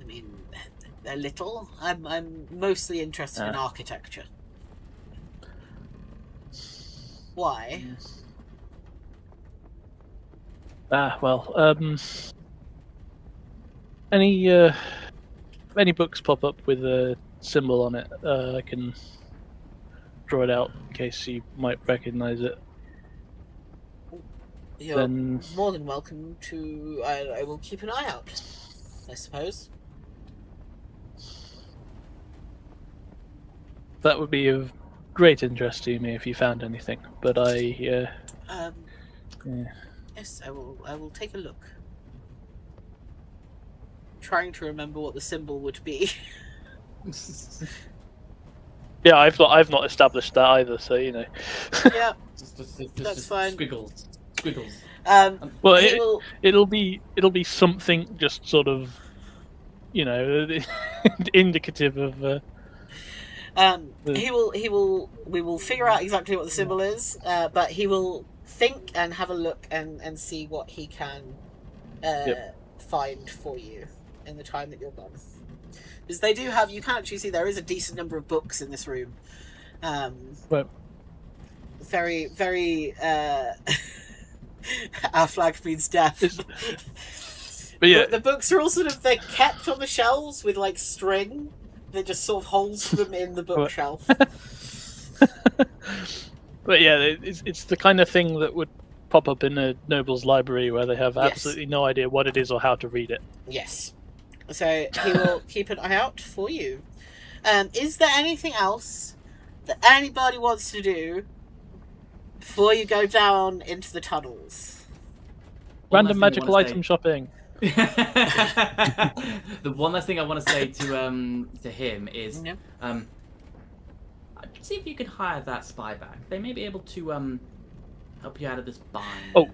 I mean, a little. I'm mostly interested in architecture. Why? Well, any books pop up with a symbol on it, I can draw it out in case you might recognize it. You're Then more than welcome to. I will keep an eye out, I suppose. that would be of great interest to me if you found anything. But yeah. Yes, I will take a look. Trying to remember what the symbol would be. Yeah, I've not established that either, so you know. Yeah, that's fine. Squiggles. Well, it'll be something just sort of, you know, indicative of. We will figure out exactly what the symbol is, but he will think and have a look and see what he can find for you in the time that you're gone. Because they do have, you can actually see there is a decent number of books in this room. Very, very. Our flag means death. But yeah, the books are all sort of, they're kept on the shelves with like string. They just sort of holds them in the bookshelf. But yeah, it's the kind of thing that would pop up in a noble's library where they have absolutely no idea what it is or how to read it. Yes. So he will keep an eye out for you. Is there anything else that anybody wants to do before you go down into the tunnels? Random magical item shopping. The one last thing I want to say to him is, see if you can hire that spy back. They may be able to help you out of this bind. Oh,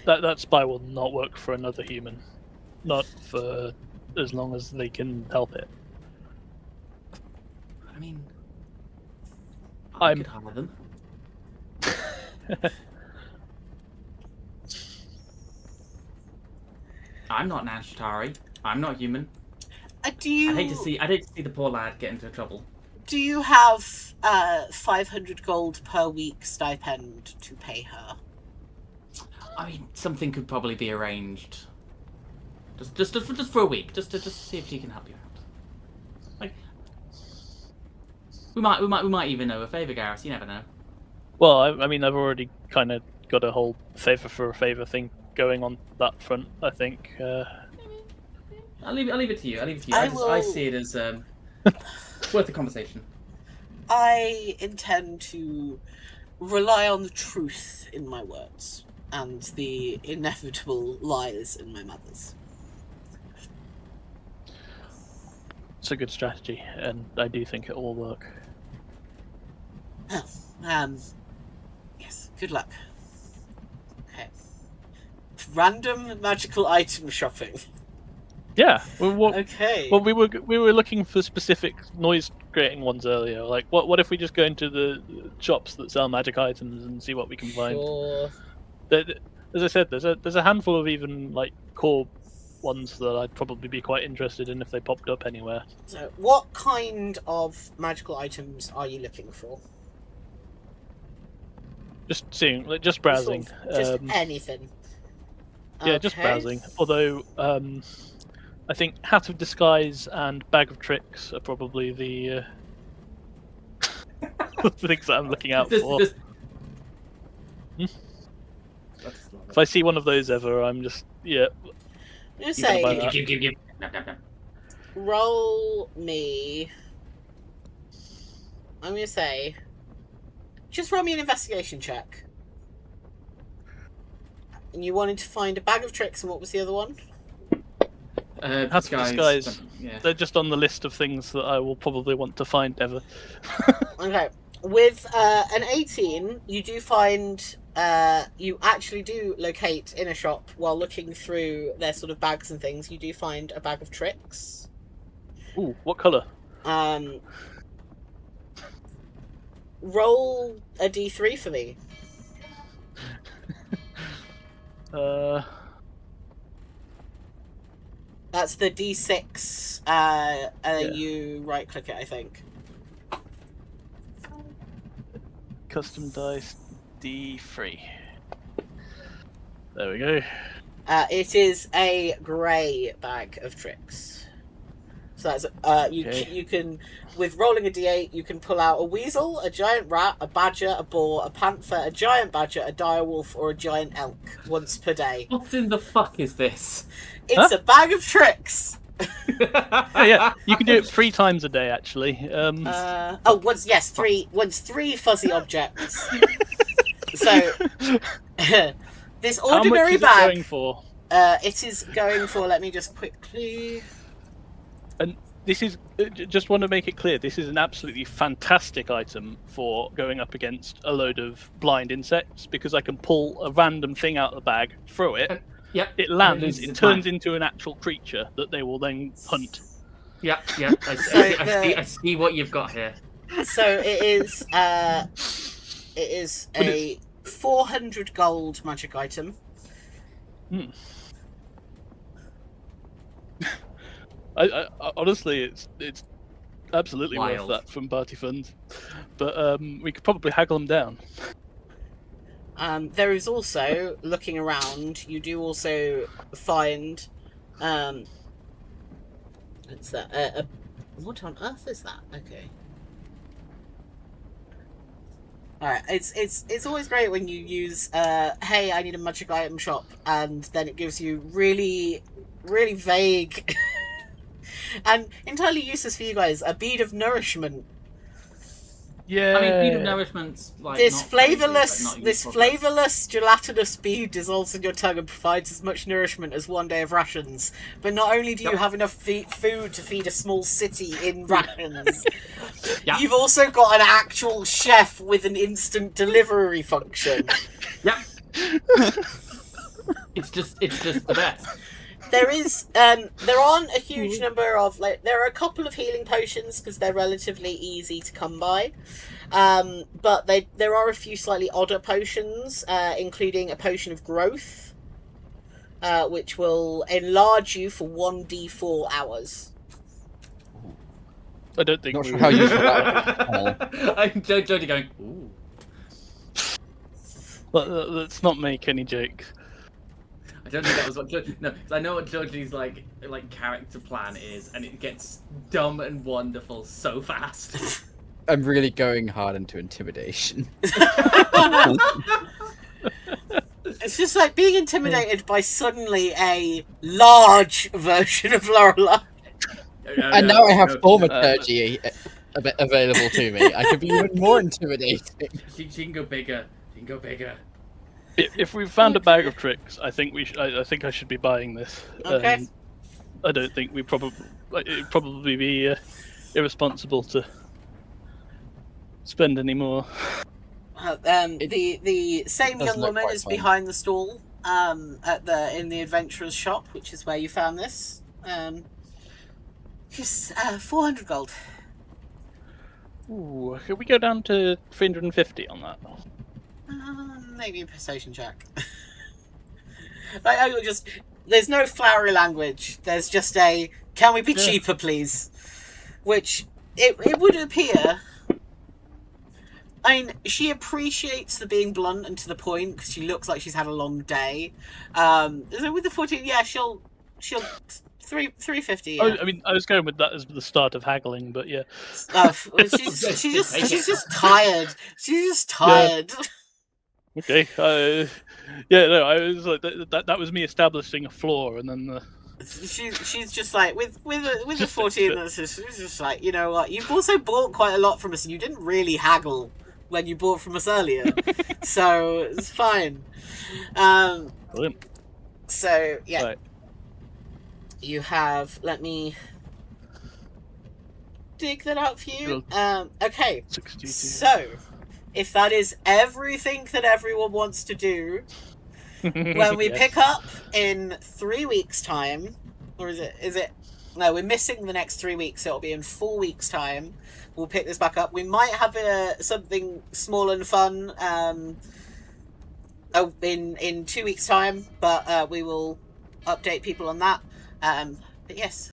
that spy will not work for another human, not for as long as they can help it. I mean, I could hire them. I'm not an Ashtari. I'm not human. Do you? I'd hate to see the poor lad get into trouble. Do you have 500 gold per week stipend to pay her? I mean, something could probably be arranged. Just for a week, just to see if she can help you out. Like, we might even know a favor, Gareth. You never know. Well, I mean, I've already kind of got a whole favor for a favor thing going on that front. I think. I'll leave it to you. I see it as worth a conversation. I intend to rely on the truth in my words and the inevitable lies in my mother's. It's a good strategy, and I do think it will work. Oh, yes, good luck. Okay. Random magical item shopping. Yeah. Well, Okay. Well, we were looking for specific noise creating ones earlier. Like, what if we just go into the shops that sell magic items and see what we can find? Sure. As I said, there's a handful of even like core ones that I'd probably be quite interested in if they popped up anywhere. So, what kind of magical items are you looking for? Just seeing, like, just browsing. Just anything. Yeah, just browsing. Although, I think Hat of Disguise and Bag of Tricks are probably the things that I'm looking out for. If I see one of those ever, I'm just I'm gonna say, roll me. I'm gonna say, just roll me an investigation check. And you wanted to find a bag of tricks, and what was the other one? Hat of Disguise. Yeah. They're just on the list of things that I will probably want to find ever. Okay. With an 18, you do find, you actually do locate in a shop while looking through their sort of bags and things. You do find a bag of tricks. Ooh, what colour? Roll a d3 for me. That's the d6. You right click it, I think. Custom dice D3. There we go. It is a grey bag of tricks. So that's you can, with rolling a d8, you can pull out a weasel, a giant rat, a badger, a boar, a panther, a giant badger, a direwolf, or a giant elk once per day. What in the fuck is this? It's a bag of tricks. Yeah, you can do it 3 times a day actually. Three fuzzy objects. So this ordinary bag. bag. Going for? It is going for. Let me just quickly. And this is just want to make it clear. This is an absolutely fantastic item for going up against a load of blind insects because I can pull a random thing out of the bag, throw it. Yep. It lands. It turns into an actual creature that they will then hunt. Yeah. I see what you've got here. So it is. It is a 400 gold magic item. I honestly, it's absolutely Wild. worth that from party funds, but we could probably haggle them down. There is also, looking around, you do also find, what's that? What on earth is that? Okay. Alright, it's always great when you use, hey, I need a magic item shop, and then it gives you really, really vague, and entirely useless for you guys, a bead of nourishment. Yeah. I mean, bead of nourishment's like This not crazy, but not flavorless gelatinous bead dissolves in your tongue and provides as much nourishment as 1 day of rations. But not only do you have enough food to feed a small city in rations, you've also got an actual chef with an instant delivery function. Yep. It's just the best. There is, there aren't a huge number of, there are a couple of healing potions because they're relatively easy to come by. But there are a few slightly odder potions, including a potion of growth, which will enlarge you for 1d4 hours. I don't think. Not sure how useful that is. I'm Jodie going, ooh. Let's not make any jokes. I don't think that was what no, because I know what Jodie's like character plan is, and it gets dumb and wonderful so fast. I'm really going hard into intimidation. It's just like being intimidated by suddenly a large version of Lorelei. And now I have thaumaturgy available to me. I could be even more intimidating. She can go bigger. She can go bigger. If we've found a bag of tricks, I think I think I should be buying this. Okay. I don't think it'd probably be irresponsible to spend any more. The same does young look woman quite is fun. behind the stall in the adventurer's shop, which is where you found this. Just 400 gold. Ooh, could we go down to 350 on that? Maybe a persuasion check. I just there's no flowery language. There's just a can we be cheaper, please? Which it would appear. I mean, she appreciates the being blunt and to the point because she looks like she's had a long day. So with the 14, yeah, she'll 350. Yeah. I mean, I was going with that as the start of haggling, but yeah. She's just tired. She's just tired. Yeah. Okay. Yeah, no, I was like that was me establishing a floor, and then she's just like with the 14. That's just like, you know what? You've also bought quite a lot from us, and you didn't really haggle when you bought from us earlier, so it's fine. Brilliant. So yeah, Right. You have. Let me dig that out for you. Okay. 62. So, if that is everything that everyone wants to do, when we Yes. pick up in 3 weeks' time, or is it? No, we're missing the next 3 weeks, so it'll be in 4 weeks' time. We'll pick this back up. We might have something small and fun in 2 weeks' time, but we will update people on that. But yes,